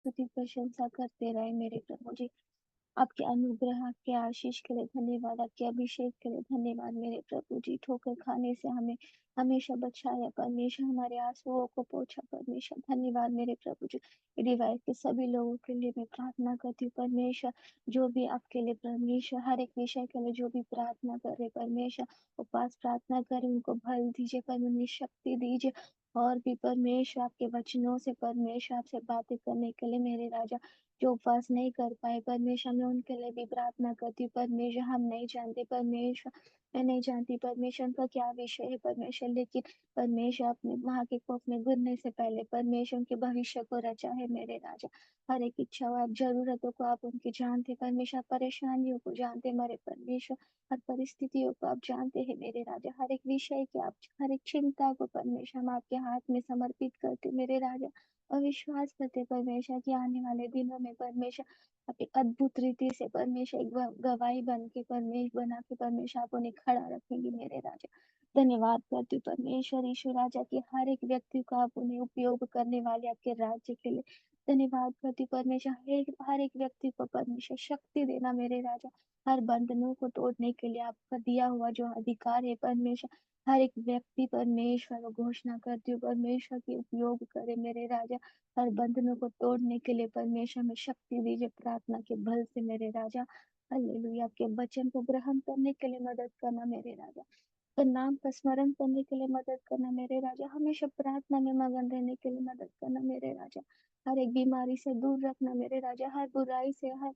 स्तुति प्रशंसा करते रहे मेरे प्रभु जी। आपके अनुग्रह, आपके आशीष के लिए धन्यवाद, आपके अभिषेक के लिए धन्यवाद मेरे प्रभु जी। ठोकर खाने से हमें हमेशा बचाया परमेश्वर, हमारे आंसुओं को पोंछा परमेश्वर। धन्यवाद मेरे प्रभु जी। डिवाइस के सभी लोगों के लिए मैं प्रार्थना करती हूँ परमेश्वर, जो भी आपके लिए परमेश्वर हर एक विषय के लिए जो भी प्रार्थना करे परमेश्वर, उपवास प्रार्थना करे, उनको बल दीजिए परमेश्वर, शक्ति दीजिए। और भी परमेश्वर आपके वचनों से परमेश्वर आपसे बातें करने के लिए मेरे राजा, जो उपवास नहीं कर पाए परमेश्वर, मैं उनके लिए भी प्रार्थना करती हूँ परमेश्वर। हम नहीं जानते परमेश्वर, मैं नहीं जानती परमेश्वर उनका क्या विषय है परमेश्वर, लेकिन परमेश्वर अपने वहां के को अपने गिरने से पहले परमेश्वर उनके भविष्य को रचा है मेरे राजा। हर एक इच्छा आप जरूरतों को आप उनकी जानते परमेश्वर, परेशानियों को जानते मेरे परमेश्वर, हर परिस्थितियों को आप जानते हैं मेरे राजा। हर एक विषय की आप, हर एक चिंता को परमेश्वर हम आपके हाथ में समर्पित करते मेरे राजा। और विश्वास करते परमेश्वर कि आने वाले दिनों में परमेश्वर आप एक अद्भुत रीति से परमेश्वर एक गवाही बन के परमेश्वर बना के परमेश्वर आप उन्हें खड़ा रखेंगे मेरे राजा। धन्यवाद करती हूँ परमेश्वर यीशु राजा की हर एक व्यक्ति को आप उन्हें उपयोग करने वाले आपके राज्य के लिए। धन्यवाद करती हूँ परमेश्वर, हर एक व्यक्ति को परमेश्वर शक्ति देना मेरे राजा, हर बंधनों को तोड़ने के लिए आपका दिया हुआ जो अधिकार है परमेश्वर, हर एक व्यक्ति परमेश्वर को घोषणा करती हूँ परमेश्वर की उपयोग करे मेरे राजा, हर बंधनों को तोड़ने के लिए परमेश्वर में शक्ति दीजिए प्रार्थना के बल से मेरे राजा। हालेलुया, आपके वचन को ग्रहण करने के लिए मदद करना मेरे राजा, तो नाम का स्मरण करने के लिए मदद करना मेरे राजा, हमेशा प्रार्थना में मगन रहने के लिए मदद करना मेरे राजा, हर एक बीमारी से दूर रखना मेरे राजा, हर बुराई से हर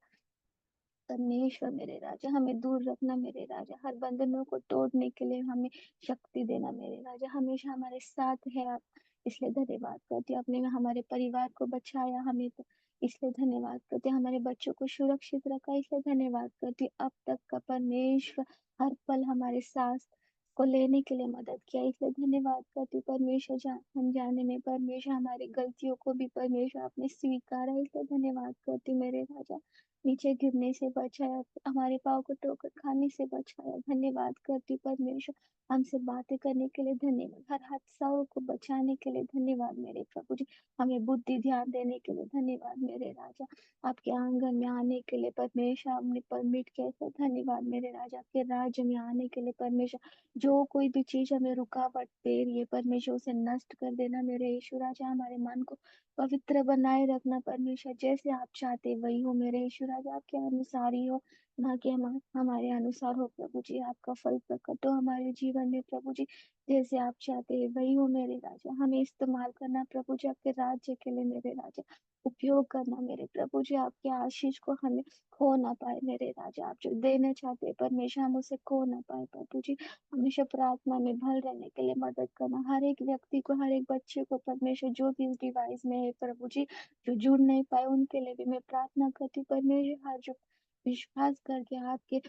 परमेश्वर मेरे राजा हमें दूर रखना मेरे राजा, हर बंधनों को तोड़ने के लिए हमें शक्ति देना मेरे राजा, हमेशा हमारे साथ है आप, इसलिए धन्यवाद करते आपने हमारे परिवार को बचाया हमें, तो इसलिए धन्यवाद करते हमारे बच्चों को सुरक्षित रखा, इसलिए धन्यवाद करती अब तक का परमेश्वर हर पल हमारे साथ को लेने के लिए मदद किया, इसलिए धन्यवाद करती परमेश्वर। हम जाने में परमेश्वर हमारी गलतियों को भी परमेश्वर आपने स्वीकारा, इसलिए धन्यवाद करती मेरे राजा। नीचे गिरने से बचाया, हमारे पाँव को ठोकर खाने से बचाया, धन्यवाद करती परमेश्वर। हमसे बातें करने के लिए धन्यवाद, हर हादसाओं को बचाने के लिए धन्यवाद मेरे प्रभु जी, हमें बुद्धि ध्यान देने के लिए धन्यवाद मेरे राजा, आपके आंगन में आने के लिए परमेश्वर हमने परमिट किया, धन्यवाद मेरे राजा, आपके राज्य में आने के लिए परमेश्वर जो कोई भी चीज हमें रुकावट दे रही है परमेश्वर उसे नष्ट कर देना मेरे यीशु राजा, हमारे मन को पवित्र बनाए रखना परमेश्वर, जैसे आप चाहते वही हो मेरे यीशु राजा, आपके अनुसार ही हो, ना कि हमारे अनुसार हो प्रभु जी, आपका फल प्रकट हो हमारे जीवन में प्रभु जी, जैसे आप चाहते हैं वही हो मेरे राजा, हमें इस्तेमाल करना प्रभु जी आपके राज्य के लिए मेरे राजा, उपयोग करना मेरे प्रभु जी, आपके आशीष को हमें खो ना पाए मेरे राजा, आप जो देना चाहते हैं परमेश्वर हम उसे खो ना पाए प्रभु जी, हमेशा प्रार्थना में भल रहने के लिए मदद करना, हर एक व्यक्ति को हर एक बच्चे को परमेश्वर जो भी इस डिवाइस में है प्रभु जी, जो जुड़ नहीं पाए उनके लिए भी मैं प्रार्थना करती परमेश्वर, हर जो विश्वास करके आपके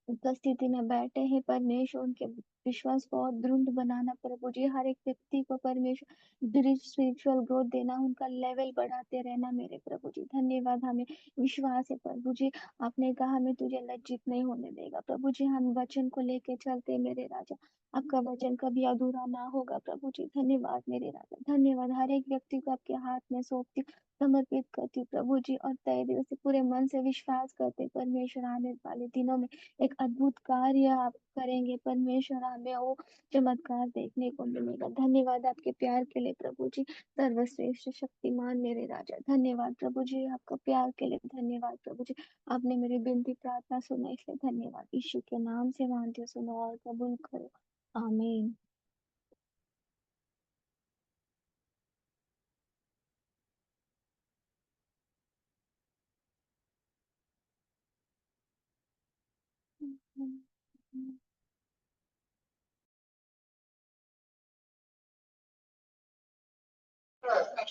उपस्थिति में बैठे हैं परमेश्वर उनके विश्वास को और दृढ़ बनाना प्रभु जी, हर एक व्यक्ति को परमेश्वर स्पिरिचुअल ग्रोथ देना, उनका लेवल बढ़ाते रहना मेरे प्रभु जी, धन्यवाद, हमें विश्वास है प्रभु जी, आपने कहा मैं तुझे लज्जित नहीं होने देगा प्रभु जी, हम वचन को लेके चलते मेरे राजा, आपका वचन कभी अधूरा ना होगा प्रभु जी, धन्यवाद मेरे राजा, धन्यवाद, हर एक व्यक्ति को आपके हाथ में सौंपती समर्पित करती प्रभु जी, और तय दिल से पूरे मन से विश्वास करते परमेश्वर आने वाले दिनों में एक अद्भुत कार्य आप करेंगे परमेश्वर, हमें वो चमत्कार देखने को मिलेगा, धन्यवाद आपके प्यार के लिए प्रभु जी, सर्वश्रेष्ठ शक्तिमान मेरे राजा, धन्यवाद प्रभु जी आपका प्यार के लिए, धन्यवाद प्रभु जी, आपने मेरी विनती प्रार्थना सुना इसलिए धन्यवाद, यीशु के नाम से मांगती हूँ, सुनो और कबूल करो, आमीन।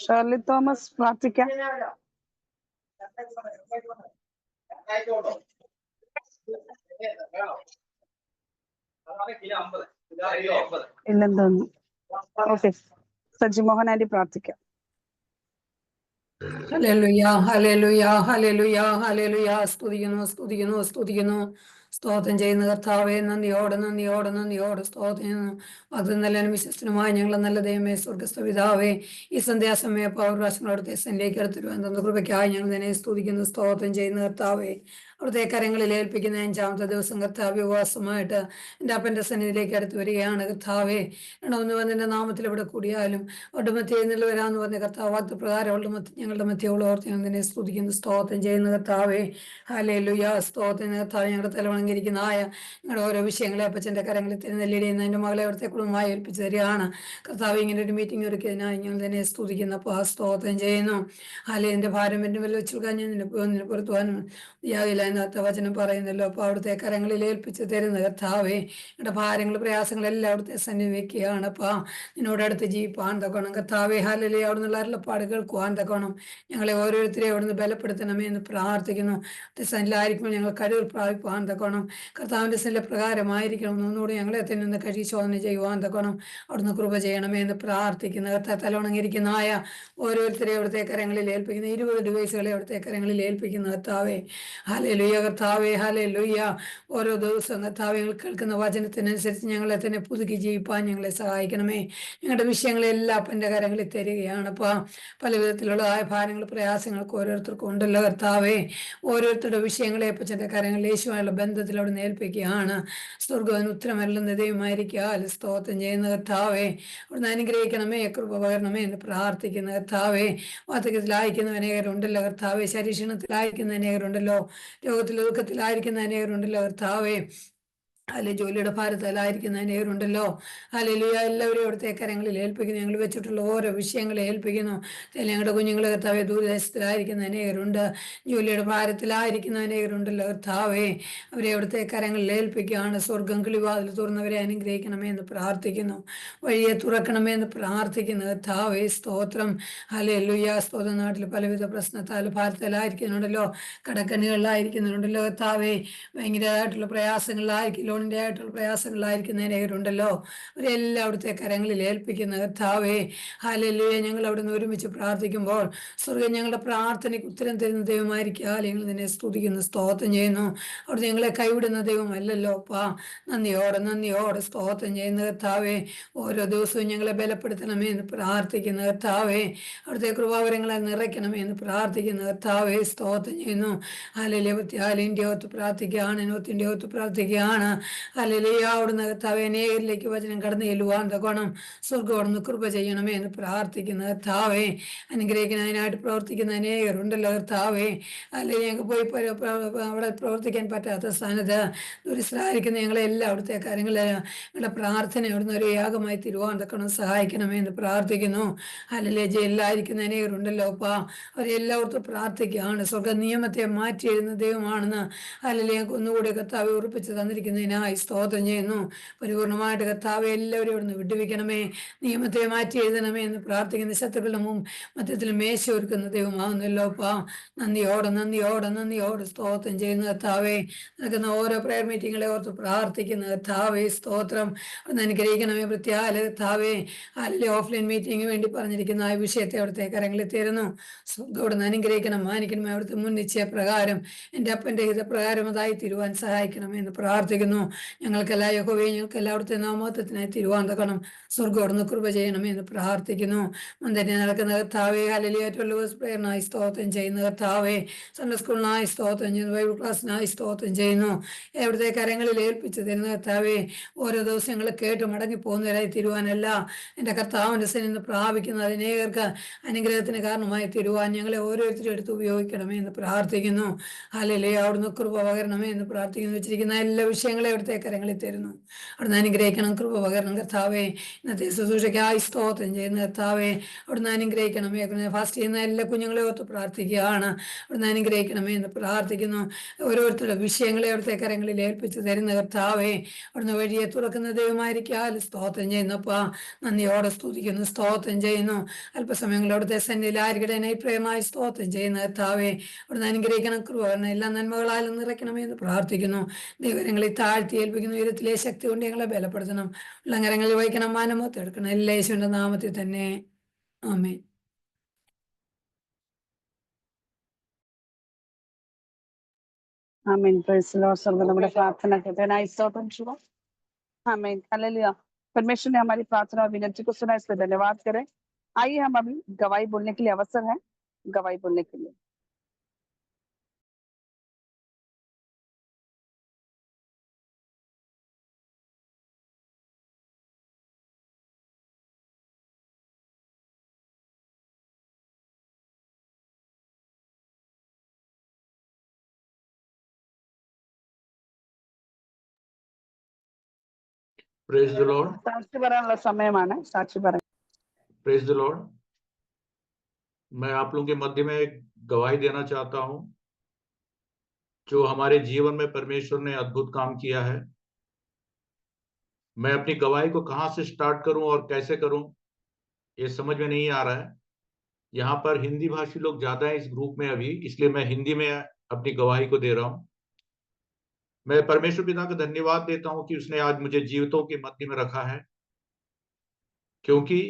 ഷേർലി തോമസ് പ്രാർത്ഥിക്കാം. ഇല്ലെന്തോന്നു. ഓക്കെ, സജിമോഹൻ ആന്റി പ്രാർത്ഥിക്കാം. ഹല്ലേലൂയ ഹല്ലേലൂയ ഹല്ലേലൂയ ഹല്ലേലൂയ, സ്തുതിക്കുന്നു സ്തുതിക്കുന്നു സ്തുതിക്കുന്നു സ്തോത്രം ചെയ്യുന്ന കർത്താവെ, നന്ദിയോടെ നന്ദിയോടെ നന്ദിയോടെ സ്തോത്രം ചെയ്യുന്നു. അത് നല്ല വിശ്വസ്തനുമായ ഞങ്ങളെ നല്ല ദൈവമേ, സ്വർഗസ്ഥ പിതാവേ, ഈ സന്ധ്യാസമയം പൗർവാസങ്ങളോടത്തെ സെന്റിലേക്ക് എടുത്തിരുവാൻ കൃപയ്ക്കായി ഞങ്ങൾ തന്നെ സ്തുതിക്കുന്നു, സ്തോത്രം ചെയ്യുന്ന കർത്താവെ. അവിടുത്തെ കരങ്ങളിൽ ഏൽപ്പിക്കുന്ന 5-ാമത്തെ ദിവസം കർത്താവ് ഉപവാസമായിട്ട് എൻ്റെ അപ്പൻ്റെ സന്നിധിയിലേക്ക് അടുത്ത് വരികയാണ് കർത്താവെ. ഒന്ന് വന്നിൻ്റെ നാമത്തിൽ ഇവിടെ കൂടിയാലും അവരുടെ മധ്യ എഴുന്നള്ളി വരാമെന്ന് പറഞ്ഞ കർത്താവ് വാക്ക് പ്രകാരം ഞങ്ങളുടെ മധ്യയോട് ഓർത്ത് ഞങ്ങൾ തന്നെ സ്തുതിക്കുന്നു, സ്തോത്രം ചെയ്യുന്ന കർത്താവെ. ഹല്ലേലൂയ, സ്തോത്രം കർത്താവ്. ഞങ്ങളുടെ തലവണങ്ങിയിരിക്കുന്ന ഞങ്ങളുടെ ഓരോ വിഷയങ്ങളെ അപ്പച്ചൻ്റെ കരങ്ങളിൽ തിരുനെല്ലിടുന്ന എൻ്റെ മകളെ അവിടുത്തെ കുടുംബമായി ഏൽപ്പിച്ചു തരികയാണ് കർത്താവ്. ഇങ്ങനെ ഒരു മീറ്റിംഗ് ഒരുക്കിയതിനായി ഞങ്ങൾ തന്നെ സ്തുതിക്കുന്നു, അപ്പോൾ സ്തോത്രം ചെയ്യുന്നു. ഹല്ലേലൂയ. എൻ്റെ ഭാരം എൻ്റെ മേൽ വെച്ചുകൊടുക്കാൻ ഞാൻ നിന്നെ പുറത്തുവാനും യാകില്ല എന്നത്തെ വചനം പറയുന്നല്ലോ. അപ്പോൾ അവിടുത്തെ കരങ്ങളിൽ ഏൽപ്പിച്ച് തരുന്ന കർത്താവേ, ഞങ്ങളുടെ ഭാരങ്ങൾ പ്രയാസങ്ങളെല്ലാം അവിടുത്തെ സന്നിധി വെക്കുകയാണ്. അപ്പോൾ നിന്നോടടുത്ത് ജീവിപ്പാൻ തക്കണം കർത്താവേ. ഹല്ലേലൂയ. അവിടുന്നുള്ള അരുളപ്പാട് കേൾക്കുവാൻ തക്കണം ഞങ്ങളെ ഓരോരുത്തരെയും അവിടുന്ന് ബലപ്പെടുത്തണമേ എന്ന് പ്രാർത്ഥിക്കുന്നു. സന്നിലായിരിക്കുമ്പോൾ ഞങ്ങൾ കഴിവ് പ്രാപിപ്പാൻ തക്കണം കർത്താവിൻ്റെ സ്ഥല പ്രകാരമായിരിക്കണം. ഒന്നുകൂടി ഞങ്ങളെ തന്നെ ഒന്ന് ശോധന ചെയ്യുവാൻ തക്കണം അവിടുന്ന് കൃപ ചെയ്യണമേ എന്ന് പ്രാർത്ഥിക്കുന്നു. കർത്താവ് തലവണങ്ങിയിരിക്കുന്ന ഓരോരുത്തരെയും അവിടുത്തെ കരങ്ങളിൽ ഏൽപ്പിക്കുന്ന 20 ഡിവൈസുകളെ അവിടുത്തെ കരങ്ങളിൽ ഏൽപ്പിക്കുന്ന കർത്താവേ. ഹല്ലേലൂയ കർത്താവേ, ഹല്ലേലൂയ. ഓരോ ദിവസവും കർത്താവേ ഞങ്ങൾ കേൾക്കുന്ന വചനത്തിനനുസരിച്ച് ഞങ്ങളെ തന്നെ പുതുക്കി ജീവിപ്പാൻ ഞങ്ങളെ സഹായിക്കണമേ. ഞങ്ങളുടെ വിഷയങ്ങളെല്ലാം അപ്പൻ്റെ കരങ്ങളിൽ തരികയാണ്. അപ്പോൾ പല വിധത്തിലുള്ളതായ ഭാരങ്ങൾ പ്രയാസങ്ങൾക്ക് ഓരോരുത്തർക്കും ഉണ്ടല്ലോ കർത്താവേ. ഓരോരുത്തരുടെ വിഷയങ്ങളെ അപ്പച്ചൻ്റെ കരങ്ങളിൽ യേശുവായുള്ള ബന്ധത്തിൽ അവിടെ ഏൽപ്പിക്കുകയാണ്. സ്വർഗ്ഗവന് ഉത്തരമല്ലുന്ന ദൈവമായിരിക്കാൽ സ്തോത്രം ചെയ്യുന്ന കർത്താവേ. അവിടുന്ന് അനുഗ്രഹിക്കണമേ, കൃപ പകരണമേ എന്ന് പ്രാർത്ഥിക്കുന്ന കർത്താവേ. വാർദ്ധക്യത്തിലായിരിക്കുന്ന അനേകരുണ്ടല്ലോ കർത്താവേ. ശരീക്ഷണത്തിലായിരിക്കുന്ന അനേകരുണ്ടല്ലോ. രോഗത്തിൽ ദുഃഖത്തിലായിരിക്കുന്ന അനേകരുണ്ടല്ലോ കർത്താവേ. അല്ലെ ജോലിയുടെ ഭാരത്തിലായിരിക്കുന്ന അനേകരുണ്ടല്ലോ. ഹല്ലേലൂയ. എല്ലാവരും അവിടുത്തെ കരങ്ങളിൽ ഏൽപ്പിക്കുന്നു. ഞങ്ങൾ വെച്ചിട്ടുള്ള ഓരോ വിഷയങ്ങളെ ഏൽപ്പിക്കുന്നു. ഞങ്ങളുടെ കുഞ്ഞുങ്ങളെ കർത്താവെ, ദൂരദേശത്തിലായിരിക്കുന്ന അനേകരുണ്ട്. ജോലിയുടെ ഭാരത്തിലായിരിക്കുന്ന അനേകരുണ്ടല്ലോ കർത്താവേ. അവരെ അവിടുത്തെ കരങ്ങളിൽ ഏൽപ്പിക്കുകയാണ്. സ്വർഗം കിളിവാതിൽ തുറന്നവരെ അനുഗ്രഹിക്കണമേ എന്ന് പ്രാർത്ഥിക്കുന്നു. വഴിയെ തുറക്കണമേ എന്ന് പ്രാർത്ഥിക്കുന്നു കർത്താവേ. സ്തോത്രം. ഹല്ലേലൂയ. സ്തോത്രം. നാട്ടിൽ പലവിധ പ്രശ്നത്താൽ ഭാരത്തിലായിരിക്കുന്നുണ്ടല്ലോ, കടക്കണികളിലായിരിക്കുന്നുണ്ടല്ലോ കർത്താവേ. ഭയങ്കരമായിട്ടുള്ള പ്രയാസങ്ങളിലായിരിക്കും, ലോണിൻ്റെ ആയിട്ടുള്ള പ്രയാസങ്ങളിലായിരിക്കുന്ന അനേകരുണ്ടല്ലോ. അവരെല്ലാം അവിടുത്തെ കരങ്ങളിൽ ഏൽപ്പിക്കുന്ന കർത്താവേ. ഹല്ലേലൂയ. ഞങ്ങൾ അവിടുന്ന് ഒരുമിച്ച് പ്രാർത്ഥിക്കുമ്പോൾ സ്വർഗ്ഗം ഞങ്ങളുടെ പ്രാർത്ഥനയ്ക്ക് ഉത്തരം തരുന്ന ദൈവമായിരിക്കാൽ ഞങ്ങൾ നിന്നെ സ്തുതിക്കുന്നു, സ്തോത്രം ചെയ്യുന്നു. അവിടുന്ന് ഞങ്ങളെ കൈവിടുന്ന ദൈവമല്ലല്ലോ അപ്പാ. നന്ദിയോടെ നന്ദിയോടെ സ്തോത്രം ചെയ്യുന്ന കർത്താവേ. ഓരോ ദിവസവും ഞങ്ങളെ ബലപ്പെടുത്തണമേ എന്ന് പ്രാർത്ഥിക്കുന്ന കർത്താവേ. അവിടുത്തെ കൃപാവരങ്ങളെ നിറയ്ക്കണമേ എന്ന് പ്രാർത്ഥിക്കുന്ന കർത്താവേ. സ്തോത്രം ചെയ്യുന്നു. ഹല്ലേലൂയ. ഇന്ത്യ ഒത്ത് പ്രാർത്ഥിക്കുകയാണ്, നോത്തിൻ്റെ ഒത്ത് പ്രാർത്ഥിക്കുകയാണ്. ഹല്ലേലൂയ. അവിടുന്ന് കർത്താവേ അനേകരിലേക്ക് വചനം കടന്നു ചെല്ലുവാൻ തക്കോണം സ്വർഗ്ഗം അവിടുന്ന് കൃപ ചെയ്യണമേ എന്ന് പ്രാർത്ഥിക്കുന്ന കർത്താവേ. അനുഗ്രഹിക്കുന്നതിനായിട്ട് പ്രവർത്തിക്കുന്ന അനേകരുണ്ടല്ലോ കർത്താവേ. അല്ലെങ്കിൽ ഞങ്ങൾക്ക് പോയി അവിടെ പ്രവർത്തിക്കാൻ പറ്റാത്ത സ്ഥാനത്ത് ദുരിശ്രായിരിക്കുന്ന ഞങ്ങളെല്ലാം അവിടുത്തെ കാര്യങ്ങൾ ഞങ്ങളുടെ പ്രാർത്ഥന അവിടുന്ന് ഒരു യാഗമായി തിരുവാൻ തക്കണം സഹായിക്കണമേ എന്ന് പ്രാർത്ഥിക്കുന്നു. ഹല്ലേലൂയ. ജയിലിലായിരിക്കുന്ന അനേകരുണ്ടല്ലോ അപ്പാ. അവരെല്ലാവർക്കും പ്രാർത്ഥിക്കുകയാണ്. സ്വർഗ്ഗ നിയമത്തെ മാറ്റി എഴുതുന്ന ദൈവമാണെന്ന് ഹല്ലേലൂയ ഒന്നുകൂടി കർത്താവെ ഉറപ്പിച്ച് തന്നിരിക്കുന്നതിനായി സ്തോത്രം ചെയ്യുന്നു. പരിപൂർണമായിട്ട് കർത്താവെ എല്ലാവരും ഇവിടുന്ന് വിടുവിക്കണമേ, നിയമത്തെ മാറ്റി എഴുതണമേ എന്ന് പ്രാർത്ഥിക്കുന്ന ശത്രുക്കളുടെ മധ്യത്തിൽ മേശ ഒരുക്കുന്ന ദൈവമാകുന്നല്ലോ അപ്പാ. നന്ദിയോടെ നന്ദിയോടെ നന്ദിയോടെ സ്തോത്രം ചെയ്യുന്ന കർത്താവെ. നടക്കുന്ന ഓരോ പ്രയർ മീറ്റിങ്ങളെ ഓർത്ത് പ്രാർത്ഥിക്കുന്ന കർത്താവെ. സ്തോത്രം. അവിടുന്ന് അനുഗ്രഹിക്കണമേ. പ്രത്യാല കർത്താവെ. ഹല്ലേലൂയ. ഓഫ്ലൈൻ മീറ്റിംഗിന് വേണ്ടി പറഞ്ഞിരിക്കുന്ന ആ വിഷയത്തെ അവിടുത്തെ കരങ്ങളിൽ തരുന്നു. അവിടുന്ന് അനുഗ്രഹിക്കണം, മാനിക്കണമേ. അവിടുത്തെ മുൻ നിശ്ചയപ്രകാരം എൻ്റെ അപ്പൻ്റെ ഹിതപ്രകാരം അതായി തിരുവാൻ സഹായിക്കണമെന്ന് പ്രാർത്ഥിക്കുന്നു. ഞങ്ങൾക്കെല്ലാം യഹോവേ, ഞങ്ങൾക്കെല്ലാം അവിടുത്തെ നാമത്വത്തിനായി തിരുവാൻ തക്കണം സ്വർഗ്ഗം അവിടുന്ന് കൃപ ചെയ്യണമേ എന്ന് പ്രാർത്ഥിക്കുന്നു. മന്ദിരം നടക്കുന്ന കർത്താവേ. ഹല്ലേലൂയ. 12 പ്രയറിനായി സ്തോത്രം ചെയ്യുന്ന കർത്താവേ. സൺഡേ സ്കൂളിനായി സ്തോത്രം ചെയ്യുന്നു. ബൈബിൾ ക്ലാസ്സിനായി സ്തോത്രം ചെയ്യുന്നു. എവിടുത്തെ കരങ്ങളിൽ ഏൽപ്പിച്ച് തരുന്ന കർത്താവേ. ഓരോ ദിവസങ്ങൾ കേട്ട് മടങ്ങി പോകുന്നവരായി തിരുവാനല്ല, എൻ്റെ കർത്താവിൻ്റെ സന്നിധിയിൽ പ്രാപിക്കുന്ന അനേകർക്ക് അനുഗ്രഹത്തിന് കാരണമായി തിരുവാൻ ഞങ്ങളെ ഓരോരുത്തരും എടുത്ത് ഉപയോഗിക്കണമേ എന്ന് പ്രാർത്ഥിക്കുന്നു. ഹല്ലേലൂയ. അവിടുന്ന് കൃപ പകരണമേ എന്ന് പ്രാർത്ഥിക്കുന്നു. വെച്ചിരിക്കുന്ന എല്ലാ വിഷയങ്ങളെ അവിടുത്തെ കരങ്ങളിൽ തരുന്നു. അവിടുന്ന് അനുഗ്രഹിക്കണം, കൃപ പകരണം കർത്താവേ. ഇന്നത്തെ ശുശ്രൂഷയ്ക്കായി സ്തോത്രം ചെയ്യുന്ന കർത്താവേ. അവിടുന്ന് അനുഗ്രഹിക്കണമേ. ഫാസ്റ്റ് ചെയ്യുന്ന എല്ലാ കുഞ്ഞുങ്ങളെ ഓർത്ത് പ്രാർത്ഥിക്കുകയാണ്. അവിടുന്ന് അനുഗ്രഹിക്കണമേ എന്ന് പ്രാർത്ഥിക്കുന്നു. ഓരോരുത്തരുടെ വിഷയങ്ങളെ അവിടുത്തെ കരങ്ങളിൽ ഏൽപ്പിച്ച് തരുന്ന കർത്താവേ. അവിടുന്ന് വഴിയെ തുറക്കുന്ന ദൈവമായിരിക്കാൽ സ്തോത്രം ചെയ്യുന്നപ്പാ. നന്ദിയോടെ സ്തുതിക്കുന്നു, സ്തോത്രം ചെയ്യുന്നു. അല്പസമയങ്ങൾ അവിടുത്തെ സന്നിധിയിലായിരിക്കട്ടെ പ്രേമായി സ്തോത്രം ചെയ്യുന്ന കർത്താവേ. അവിടുന്ന് അനുഗ്രഹിക്കണം, കൃപ പകരണം, എല്ലാ നന്മകളാലും നിറയ്ക്കണമേ എന്ന് പ്രാർത്ഥിക്കുന്നു. ദൈവങ്ങളെ താഴ്ത്തി ഏൽപ്പിക്കുന്ന ഉയരത്തിലെ ശക്തി കൊണ്ട് ഞങ്ങളെ ബലപ്പെടുത്തണം. ഉള്ളങ്കരങ്ങളിൽ വഹിക്കണം, മാനമൊത്ത് എടുക്കണം. എല്ലാ യേശുവിന്റെ നാമത്തിൽ തന്നെ. ആമേൻ. ആമേൻ. Praise Lord. सर्वदा നമ്മുടെ പ്രാർത്ഥന കേട്ടനായി സ്തോത്രം ചെയ്യുക. आमीन हालेलुया। परमेश्वर ने हमारी प्रार्थना और विनती को सुना, इसलिए धन्यवाद करें। आइए हम अभी गवाही बोलने के लिए अवसर है, गवाही बोलने के लिए। Praise the Lord. സാക്ഷി പറയാനുള്ള സമയമാണ്. സാക്ഷി പറയാൻ. Praise the Lord. मैं आप लोगों के मध्य में एक गवाही देना चाहता हूं जो हमारे जीवन में परमेश्वर ने अद्भुत काम किया है। मैं अपनी गवाही को कहां से स्टार्ट करूं और कैसे करूं ये समझ में नहीं आ रहा है। यहाँ पर हिंदी भाषी लोग ज्यादा है इस ग्रुप में अभी, इसलिए मैं हिंदी में अपनी गवाही को दे रहा हूं। मैं परमेश्वर पिता का धन्यवाद देता हूं कि उसने आज मुझे जीवितों के मध्य में रखा है, क्योंकि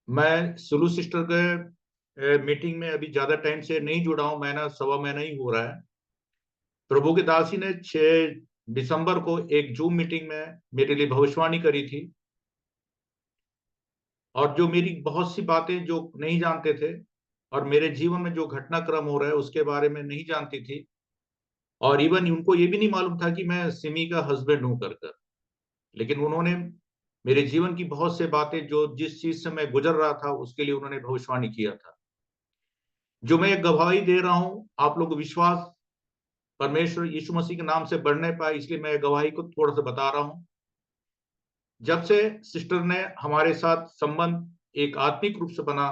मैं सुलू सिस्टर के मीटिंग में अभी ज्यादा टाइम से नहीं जुड़ा हूं। महीना सवा महीना ही हो रहा है। प्रभु के दासी ने 6 दिसंबर को एक जूम मीटिंग में मेरे लिए भविष्यवाणी करी थी, और जो मेरी बहुत सी बातें जो नहीं जानते थे और मेरे जीवन में जो घटनाक्रम हो रहा है उसके बारे में नहीं जानती थी, और इवन उनको ये भी नहीं मालूम था कि मैं सिमी का हस्बैंड हूं कर। लेकिन उन्होंने मेरे जीवन की बहुत से बातें जो जिस चीज से मैं गुजर रहा था उसके लिए उन्होंने भविष्यवाणी किया था, जो मैं गवाही दे रहा हूं। आप लोग विश्वास परमेश्वर यीशु मसीह के नाम से बढ़ने पाए, इसलिए मैं गवाही को थोड़ा सा बता रहा हूं। जब से सिस्टर ने हमारे साथ संबंध एक आत्मिक रूप से बना,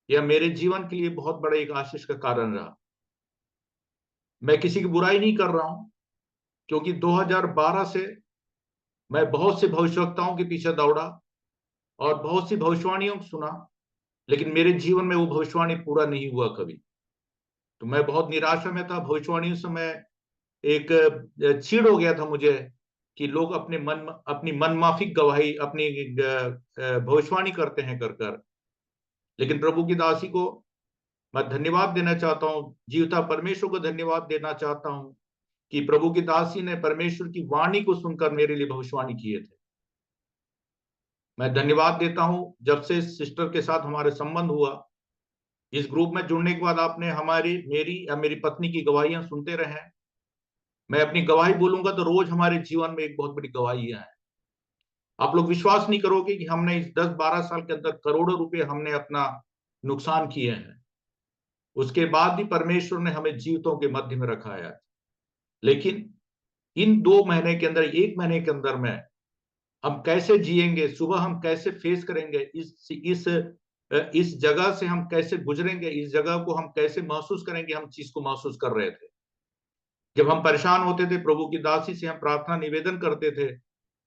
यह मेरे जीवन के लिए बहुत बड़ा एक आशीष का कारण रहा। मैं किसी की बुराई नहीं कर रहा हूं, क्योंकि 2012 से मैं बहुत से भविष्यवक्ताओं के पीछे दौड़ा और बहुत सी भविष्यवाणियों को सुना, लेकिन मेरे जीवन में वो भविष्यवाणी पूरा नहीं हुआ कभी। तो मैं बहुत निराशा में था। भविष्यवाणियों से मैं एक चीड़ हो गया था मुझे कि लोग अपनी मनमाफिक गवाही अपनी भविष्यवाणी करते हैं कर। लेकिन प्रभु की दासी को मैं धन्यवाद देना चाहता हूँ, जीवता परमेश्वर को धन्यवाद देना चाहता हूँ कि प्रभु की दासी ने परमेश्वर की वाणी को सुनकर मेरे लिए भविष्यवाणी किए थे। मैं धन्यवाद देता हूं। जब से सिस्टर के साथ हमारे संबंध हुआ, इस ग्रुप में जुड़ने के बाद आपने मेरी या मेरी पत्नी की गवाहियां सुनते रहे। मैं अपनी गवाही बोलूंगा तो रोज हमारे जीवन में एक बहुत बड़ी गवाहियां हैं। आप लोग विश्वास नहीं करोगे कि हमने इस 10-12 साल के अंदर करोड़ों रुपए हमने अपना नुकसान किए हैं। उसके बाद भी परमेश्वर ने हमें जीवितों के मध्य में रखा है। लेकिन इन 2 महीने के अंदर, 1 महीने के अंदर में हम कैसे जिएंगे, सुबह हम कैसे फेस करेंगे, इस जगह से हम कैसे गुजरेंगे, इस जगह को हम कैसे महसूस करेंगे, हम चीज को महसूस कर रहे थे। जब हम परेशान होते थे, प्रभु की दासी से हम प्रार्थना निवेदन करते थे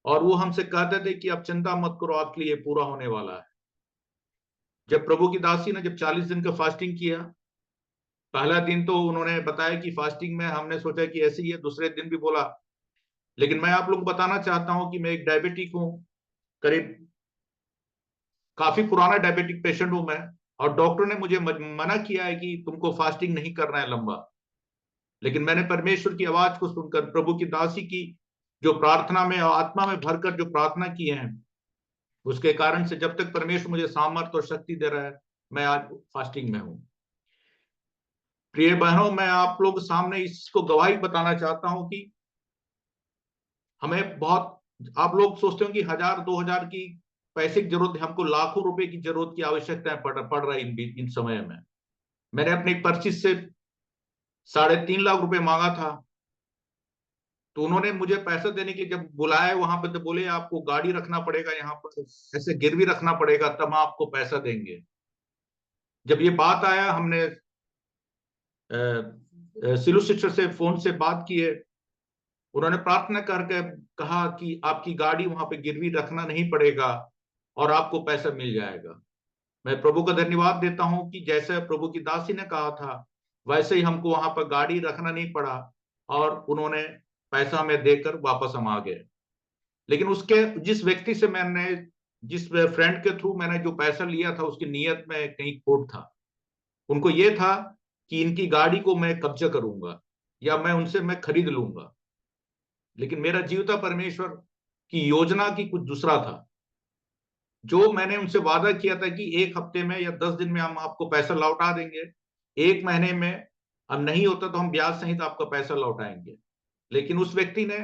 और वो हमसे कहते थे कि आप चिंता मत करो, आपके लिए पूरा होने वाला है। जब प्रभु की दासी ने 40 दिन का फास्टिंग किया, पहला दिन तो उन्होंने बताया कि फास्टिंग में हमने सोचा कि ऐसे ही है, दूसरे दिन भी बोला। लेकिन मैं आप लोग को बताना चाहता हूं कि मैं एक डायबिटिक हूं, करीब काफी पुराना डायबिटिक पेशेंट हूं मैं, और डॉक्टर ने मुझे मना किया है कि तुमको फास्टिंग नहीं करना है लंबा। लेकिन मैंने परमेश्वर की आवाज को सुनकर, प्रभु की दासी की जो प्रार्थना में और आत्मा में भरकर जो प्रार्थना किए हैं, उसके कारण से जब तक परमेश्वर मुझे सामर्थ्य और शक्ति दे रहा है, मैं आज फास्टिंग में हूं। प्रिय बहनों, मैं आप लोग सामने इसको गवाही बताना चाहता हूं कि हमें बहुत, आप लोग सोचते हो कि 1000-2000 की पैसे की जरूरत है, हमको लाखों रुपए की जरूरत की आवश्यकता पड़ रहा है इन समय में। मैंने अपने पर्ची से 3.5 लाख रुपए मांगा था, तो उन्होंने मुझे पैसा देने के जब बुलाया वहां पे, तो बोले आपको गाड़ी रखना पड़ेगा, यहाँ पर ऐसे गिरवी रखना पड़ेगा, तब आपको पैसा देंगे। जब ये बात आया, हमने सिलू सिस्टर से फोन से बात किए। उन्होंने प्रार्थना करके कहा कि आपकी गाड़ी वहां पे गिरवी रखना नहीं पड़ेगा और आपको पैसा मिल जाएगा। मैं प्रभु का धन्यवाद देता हूं कि जैसे प्रभु की दासी ने कहा था, वैसे ही हमको वहां पर गाड़ी रखना नहीं पड़ा और उन्होंने पैसा हमें देकर वापस हम आ गए। लेकिन उसके जिस व्यक्ति से मैंने, जिस फ्रेंड के थ्रू मैंने जो पैसा लिया था, उसकी नीयत में कहीं खोट था। उनको ये था कि इनकी गाड़ी को मैं कब्जा करूंगा। या मैं खरीद लूंगा, लेकिन मेरा जीवता परमेश्वर की योजना की कुछ दूसरा था। जो मैंने उनसे वादा किया था कि 1 हफ्ते में या 10 दिन में हम आपको पैसा लौटा देंगे, 1 महीने में अब नहीं होता तो हम ब्याज सहित आपका पैसा लौटाएंगे। लेकिन उस व्यक्ति ने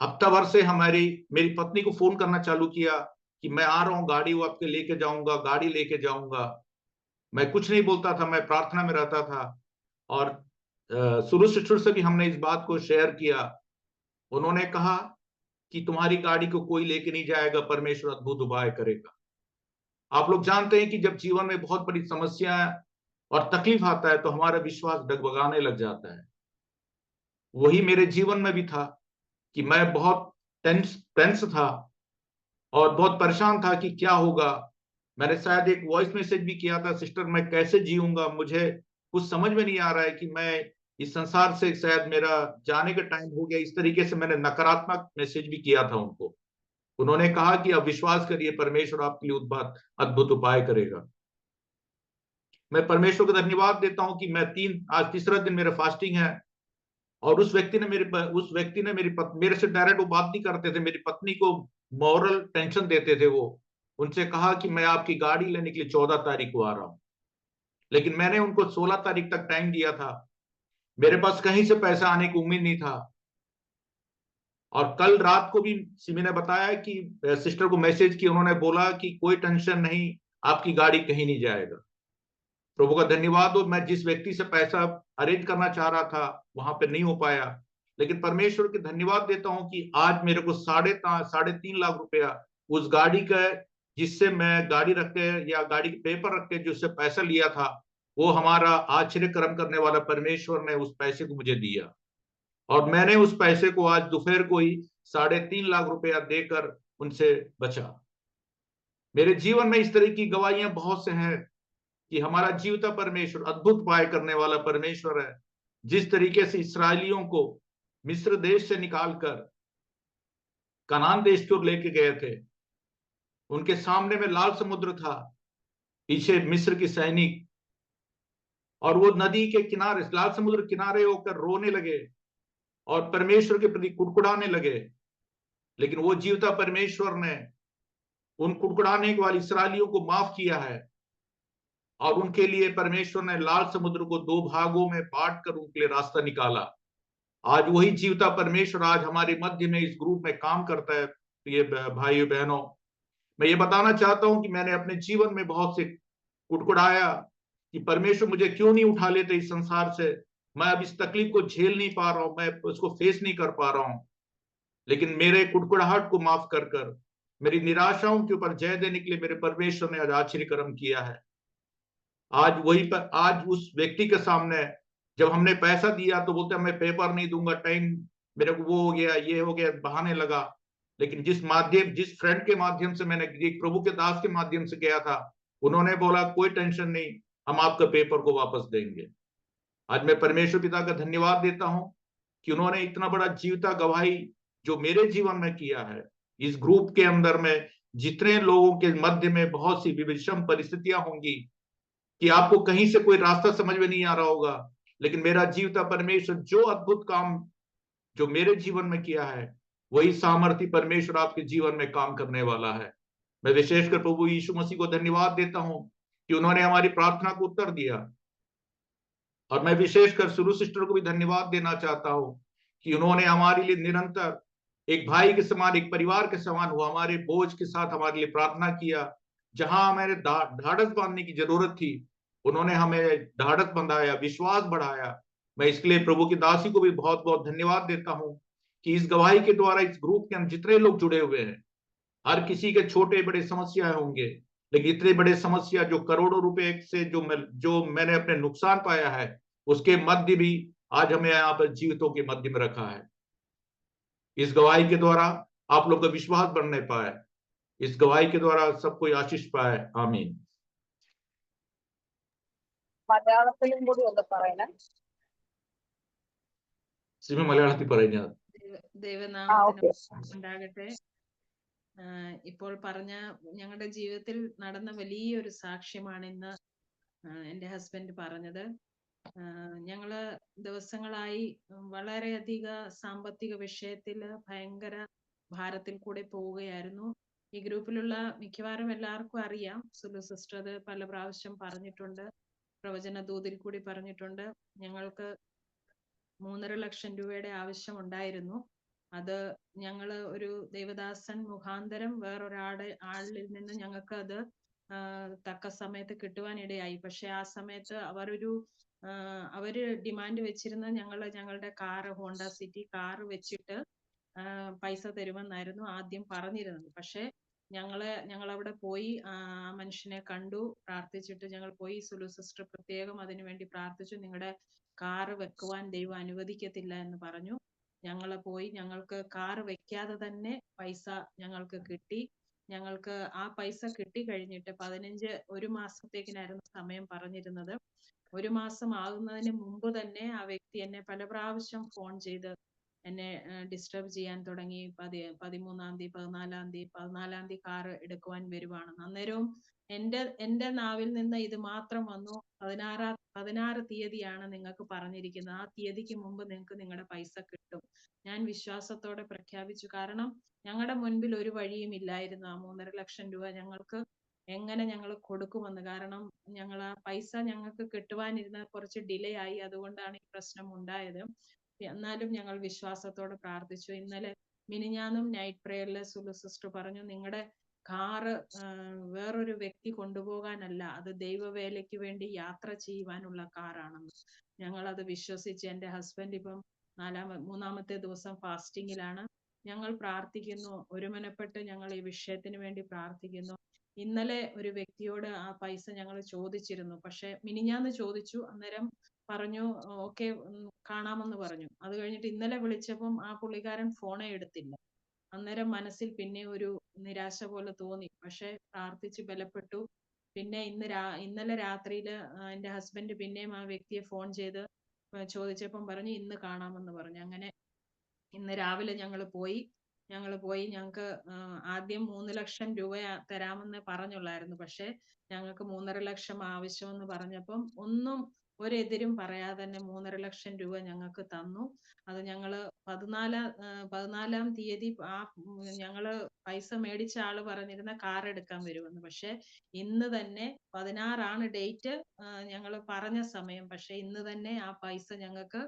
हफ्ता भर से मेरी पत्नी को फोन करना चालू किया कि मैं आ रहा हूँ, गाड़ी वो आपके लेके जाऊंगा, गाड़ी लेके जाऊंगा। मैं कुछ नहीं बोलता था, मैं प्रार्थना में रहता था। और शुरू से भी हमने इस बात को शेयर किया। उन्होंने कहा कि तुम्हारी गाड़ी को कोई लेके नहीं जाएगा, परमेश्वर अद्भुत उपाय करेगा। आप लोग जानते हैं कि जब जीवन में बहुत बड़ी समस्या और तकलीफ आता है तो हमारा विश्वास डगमगाने लग जाता है। वही मेरे जीवन में भी था कि मैं बहुत टेंस था और बहुत परेशान था कि क्या होगा। मैंने शायद एक वॉइस मैसेज भी किया था, सिस्टर मैं कैसे जीऊंगा, मुझे कुछ समझ में नहीं आ रहा है कि मैं इस संसार से शायद मेरा जाने का टाइम हो गया। इस तरीके से मैंने नकारात्मक मैसेज भी किया था उनको। उन्होंने कहा कि अब विश्वास करिए, परमेश्वर आपके लिए अद्भुत उपाय करेगा। मैं परमेश्वर को धन्यवाद देता हूं कि आज तीसरा दिन मेरा फास्टिंग है। और उस व्यक्ति ने मेरे से डायरेक्ट वो बात नहीं करते थे, मेरी पत्नी को मॉरल टेंशन देते थे। वो उनसे कहा कि मैं आपकी गाड़ी लेने के लिए 14 तारीख को आ रहा हूं, लेकिन मैंने उनको 16 तारीख तक टाइम दिया था। मेरे पास कहीं से पैसा आने की उम्मीद नहीं था। और कल रात को भी सिमी ने बताया कि सिस्टर को मैसेज किया, उन्होंने बोला कि कोई टेंशन नहीं, आपकी गाड़ी कहीं नहीं जाएगा। प्रभु का धन्यवाद हो, मैं जिस व्यक्ति से पैसा अरेंज करना चाह रहा था वहां पे नहीं हो पाया, लेकिन परमेश्वर के धन्यवाद देता हूं कि आज मेरे को 3.5 लाख रुपया उस गाड़ी का, जिससे मैं गाड़ी रख के या गाड़ी के पेपर रख के जिससे पैसा लिया था, वो हमारा आश्चर्य कर्म करने वाला परमेश्वर ने उस पैसे को मुझे दिया। और मैंने उस पैसे को आज दोपहर को ही 3.5 लाख रुपया देकर उनसे बचा। मेरे जीवन में इस तरह की गवाहियां बहुत से हैं कि हमारा जीवता परमेश्वर अद्भुत उपाय करने वाला परमेश्वर है। जिस तरीके से इस्राएलियों को मिस्र देश से निकालकर कनान देश की ओर लेके गए थे, उनके सामने में लाल समुद्र था, पीछे मिस्र की सैनिक, और वो नदी के किनारे, लाल समुद्र किनारे होकर रोने लगे और परमेश्वर के प्रति कुड़कुड़ाने लगे। लेकिन वो जीवता परमेश्वर ने उन कुड़कुड़ाने वाले इस्राएलियों को माफ किया है और उनके लिए परमेश्वर ने लाल समुद्र को 2 भागों में बांट कर उनके लिए रास्ता निकाला। आज वही जीवता परमेश्वर आज हमारे मध्य में इस ग्रुप में काम करता है। प्रिय भाइयों बहनों, मैं ये बताना चाहता हूं कि मैंने अपने जीवन में बहुत से कुड़कुड़ाया कि परमेश्वर मुझे क्यों नहीं उठा लेते इस संसार से, मैं अब इस तकलीफ को झेल नहीं पा रहा हूं, मैं उसको फेस नहीं कर पा रहा हूं। लेकिन मेरे कुड़कुड़ाहट को माफ कर कर मेरी निराशाओं के ऊपर जय देने के लिए मेरे परमेश्वर ने आज आश्चर्य कर्म किया है। आज उस व्यक्ति के सामने जब हमने पैसा दिया तो बोलते मैं पेपर नहीं दूंगा, टाइम मेरे को वो हो गया, ये हो गया, बहाने लगा। लेकिन जिस फ्रेंड के माध्यम से मैंने, एक प्रभु के दास के माध्यम से गया था, उन्होंने बोला कोई टेंशन नहीं, हम आपका पेपर को वापस देंगे। आज मैं परमेश्वर पिता का धन्यवाद देता हूं कि उन्होंने इतना बड़ा जीवता गवाही जो मेरे जीवन में किया है। इस ग्रुप के अंदर में जितने लोगों के मध्य में बहुत सी विषम परिस्थितियां होंगी कि आपको कहीं से कोई रास्ता समझ में नहीं आ रहा होगा, लेकिन मेरा जीवता परमेश्वर जो अद्भुत काम जो मेरे जीवन में किया है, वही सामर्थ्य परमेश्वर आपके जीवन में काम करने वाला है। मैं विशेषकर प्रभु यीशु मसीह को धन्यवाद देता हूं कि उन्होंने हमारी प्रार्थना को उत्तर दिया। और मैं विशेषकर सुरु सिस्टर को भी धन्यवाद देना चाहता हूं कि उन्होंने हमारे लिए निरंतर एक भाई के समान, एक परिवार के समान हुआ, हमारे बोझ के साथ हमारे लिए प्रार्थना किया। जहां हमें ढाढ़स बांधने की जरूरत थी, उन्होंने हमें ढाढ़स बंधाया, विश्वास बढ़ाया। मैं इसके लिए प्रभु की दासी को भी बहुत बहुत धन्यवाद देता हूं कि इस गवाही के द्वारा इस ग्रुप के अंदर जितने लोग जुड़े हुए हैं, हर किसी के छोटे बड़े समस्या होंगे, लेकिन इतने बड़े समस्या जो करोड़ों रुपए से जो मैंने अपने नुकसान पाया है, उसके मध्य भी आज हमें यहाँ पर जीवितों के मध्य में रखा है। इस गवाही के द्वारा आप लोग का विश्वास बढ़ने पाए, इस गवाही के द्वारा सब कोई आशीष पाए। आमीन। മലയാളത്തിലും കൂടി ഒന്ന് പറയണേ. സിമി മലയാളത്തിൽ പറയുക. ദൈവനാമത്തിന് ഉണ്ടാകട്ടെ. ഇപ്പോൾ പറഞ്ഞ ഞങ്ങളുടെ ജീവിതത്തിൽ നടന്ന വലിയൊരു സാക്ഷ്യമാണ് ഇന്ന് എന്റെ ഹസ്ബൻഡ് പറഞ്ഞത്. ഞങ്ങള് ദിവസങ്ങളായി വളരെയധികം സാമ്പത്തിക വിഷയത്തില് ഭയങ്കര ഭാരത്തിൽ കൂടെ പോവുകയായിരുന്നു. ഈ ഗ്രൂപ്പിലുള്ള മിക്കവാറും എല്ലാവർക്കും അറിയാം. സുലു സിസ്റ്റർ അത് പല പ്രാവശ്യം പറഞ്ഞിട്ടുണ്ട്, പ്രവചന ദൂതിൽ കൂടി പറഞ്ഞിട്ടുണ്ട്. ഞങ്ങൾക്ക് 3.5 ലക്ഷം രൂപയുടെ ആവശ്യം ഉണ്ടായിരുന്നു. അത് ഞങ്ങള് ഒരു ദൈവദാസൻ മുഖാന്തരം ആളിൽ നിന്ന് ഞങ്ങൾക്ക് അത് തക്ക സമയത്ത് കിട്ടുവാനിടയായി. പക്ഷെ ആ സമയത്ത് അവര് ഡിമാൻഡ് വെച്ചിരുന്ന ഞങ്ങളുടെ കാറ്, ഹോണ്ട സിറ്റി കാറ് വെച്ചിട്ട് പൈസ തരുമെന്നായിരുന്നു ആദ്യം പറഞ്ഞിരുന്നത്. പക്ഷെ ഞങ്ങൾ അവിടെ പോയി ആ മനുഷ്യനെ കണ്ടു, പ്രാർത്ഥിച്ചിട്ട് ഞങ്ങൾ പോയി. സുലു സിസ്റ്റർ പ്രത്യേകം അതിനു വേണ്ടി പ്രാർത്ഥിച്ചു. നിങ്ങളുടെ കാറ് വെക്കുവാൻ ദൈവം അനുവദിക്കത്തില്ല എന്ന് പറഞ്ഞു. ഞങ്ങൾ പോയി, ഞങ്ങൾക്ക് കാറ് വെക്കാതെ തന്നെ പൈസ ഞങ്ങൾക്ക് കിട്ടി. ഞങ്ങൾക്ക് ആ പൈസ കിട്ടി കഴിഞ്ഞിട്ട് 1 മാസത്തേക്കിനായിരുന്നു സമയം പറഞ്ഞിരുന്നത്. 1 മാസം ആകുന്നതിന് മുമ്പ് തന്നെ ആ വ്യക്തി എന്നെ പല പ്രാവശ്യം ഫോൺ ചെയ്ത് എന്നെ ഡിസ്റ്റർബ് ചെയ്യാൻ തുടങ്ങി. 13-ാം തീയതി, 14-ാം തീയതി, 14-ാം തീയതി കാറ് എടുക്കുവാൻ വരുവാണെന്ന്. അന്നേരവും എന്റെ നാവിൽ നിന്ന് ഇത് മാത്രം വന്നു, 16 തീയതിയാണ് നിങ്ങൾക്ക് പറഞ്ഞിരിക്കുന്നത്, ആ തീയതിക്ക് മുമ്പ് നിങ്ങൾക്ക് നിങ്ങളുടെ പൈസ കിട്ടും. ഞാൻ വിശ്വാസത്തോടെ പ്രഖ്യാപിച്ചു. കാരണം ഞങ്ങളുടെ മുൻപിൽ ഒരു വഴിയും ഇല്ലായിരുന്നു. ആ 3.5 ലക്ഷം രൂപ ഞങ്ങൾക്ക് എങ്ങനെ ഞങ്ങൾ കൊടുക്കുമെന്ന്. കാരണം ഞങ്ങൾ ആ പൈസ ഞങ്ങൾക്ക് കിട്ടുവാനിരുന്ന കുറച്ച് ഡിലേ ആയി, അതുകൊണ്ടാണ് ഈ പ്രശ്നം ഉണ്ടായത്. എന്നാലും ഞങ്ങൾ വിശ്വാസത്തോടെ പ്രാർത്ഥിച്ചു. ഇന്നലെ മിനിഞ്ഞാന്നും നൈറ്റ് പ്രേയറിൽ സുലു സിസ്റ്റർ പറഞ്ഞു, നിങ്ങളുടെ കാറ് വേറൊരു വ്യക്തി കൊണ്ടുപോകാനല്ല, അത് ദൈവവേലയ്ക്ക് വേണ്ടി യാത്ര ചെയ്യുവാനുള്ള കാറാണെന്ന്. ഞങ്ങൾ അത് വിശ്വസിച്ച്, എന്റെ ഹസ്ബൻഡ് ഇപ്പം 3-ാമത്തെ ദിവസം ഫാസ്റ്റിങ്ങിലാണ്. ഞങ്ങൾ പ്രാർത്ഥിക്കുന്നു, ഒരുമനപ്പെട്ട് ഞങ്ങൾ ഈ വിഷയത്തിന് വേണ്ടി പ്രാർത്ഥിക്കുന്നു. ഇന്നലെ ഒരു വ്യക്തിയോട് ആ പൈസ ഞങ്ങൾ ചോദിച്ചിരുന്നു. പക്ഷെ മിനിഞ്ഞാന്ന് ചോദിച്ചു, അന്നേരം പറഞ്ഞു ഓക്കെ കാണാമെന്ന് പറഞ്ഞു. അത് കഴിഞ്ഞിട്ട് ഇന്നലെ വിളിച്ചപ്പം ആ പുള്ളിക്കാരൻ ഫോണേ എടുത്തില്ല. അന്നേരം മനസ്സിൽ പിന്നെ ഒരു നിരാശ പോലെ തോന്നി. പക്ഷെ പ്രാർത്ഥിച്ച് ബലപ്പെട്ടു. പിന്നെ ഇന്നലെ രാത്രിയില് എന്റെ ഹസ്ബൻഡ് പിന്നെയും ആ വ്യക്തിയെ ഫോൺ ചെയ്ത് ചോദിച്ചപ്പം പറഞ്ഞു ഇന്ന് കാണാമെന്ന് പറഞ്ഞു. അങ്ങനെ ഇന്ന് രാവിലെ ഞങ്ങൾ പോയി. ഞങ്ങൾക്ക് ആദ്യം 3 ലക്ഷം രൂപ തരാമെന്ന് പറഞ്ഞുള്ളായിരുന്നു. പക്ഷെ ഞങ്ങൾക്ക് 3.5 ലക്ഷം ആവശ്യമെന്ന് പറഞ്ഞപ്പം ഒരെതിരും പറയാതെ തന്നെ 3.5 ലക്ഷം രൂപ ഞങ്ങൾക്ക് തന്നു. അത് ഞങ്ങള് 14-ാം തീയതി ഞങ്ങള് പൈസ മേടിച്ച ആള് പറഞ്ഞിരുന്ന കാർ എടുക്കാൻ വരുമെന്ന്. പക്ഷെ ഇന്ന് തന്നെ 16 ഡേറ്റ് ഞങ്ങള് പറഞ്ഞ സമയം. പക്ഷെ ഇന്ന് തന്നെ ആ പൈസ ഞങ്ങൾക്ക്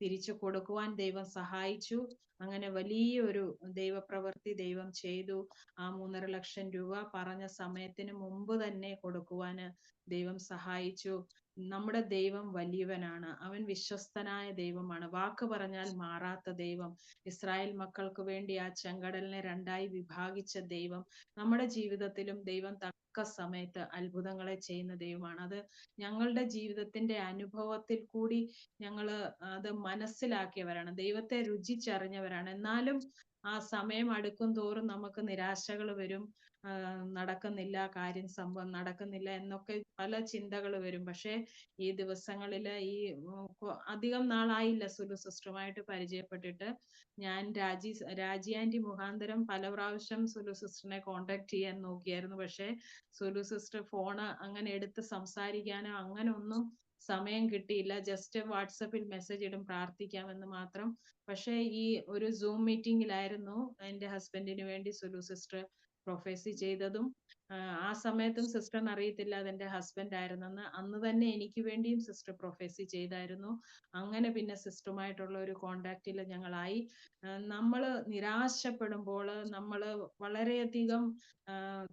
തിരിച്ചു കൊടുക്കുവാൻ ദൈവം സഹായിച്ചു. അങ്ങനെ വലിയൊരു ദൈവപ്രവൃത്തി ദൈവം ചെയ്തു. ആ 3.5 ലക്ഷം രൂപ പറഞ്ഞ സമയത്തിന് മുമ്പ് തന്നെ കൊടുക്കുവാന് ദൈവം സഹായിച്ചു. നമ്മുടെ ദൈവം വലിയവനാണ്. അവൻ വിശ്വസ്തനായ ദൈവമാണ്. വാക്ക് പറഞ്ഞാൽ മാറാത്ത ദൈവം. ഇസ്രായേൽ മക്കൾക്ക് വേണ്ടി ആ ചെങ്കടലിനെ 2ആയി വിഭാഗിച്ച ദൈവം നമ്മുടെ ജീവിതത്തിലും ദൈവം തക്ക സമയത്ത് അത്ഭുതങ്ങളെ ചെയ്യുന്ന ദൈവമാണ്. അത് ഞങ്ങളുടെ ജീവിതത്തിന്റെ അനുഭവത്തിൽ കൂടി ഞങ്ങള് അത് മനസ്സിലാക്കിയവരാണ്, ദൈവത്തെ രുചിച്ചറിഞ്ഞവരാണ്. എന്നാലും ആ സമയം അടുക്കും തോറും നമുക്ക് നിരാശകൾ വരും. നടക്കുന്നില്ല, നടക്കുന്നില്ല എന്നൊക്കെ പല ചിന്തകൾ വരും. പക്ഷെ ഈ ദിവസങ്ങളില് അധികം നാളായില്ല സുലു സിസ്റ്ററുമായിട്ട് പരിചയപ്പെട്ടിട്ട്. ഞാൻ രാജി ആന്റി മുഖാന്തരം പല പ്രാവശ്യം സുലു സിസ്റ്ററിനെ കോണ്ടാക്ട് ചെയ്യാൻ നോക്കിയായിരുന്നു. പക്ഷെ സുലു സിസ്റ്റർ ഫോണ് അങ്ങനെ എടുത്ത് സംസാരിക്കാനോ അങ്ങനെ ഒന്നും സമയം കിട്ടിയില്ല. ജസ്റ്റ് വാട്സപ്പിൽ മെസ്സേജ് ഇടും പ്രാർത്ഥിക്കാമെന്ന് മാത്രം. പക്ഷെ ഈ ഒരു സൂം മീറ്റിംഗിലായിരുന്നു എന്റെ ഹസ്ബൻഡിന് വേണ്ടി സുലു സിസ്റ്റർ പ്രൊഫസി ചെയ്തതും. ആ സമയത്തും സിസ്റ്ററിന് അറിയത്തില്ല അതെന്റെ ഹസ്ബൻഡ് ആയിരുന്നെന്ന്. അന്ന് തന്നെ എനിക്ക് വേണ്ടിയും സിസ്റ്റർ പ്രൊഫസി ചെയ്തായിരുന്നു. അങ്ങനെ പിന്നെ സിസ്റ്ററുമായിട്ടുള്ള ഒരു കോണ്ടാക്റ്റിൽ ഞങ്ങളായി. നമ്മള് നിരാശപ്പെടുമ്പോൾ, നമ്മള് വളരെയധികം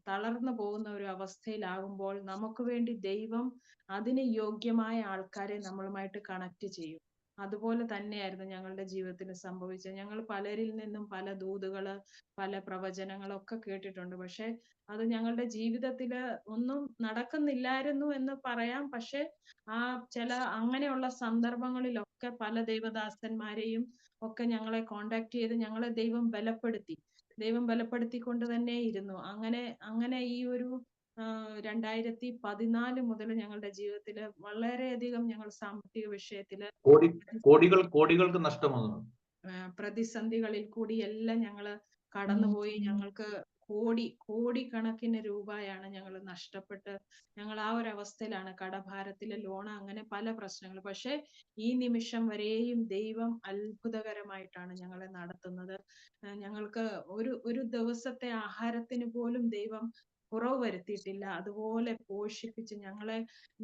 തളർന്നു പോകുന്ന ഒരു അവസ്ഥയിലാകുമ്പോൾ നമുക്ക് വേണ്ടി ദൈവം അതിന് യോഗ്യമായ ആൾക്കാരെ നമ്മളുമായിട്ട് കണക്ട് ചെയ്യും. അതുപോലെ തന്നെയായിരുന്നു ഞങ്ങളുടെ ജീവിതത്തിൽ സംഭവിച്ചത്. ഞങ്ങൾ പലരിൽ നിന്നും പല ദൂതുകള്, പല പ്രവചനങ്ങളൊക്കെ കേട്ടിട്ടുണ്ട്. പക്ഷെ അത് ഞങ്ങളുടെ ജീവിതത്തില് ഒന്നും നടക്കുന്നില്ലായിരുന്നു എന്ന് പറയാം. പക്ഷെ അങ്ങനെയുള്ള സന്ദർഭങ്ങളിലൊക്കെ പല ദൈവദാസന്മാരെയും ഒക്കെ ഞങ്ങളെ കോണ്ടാക്ട് ചെയ്ത് ഞങ്ങളെ ദൈവം ബലപ്പെടുത്തിക്കൊണ്ട് തന്നെ ഇരുന്നു. അങ്ങനെ ഈ ഒരു 2014 മുതൽ ഞങ്ങളുടെ ജീവിതത്തില് വളരെയധികം ഞങ്ങൾ സാമ്പത്തിക വിഷയത്തില് കോടികൾക്ക് നഷ്ടം വന്നു. പ്രതിസന്ധികളിൽ കൂടി എല്ലാം ഞങ്ങള് കടന്നുപോയി. ഞങ്ങൾക്ക് കോടിക്കണക്കിന് രൂപയാണ് ഞങ്ങൾ നഷ്ടപ്പെട്ട് ഞങ്ങൾ ആ ഒരു അവസ്ഥയിലാണ്. കടഭാരത്തിലെ ലോൺ, അങ്ങനെ പല പ്രശ്നങ്ങൾ. പക്ഷെ ഈ നിമിഷം വരെയും ദൈവം അത്ഭുതകരമായിട്ടാണ് ഞങ്ങളെ നടത്തുന്നത്. ഞങ്ങൾക്ക് ഒരു ദിവസത്തെ ആഹാരത്തിന് പോലും ദൈവം കുറവ് വരുത്തിയിട്ടില്ല. അതുപോലെ പോഷിപ്പിച്ച്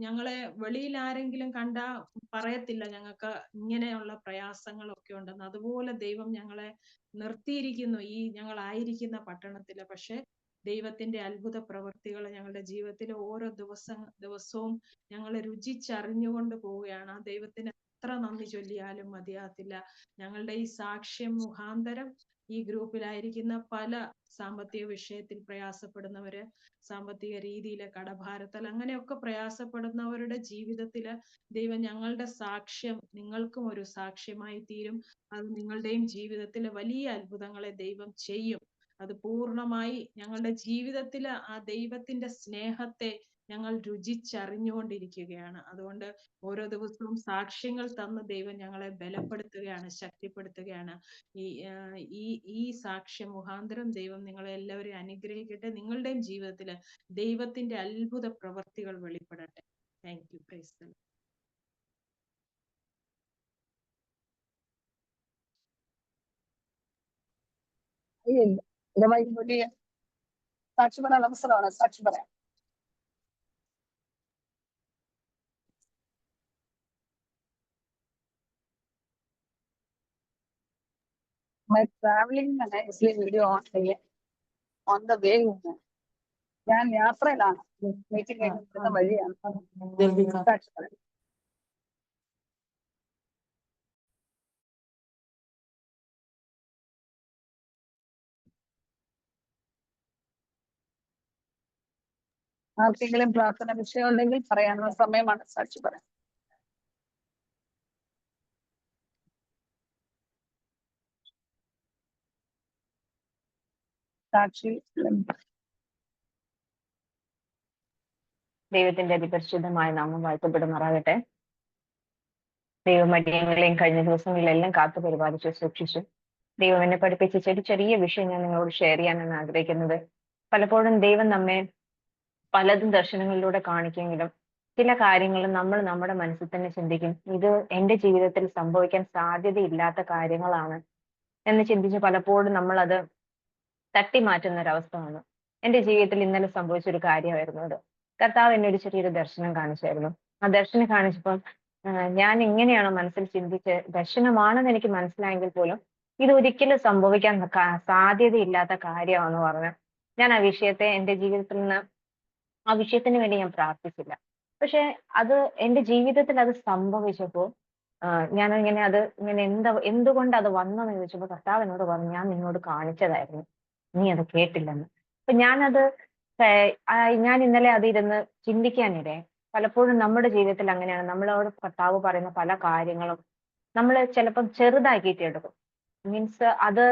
ഞങ്ങളെ വെളിയിൽ ആരെങ്കിലും കണ്ടാ പറയത്തില്ല ഞങ്ങൾക്ക് ഇങ്ങനെയുള്ള പ്രയാസങ്ങളൊക്കെ ഉണ്ടെന്ന്. അതുപോലെ ദൈവം ഞങ്ങളെ നിർത്തിയിരിക്കുന്നു ഈ ഞങ്ങളായിരിക്കുന്ന പട്ടണത്തില്. പക്ഷെ ദൈവത്തിന്റെ അത്ഭുത പ്രവൃത്തികൾ ഞങ്ങളുടെ ജീവിതത്തിൽ ഓരോ ദിവസവും ഞങ്ങൾ രുചിച്ചറിഞ്ഞുകൊണ്ട് പോവുകയാണ്. ആ ദൈവത്തിന് എത്ര നന്ദി ചൊല്ലിയാലും മതിയാകത്തില്ല. ഞങ്ങളുടെ ഈ സാക്ഷ്യം മുഖാന്തരം ഈ ഗ്രൂപ്പിലായിരിക്കുന്ന പല സാമ്പത്തിക വിഷയത്തിൽ പ്രയാസപ്പെടുന്നവര്, സാമ്പത്തിക രീതിയിലെ കടഭാരത്താൽ അങ്ങനെയൊക്കെ പ്രയാസപ്പെടുന്നവരുടെ ജീവിതത്തില് ദൈവം ഞങ്ങളുടെ സാക്ഷ്യം നിങ്ങൾക്കും ഒരു സാക്ഷ്യമായി തീരും. അത് നിങ്ങളുടെയും ജീവിതത്തിൽ വലിയ അത്ഭുതങ്ങളെ ദൈവം ചെയ്യും. അത് പൂർണ്ണമായി ഞങ്ങളുടെ ജീവിതത്തിൽ ആ ദൈവത്തിന്റെ സ്നേഹത്തെ ഞങ്ങൾ രുചിച്ചറിഞ്ഞുകൊണ്ടിരിക്കുകയാണ്. അതുകൊണ്ട് ഓരോ ദിവസവും സാക്ഷ്യങ്ങൾ തന്ന് ദൈവം ഞങ്ങളെ ബലപ്പെടുത്തുകയാണ്, ശക്തിപ്പെടുത്തുകയാണ്. ഈ സാക്ഷ്യ മുഖാന്തരം ദൈവം നിങ്ങളെ എല്ലാവരെയും അനുഗ്രഹിക്കട്ടെ. നിങ്ങളുടെയും ജീവിതത്തിൽ ദൈവത്തിന്റെ അത്ഭുത പ്രവർത്തികൾ വെളിപ്പെടട്ടെ. Thank you. Praise the Lord. गवाही बोलिए, साक्षी പറയാനുള്ള അവസരമാണ്. സാക്ഷി പറയാം. मैं ट्रैवलिंग में है इसलिए वीडियो ऑन नहीं है. ऑन द वे हूँ मैं. ഞാൻ യാത്രയിലാണ്. മീറ്റിംഗ് കഴിഞ്ഞിരുന്ന വഴിയാണ്. സാക്ഷി പറയാം. ആർക്കെങ്കിലും പ്രാർത്ഥന വിഷയം ഉണ്ടെങ്കിൽ പറയാനുള്ള സമയമാണ്. സാക്ഷി പറയാം. സാക്ഷി ദൈവത്തിന്റെ അതിപരിശുദ്ധമായ നാമം വാഴ്ത്തപ്പെടുമാറാകട്ടെ. ദൈവമടിയങ്ങളെയും കഴിഞ്ഞ ദിവസങ്ങളിലെല്ലാം കാത്തു പരിപാലിച്ചു സൂക്ഷിച്ചു. ദൈവം എന്നെ പഠിപ്പിച്ച ചെറിയ വിഷയം ഞാൻ നിങ്ങളോട് ഷെയർ ചെയ്യാനാണ് ആഗ്രഹിക്കുന്നത്. പലപ്പോഴും ദൈവം നമ്മെ പലതും ദർശനങ്ങളിലൂടെ കാണിക്കുമെങ്കിലും ചില കാര്യങ്ങൾ നമ്മൾ നമ്മുടെ മനസ്സിൽ തന്നെ ചിന്തിക്കും, ഇത് എന്റെ ജീവിതത്തിൽ സംഭവിക്കാൻ സാധ്യതയില്ലാത്ത കാര്യങ്ങളാണ് എന്ന് ചിന്തിച്ച് പലപ്പോഴും നമ്മൾ അത് തട്ടിമാറ്റുന്ന ഒരവസ്ഥ വന്നു. എന്റെ ജീവിതത്തിൽ ഇന്നലെ സംഭവിച്ചൊരു കാര്യമായിരുന്നു അത്. കർത്താവ് എന്നെ ഒരു ചെറിയൊരു ദർശനം കാണിച്ചായിരുന്നു. ആ ദർശനം കാണിച്ചപ്പോൾ ഞാൻ ഇങ്ങനെയാണ് മനസ്സിൽ ചിന്തിച്ച്, ദർശനമാണെന്ന് എനിക്ക് മനസ്സിലായെങ്കിൽ പോലും ഇത് ഒരിക്കലും സംഭവിക്കാൻ സാധ്യതയില്ലാത്ത കാര്യമാണെന്ന് പറഞ്ഞു ഞാൻ ആ വിഷയത്തെ എന്റെ ജീവിതത്തിൽ നിന്ന് ആ വിഷയത്തിന് വേണ്ടി ഞാൻ പ്രാർത്ഥിച്ചില്ല. പക്ഷെ അത് എന്റെ ജീവിതത്തിൽ അത് സംഭവിച്ചപ്പോൾ ഞാൻ ഇങ്ങനെ എന്തുകൊണ്ട് അത് വന്നെന്ന് ചോദിച്ചപ്പോൾ കർത്താവ് എന്നോട് പറഞ്ഞു, ഞാൻ നിന്നോട് കാണിച്ചതായിരുന്നു, നീ അത് കേട്ടില്ലെന്ന്. അപ്പൊ ഞാൻ ഇന്നലെ അതിരുന്ന് ചിന്തിക്കാനിടയെ. പലപ്പോഴും നമ്മുടെ ജീവിതത്തിൽ അങ്ങനെയാണ്. നമ്മളോട് കർത്താവ് പറയുന്ന പല കാര്യങ്ങളും നമ്മൾ ചിലപ്പം ചെറുതാക്കിയിട്ട് എടുക്കും. മീൻസ് അത്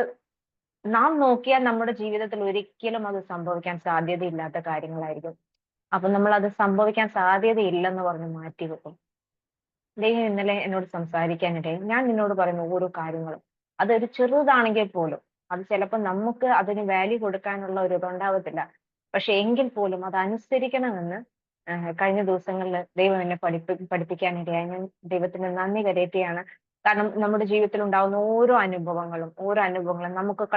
നാം നോക്കിയാൽ നമ്മുടെ ജീവിതത്തിൽ ഒരിക്കലും അത് സംഭവിക്കാൻ സാധ്യതയില്ലാത്ത കാര്യങ്ങളായിരിക്കും. അപ്പൊ നമ്മൾ അത് സംഭവിക്കാൻ സാധ്യതയില്ലെന്ന് പറഞ്ഞ് മാറ്റി വെക്കും. ദൈവം ഇന്നലെ എന്നോട് സംസാരിക്കാനിടയിൽ ഞാൻ നിന്നോട് പറയുന്ന ഓരോ കാര്യങ്ങളും അതൊരു ചെറുതാണെങ്കിൽ പോലും അത് ചിലപ്പോൾ നമുക്ക് അതിന് വാല്യൂ കൊടുക്കാനുള്ള ഒരു ഇതുണ്ടാവത്തില്ല. പക്ഷെ എങ്കിൽ പോലും അത് അനുസരിക്കണമെന്ന് കഴിഞ്ഞ ദിവസങ്ങളിൽ ദൈവം എന്നെ പഠിപ്പിക്കാനിടയായി. ഞാൻ ദൈവത്തിന് നന്ദി കരയറ്റുകയാണ്. കാരണം നമ്മുടെ ജീവിതത്തിൽ ഉണ്ടാവുന്ന ഓരോ അനുഭവങ്ങളും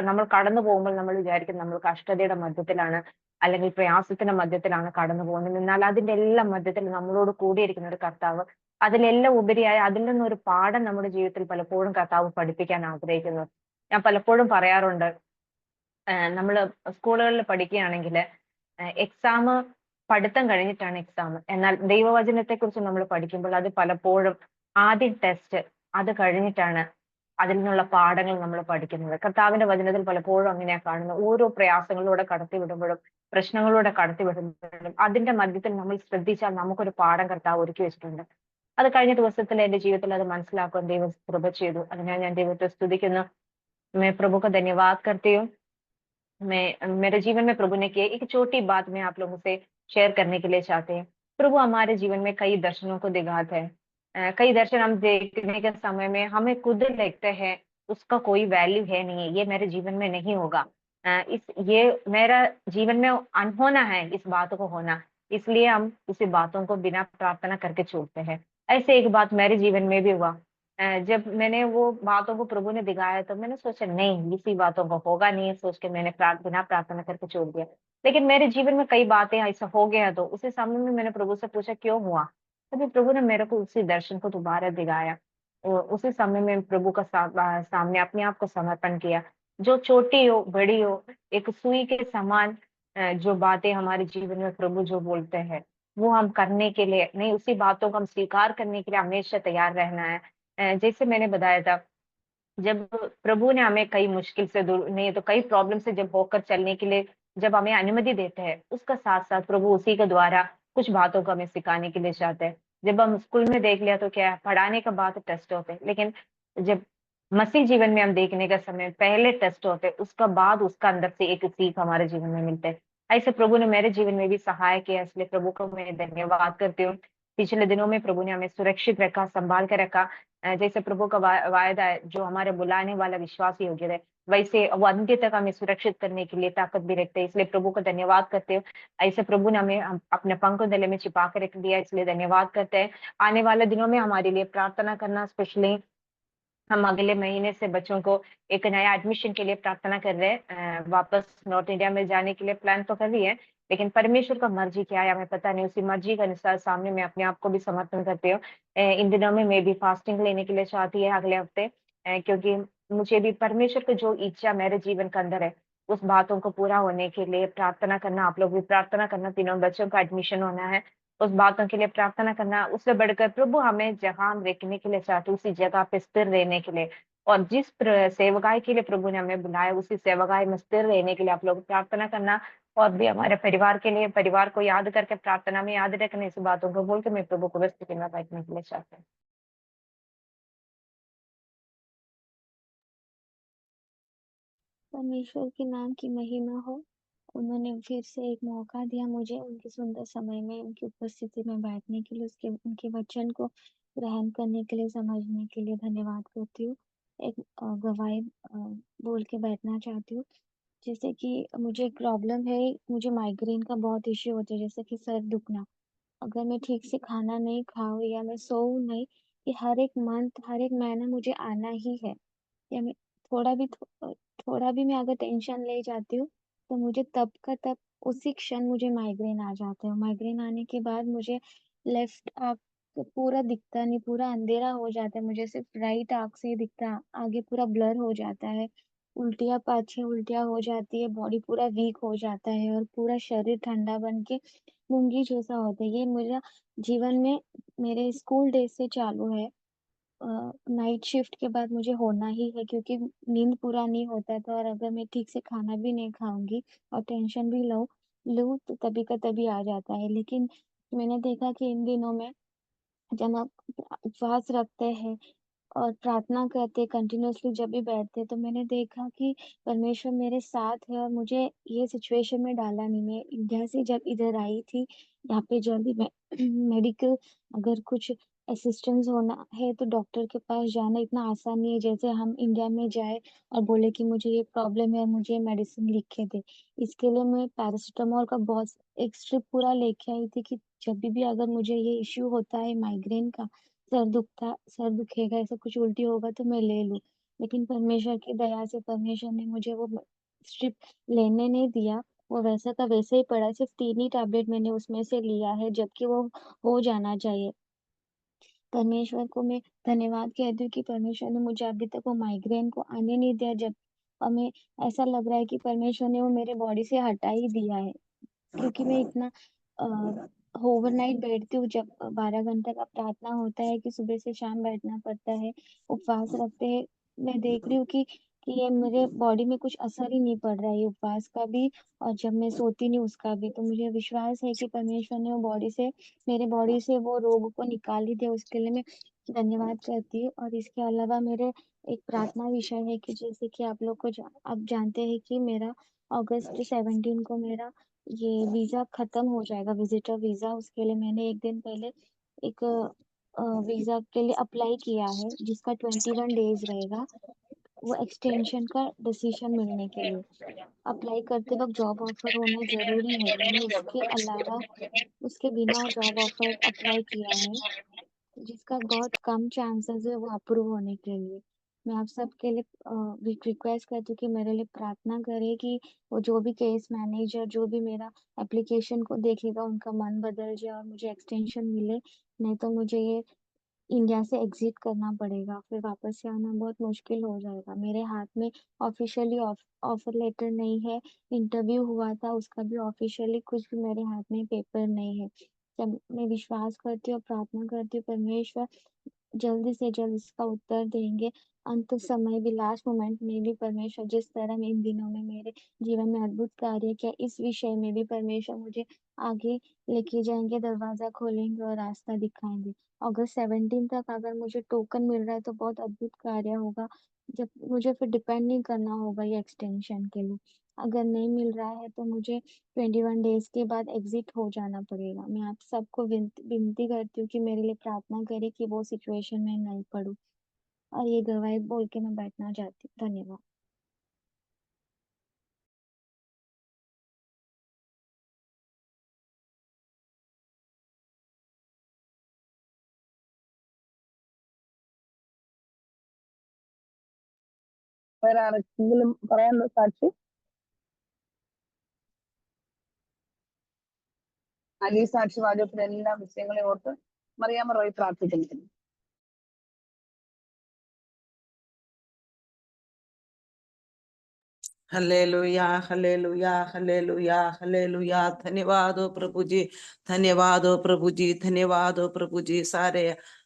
നമ്മൾ കടന്നു പോകുമ്പോൾ നമ്മൾ വിചാരിക്കും നമ്മൾ കഷ്ടതയുടെ മധ്യത്തിലാണ് അല്ലെങ്കിൽ പ്രയാസത്തിന്റെ മധ്യത്തിലാണ് കടന്നു പോകുന്നത്. എന്നാൽ അതിന്റെ എല്ലാം മധ്യത്തിൽ നമ്മളോട് കൂടിയിരിക്കുന്ന ഒരു കർത്താവ്, അതിലെല്ലാം ഉപരിയായി അതിൽ നിന്നൊരു പാഠം നമ്മുടെ ജീവിതത്തിൽ പലപ്പോഴും കർത്താവ് പഠിപ്പിക്കാൻ ആഗ്രഹിക്കുന്നു. ഞാൻ പലപ്പോഴും പറയാറുണ്ട്, നമ്മൾ സ്കൂളുകളിൽ പഠിക്കുകയാണെങ്കിൽ എക്സാം പഠിത്തം കഴിഞ്ഞിട്ടാണ് എക്സാം. എന്നാൽ ദൈവവചനത്തെ കുറിച്ച് നമ്മൾ പഠിക്കുമ്പോൾ അത് പലപ്പോഴും ആദ്യം ടെസ്റ്റ്, അത് കഴിഞ്ഞിട്ടാണ് അതിൽ നിന്നുള്ള പാഠങ്ങൾ നമ്മൾ പഠിക്കുന്നത്. കർത്താവിന്റെ വചനത്തിൽ പലപ്പോഴും അങ്ങനെയാ കാണുന്നത്. ഓരോ പ്രയാസങ്ങളിലൂടെ കടത്തിവിടുമ്പോഴും പ്രശ്നങ്ങളിലൂടെ കടത്തിവിടുമ്പോഴും അതിന്റെ മധ്യത്തിൽ നമ്മൾ ശ്രദ്ധിച്ചാൽ നമുക്കൊരു പാഠം കർത്താവ് ഒരുക്കി വെച്ചിട്ടുണ്ട്. അത് കഴിഞ്ഞ ദിവസത്തിൽ എന്റെ ജീവിതത്തിൽ അത് മനസ്സിലാക്കാൻ ദൈവം കൃപ ചെയ്തു. അതിനാൽ ഞാൻ ദൈവത്തെ സ്തുതിക്കുന്നു. मैं प्रभु का धन्यवाद करती हूँ. मैं मेरे जीवन में प्रभु ने किए एक छोटी बात मैं आप लोगों से शेयर करने के लिए चाहते हैं. प्रभु हमारे जीवन में कई दर्शनों को दिखाते हैं. कई दर्शन हम देखने के समय में हमें खुद लगते हैं उसका कोई वैल्यू है नहीं, ये मेरे जीवन में नहीं होगा. इस ये मेरा जीवन में अनहोना है इस बात को होना, इसलिए हम इसी बातों को बिना प्रार्थना करके छोड़ते हैं। ऐसे एक बात मेरे जीवन में भी हुआ। जब मैंने वो बातों को प्रभु ने दिखाया तो मैंने सोचा नहीं, इसी बातों को होगा नहीं सोच के मैंने बिना प्रार्थना करके छोड़ दिया। लेकिन मेरे जीवन में कई बातें ऐसा हो गया तो उसी समय में मैंने प्रभु से पूछा क्यों हुआ? तभी प्रभु ने मेरे को उसी दर्शन को दोबारा दिखाया। उसी समय में प्रभु का सामने अपने आप को समर्पण किया। जो छोटी हो, बड़ी हो, एक सुई के समान जो बातें हमारे जीवन में प्रभु जो बोलते हैं, वो हम करने के लिए नहीं, उसी बातों को हम स्वीकार करने के लिए हमेशा तैयार रहना है। जैसे मैंने बताया था, जब प्रभु ने हमें कई मुश्किल से दूर नहीं तो कई प्रॉब्लम से जब होकर चलने के लिए जब हमें अनुमति देते हैं, उसका साथ-साथ प्रभु उसी के द्वारा कुछ बातों को हमें सिखाने के लिए चाहते हैं। जब हम स्कूल में देख लिया तो क्या है, पढ़ाने के बाद टेस्ट होते हैं, लेकिन जब मसीह जीवन में हम देखने का समय पहले टेस्ट होते हैं, उसका बाद उसका अंदर से एक सीख हमारे जीवन में मिलते हैं। ऐसे प्रभु ने मेरे जीवन में भी सहाय किया, इसलिए प्रभु को मैं धन्यवाद करती हूँ। पिछले दिनों में प्रभु ने हमें सुरक्षित रखा, संभाल के रखा। जैसे प्रभु का वायदा है, जो हमारे बुलाने वाला विश्वासी योग्य है, वैसे वो अंत्य तक हमें सुरक्षित करने के लिए ताकत भी रखते हैं, इसलिए प्रभु का धन्यवाद करते हो। ऐसे प्रभु ने हमें अपने पंखों तले में छिपा के रख दिया, इसलिए धन्यवाद करते हैं। आने वाले दिनों में हमारे लिए प्रार्थना करना, स्पेशली हम अगले महीने से बच्चों को एक नया एडमिशन के लिए प्रार्थना कर रहे हैं। वापस नॉर्थ इंडिया में जाने के लिए प्लान तो कर रही है, लेकिन परमेश्वर का मर्जी क्या है हमें पता नहीं। उसी मर्जी के अनुसार सामने मैं अपने आप को भी समर्पण करती हूँ। इन दिनों में मैं भी फास्टिंग लेने के लिए चाहती है अगले हफ्ते, क्योंकि मुझे भी परमेश्वर की जो इच्छा मेरे जीवन के अंदर है, उस बातों को पूरा होने के लिए प्रार्थना करना, आप लोग भी प्रार्थना करना, तीनों बच्चों का एडमिशन होना है, उस बातों के लिए प्रार्थना करना। उससे बढ़कर प्रभु हमें जहाँ हम रहने के लिए चाहते हैं, उसी जगह पे स्थिर रहने के लिए और जिस सेवकाई के लिए प्रभु ने हमें बुलाया, उसी सेवकाई में स्थिर रहने के लिए आप लोग प्रार्थना करना। और भी हमारे परिवार के लिए, परिवार को याद करके प्रार्थना में याद रखना, इस बातों को बोल के मैं प्रभु को व्यस्त करना बैठने के लिए चाहती हूँ। परमेश्वर के नाम की महिमा हो। उन्होंने फिर से एक मौका दिया मुझे उनके सुंदर समय में उनकी उपस्थिति में बैठने के लिए, उसके उनके वचन को ग्रहण करने के लिए, समझने के लिए धन्यवाद करती हूँ। एक गवाही बोल के बैठना चाहती हूँ। जैसे कि मुझे एक प्रॉब्लम है, मुझे माइग्रेन का बहुत इश्यू होता है, जैसे कि सर दुखना। अगर मैं ठीक से खाना नहीं खाऊँ या मैं सोऊँ नहीं, ये हर एक मंथ, हर एक महीना मुझे आना ही है। या मैं थोड़ा भी थोड़ा भी मैं अगर टेंशन ले जाती हूँ, तो मुझे तब का तब उसी क्षण मुझे माइग्रेन आ जाता है। माइग्रेन आने के बाद मुझे लेफ्ट आँख पूरा दिखता नहीं, पूरा अंधेरा हो जाता है। मुझे सिर्फ़ राइट आँख से ही दिखता है, आगे पूरा ब्लर हो जाता है। उल्टियाँ पाछे उल्टियाँ हो जाती है, बॉडी पूरा वीक हो जाता है और पूरा शरीर ठंडा बन के मूंगी जैसा होता है। ये मेरा जीवन में मेरे स्कूल डेज़ से चालू है। नाइट शिफ्ट के बाद मुझे होना ही है, क्योंकि नींद पूरा नहीं होता था और अगर मैं ठीक से खाना भी नहीं खाऊँगी और टेंशन भी लूँ लूँ तो तभी का तभी आ जाता है। लेकिन मैंने देखा कि इन दिनों में जब आप उपवास रखते हैं और प्रार्थना करते हैं कंटिन्यूअसली, जब भी बैठते हैं, तो मैंने देखा कि परमेश्वर मेरे साथ है और मुझे ये सिचुएशन में डाला नहीं। मैं इंडिया से जब इधर आई थी, यहाँ पे जल्दी में मेडिकल अगर कुछ असिस्टेंस होना है तो डॉक्टर के पास जाना इतना आसान नहीं है, जैसे हम इंडिया में जाए और बोले कि मुझे ये प्रॉब्लम है और मुझे मेडिसिन लिख के दे। इसके लिए मैं पैरासिटामोल का बहुत एक स्ट्रिप पूरा लेके आई थी कि जब भी अगर मुझे ये इश्यू होता है माइग्रेन का, सर दुखेगा, ऐसा कुछ उल्टी होगा तो मैं ले लूँ। लेकिन परमेश्वर की दया से परमेश्वर ने मुझे वो स्ट्रिप लेने नहीं दिया। वो वैसा का वैसे ही पड़ा है, सिर्फ़ 3 ही टैबलेट मैंने उसमें से लिया है, जबकि वो हो जाना चाहिए। परमेश्वर को मैं धन्यवाद कहती हूँ कि परमेश्वर ने मुझे अभी तक वो माइग्रेन को आने नहीं दिया, जब हमें ऐसा लग रहा है कि परमेश्वर ने वो मेरे बॉडी से हटा ही दिया है। क्योंकि मैं इतना ओवरनाइट बैठती हूँ, जब 12 घंटे का प्रार्थना होता है कि सुबह से शाम बैठना पड़ता है, उपवास रखते हैं। मैं देख रही हूँ कि ये मेरे बॉडी में कुछ असर ही नहीं पड़ रहा है, ये उपवास का भी और जब मैं सोती नहीं उसका भी। तो मुझे विश्वास है कि परमेश्वर ने वो मेरे बॉडी से वो रोग को निकाल ही दिया, उसके लिए मैं धन्यवाद करती हूँ। और इसके अलावा मेरे एक प्रार्थना विषय है कि जैसे कि आप जानते हैं कि मेरा अगस्त 17 को मेरा ये वीज़ा खत्म हो जाएगा, विज़िटर वीज़ा। उसके लिए मैंने 1 दिन पहले एक वीज़ा के लिए अप्लाई किया है, जिसका 21 डेज़ रहेगा। वो एक्सटेंशन का डिसीजन मिलने के लिए। अप्लाई करते वक्त जॉब ऑफर होना ज़रूरी है। मैंने उसके अलावा उसके बिना वो जॉब ऑफर अप्लाई किया है, जिसका बहुत कम चांसेस है वो अप्रूव होने के लिए। मैं आप सबके लिए रिक्वेस्ट करती हूँ कि मेरे लिए प्रार्थना करें कि वो जो भी केस मैनेजर जो भी मेरा एप्लीकेशन को देखेगा उनका मन बदल जाए और मुझे एक्सटेंशन मिले, नहीं तो मुझे ये इंडिया से एग्जिट करना पड़ेगा, फिर वापस से आना बहुत मुश्किल हो जाएगा। मेरे हाथ में ऑफिशियली ऑफर लेटर नहीं है, इंटरव्यू हुआ था उसका भी ऑफिशियली कुछ भी मेरे हाथ में पेपर नहीं है। जब मैं विश्वास करती हूँ प्रार्थना करती हूँ परमेश्वर जल्दी से जल्द इसका उत्तर देंगे। अंत समय भी लास्ट मोमेंट में भी परमेश्वर जिस तरह में इन दिनों में मेरे जीवन में अद्भुत कार्य किया, इस विषय में भी परमेश्वर मुझे आगे लेके जाएंगे, दरवाजा खोलेंगे और रास्ता दिखाएंगे। अगस्त 17 तक अगर मुझे टोकन मिल रहा है तो बहुत अद्भुत कार्य होगा, जब मुझे फिर डिपेंड नहीं करना होगा ये एक्सटेंशन के लिए। अगर नहीं मिल रहा है तो मुझे 21 डेज के बाद एग्जिट हो जाना पड़ेगा। मैं आप सबको विनती करती हूँ कि मेरे लिए प्रार्थना करें कि वो सिचुएशन में नहीं पड़ूं। और ये गवाही बोल के मैं बैठना चाहती हूँ। धन्यवाद। വേറെ ആരെങ്കിലും പറയാനുണ്ടോ സാക്ഷി? അലി സാക്ഷി വാചകത്തിന് എല്ലാ വിഷയങ്ങളെയും ഓർത്ത് മറിയാമ്മ റോയ് പ്രാർത്ഥിക്കുന്നു. Hallelujah hallelujah hallelujah hallelujah. धन्यवाद हो प्रभु जी, धन्यवाद हो प्रभु जी, धन्यवाद हो प्रभु जी। सारे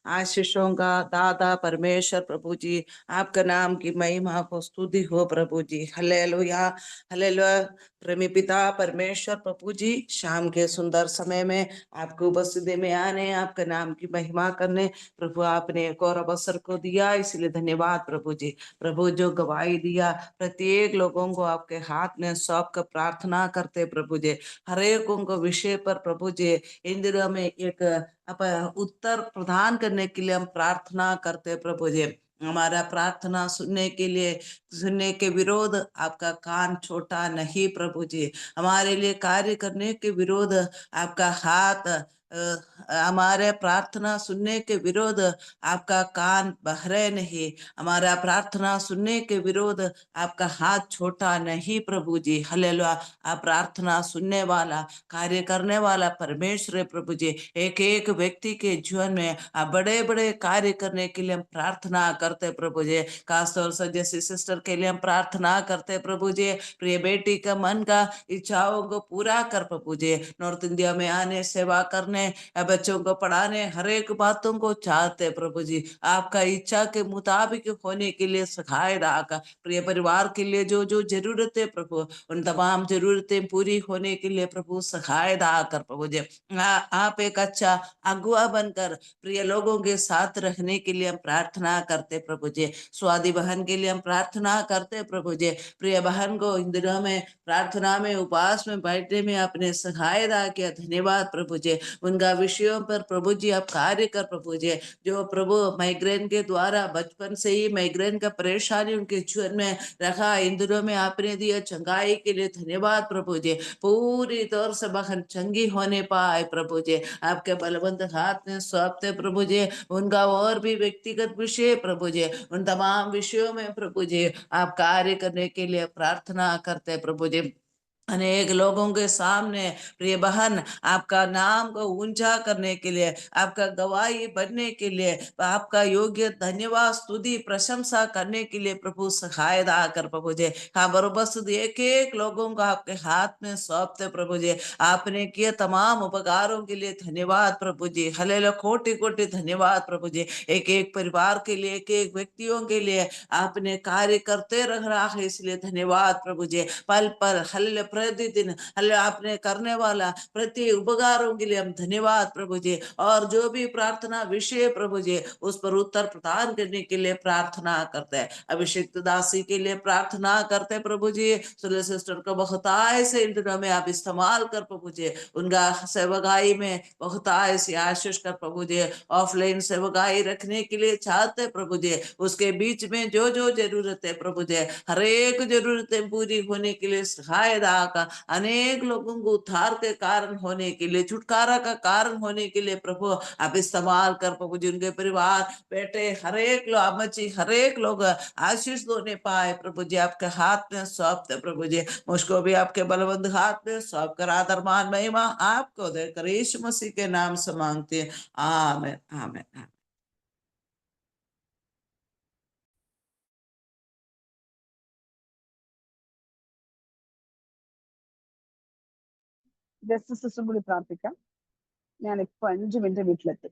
आशीषों का दादा परमेश्वर प्रभु जी, आपका नाम की महिमा हो, स्तुति हो प्रभु जी। Hallelujah hallelujah. प्रेमी पिता परमेश्वर प्रभु जी, शाम के सुंदर समय में आपकी उपस्थिति में आने, आपके नाम की महिमा करने प्रभु आपने एक और अवसर को दिया, इसलिए धन्यवाद प्रभु जी। प्रभु जो गवाही दिया प्रत्येक लोगों को आपके हाथ में सौंप कर प्रार्थना करते प्रभु जी। हर एक उनको विषय पर प्रभु जी इन दिनों में एक उत्तर प्रदान करने के लिए हम प्रार्थना करते प्रभु जी। हमारा प्रार्थना सुनने के विरोध आपका कान छोटा नहीं प्रभु जी। हमारे लिए कार्य करने के विरोध आपका हाथ हमारे प्रार्थना सुनने के विरोध आपका कान बहरे नहीं। हमारा प्रार्थना सुनने के विरोध आपका हाथ छोटा नहीं प्रभु जी। हालेलुया। आप प्रार्थना सुनने वाला कार्य करने वाला परमेश्वर है प्रभु जी। एक एक व्यक्ति के जीवन में आप बड़े बड़े कार्य करने के लिए हम प्रार्थना करते प्रभु जी। खासतौर से जैसे सिस्टर के लिए हम प्रार्थना करते प्रभु जी। प्रिय बेटी का मन का इच्छाओं को पूरा कर प्रभु जी। नॉर्थ इंडिया में आने, सेवा करने, बच्चों को पढ़ाने, हर एक बातों को चाहते प्रभु जी। आपका इच्छा के मुताबिक होने के लिए सहाय रहा। प्रिय परिवार के लिए जो जो जरूरतें प्रभु, उन तमाम जरूरतें पूरी होने के लिए प्रभु सहाय रहा कर प्रभु जी। आप एक अच्छा अगुआ बनकर प्रिय लोगों के साथ रहने के लिए हम प्रार्थना करते प्रभु जी। स्वादी बहन के लिए हम प्रार्थना करते प्रभु जी। प्रिय बहन को इन दिनों में प्रार्थना में उपवास में बैठने में आपने सहायता किया, धन्यवाद प्रभु जी। उनका विषयों पर प्रभु जी आप कार्य कर प्रभु जी। जो प्रभु माइग्रेन के द्वारा बचपन से ही माइग्रेन का परेशानी उनके जीवन में रखा, इन दिनों में आपने दिया चंगाई के लिए धन्यवाद प्रभु जी। पूरी तौर से बहन चंगी होने पाए प्रभु जी। आपके बलवंत हाथ में सौंपते प्रभु जी। उनका और भी व्यक्तिगत विषय प्रभु जी, उन तमाम विषयों में प्रभु जी आप कार्य करने के लिए प्रार्थना करते प्रभु जी। अनेक लोगों के सामने प्रिय बहन आपका नाम को ऊंचा करने के लिए, आपका गवाही बनने के लिए, आपका योग्य धन्यवाद स्तुति प्रशंसा करने के लिए प्रभु सहायता कर प्रभु जी। हाँ बस एक एक लोगों को आपके हाथ में सौंपते प्रभु जी। आपने किए तमाम उपकारों के लिए धन्यवाद प्रभु जी। हलेलुया, कोटि कोटि धन्यवाद प्रभु जी। एक एक परिवार के लिए, एक एक व्यक्तियों के लिए आपने कार्य करते रह रहा है, इसलिए धन्यवाद प्रभु जी। पल पल हलेलुया प्रतिदिन अल्लाह आपने करने वाला प्रत्येक उपकारों के लिए हम धन्यवाद प्रभु जी। और जो भी प्रार्थना विषय प्रभु जी उस पर उत्तर प्रदान करने के लिए प्रार्थना करते हैं। अभिषेक दासी के लिए प्रार्थना करते हैं प्रभु जी। सुले सिस्टर को बहुताय से इन दिनों में आप इस्तेमाल कर प्रभु जी, उनका सेवकाई में बहुताय से आशीष कर प्रभु जी। ऑफलाइन सेवकाई रखने के लिए चाहते प्रभु जी, उसके बीच में जो जो जरूरत है प्रभु जी, हर एक जरूरतें पूरी होने के लिए सहायता का, अनेक लोगों को उद्धार के कारण होने के लिए, छुटकारा का कारण होने के लिए प्रभु आप इस्तेमाल कर प्रभु जी। उनके परिवार बेटे हर एक लोग, अम्मची हर एक लोग आशीष होने पाए प्रभु जी। आपके हाथ में सौंपते प्रभु जी, मुझको भी आपके बलवंत हाथ में सौंप कर आदर मान महिमा आपको देकर यीशु मसीह के नाम से मांगते हैं। आमीन आमीन आमीन। ജസ്റ്റ് സിസ്റ്റർ കൂടി പ്രാർത്ഥിക്കാം. ഞാൻ ഇപ്പൊ 5 മിനിറ്റ് വീട്ടിലെത്തും.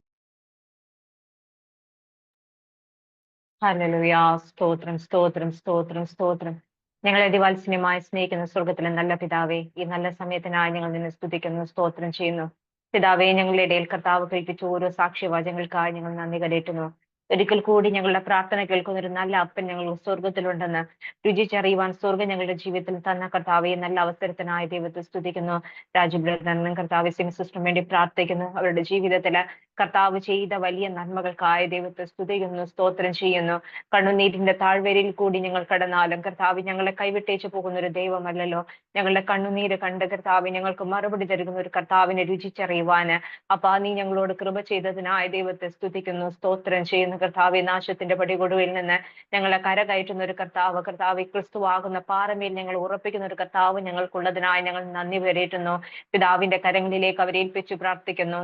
ഹല്ലേലൂയ. സ്തോത്രം സ്തോത്രം സ്തോത്രം സ്തോത്രം. ഞങ്ങളെ അതിവാത്സല്യമായി സ്നേഹിക്കുന്ന സ്വർഗത്തിലെ നല്ല പിതാവേ, ഈ നല്ല സമയത്തിനായി ഞങ്ങൾ നിന്നെ സ്തുതിക്കുന്നു, സ്തോത്രം ചെയ്യുന്നു. പിതാവേ, ഞങ്ങളുടെ ഇടയിൽ കർത്താവ് കൽപ്പിച്ച ഓരോ സാക്ഷ്യവാചകങ്ങൾക്കായി ഞങ്ങൾ നന്ദി കരയറ്റുന്നു. ഒരിക്കൽ കൂടി ഞങ്ങളുടെ പ്രാർത്ഥന കേൾക്കുന്ന ഒരു നല്ല അപ്പൻ ഞങ്ങൾ സ്വർഗത്തിലുണ്ടെന്ന് രുചിച്ചറിയുവാൻ സ്വർഗം ഞങ്ങളുടെ ജീവിതത്തിൽ തന്ന കർത്താവെ നല്ല അവസരത്തിനായി ദൈവത്തെ സ്തുതിക്കുന്നു. രാജു ബ്രദറിനും കർത്താവ് സിം സിസ്റ്ററിനും വേണ്ടി പ്രാർത്ഥിക്കുന്നു. അവരുടെ ജീവിതത്തില് കർത്താവ് ചെയ്ത വലിയ നന്മകൾക്കായി ദൈവത്തെ സ്തുതിക്കുന്നു, സ്തോത്രം ചെയ്യുന്നു. കണ്ണുനീരിന്റെ താഴ്വരയിൽ കൂടി ഞങ്ങൾ കടന്നാലും കർത്താവ് ഞങ്ങളെ കൈവിട്ടേച്ചു പോകുന്ന ഒരു ദൈവമല്ലല്ലോ. ഞങ്ങളുടെ കണ്ണുനീര് കണ്ട് കർത്താവ് ഞങ്ങൾക്ക് മറുപടി തരുന്ന ഒരു കർത്താവിനെ രുചിച്ചറിയുവാന് അപ്പാ നീ ഞങ്ങളോട് കൃപ ചെയ്തതിനായി ദൈവത്തെ സ്തുതിക്കുന്നു, സ്തോത്രം ചെയ്യുന്നു. കർത്താവെ, നാശത്തിന്റെ പടികൊടുവിൽ നിന്ന് ഞങ്ങളെ കരകയറ്റുന്ന ഒരു കർത്താവ്, കർത്താവ് ക്രിസ്തുവാകുന്ന പാറമേൽ ഞങ്ങൾ ഉറപ്പിക്കുന്ന ഒരു കർത്താവ് ഞങ്ങൾക്കുള്ളതിനായി ഞങ്ങൾ നന്ദി കരയറ്റുന്നു. പിതാവിന്റെ കരങ്ങളിലേക്ക് അവരെ ഏൽപ്പിച്ചു പ്രാർത്ഥിക്കുന്നു.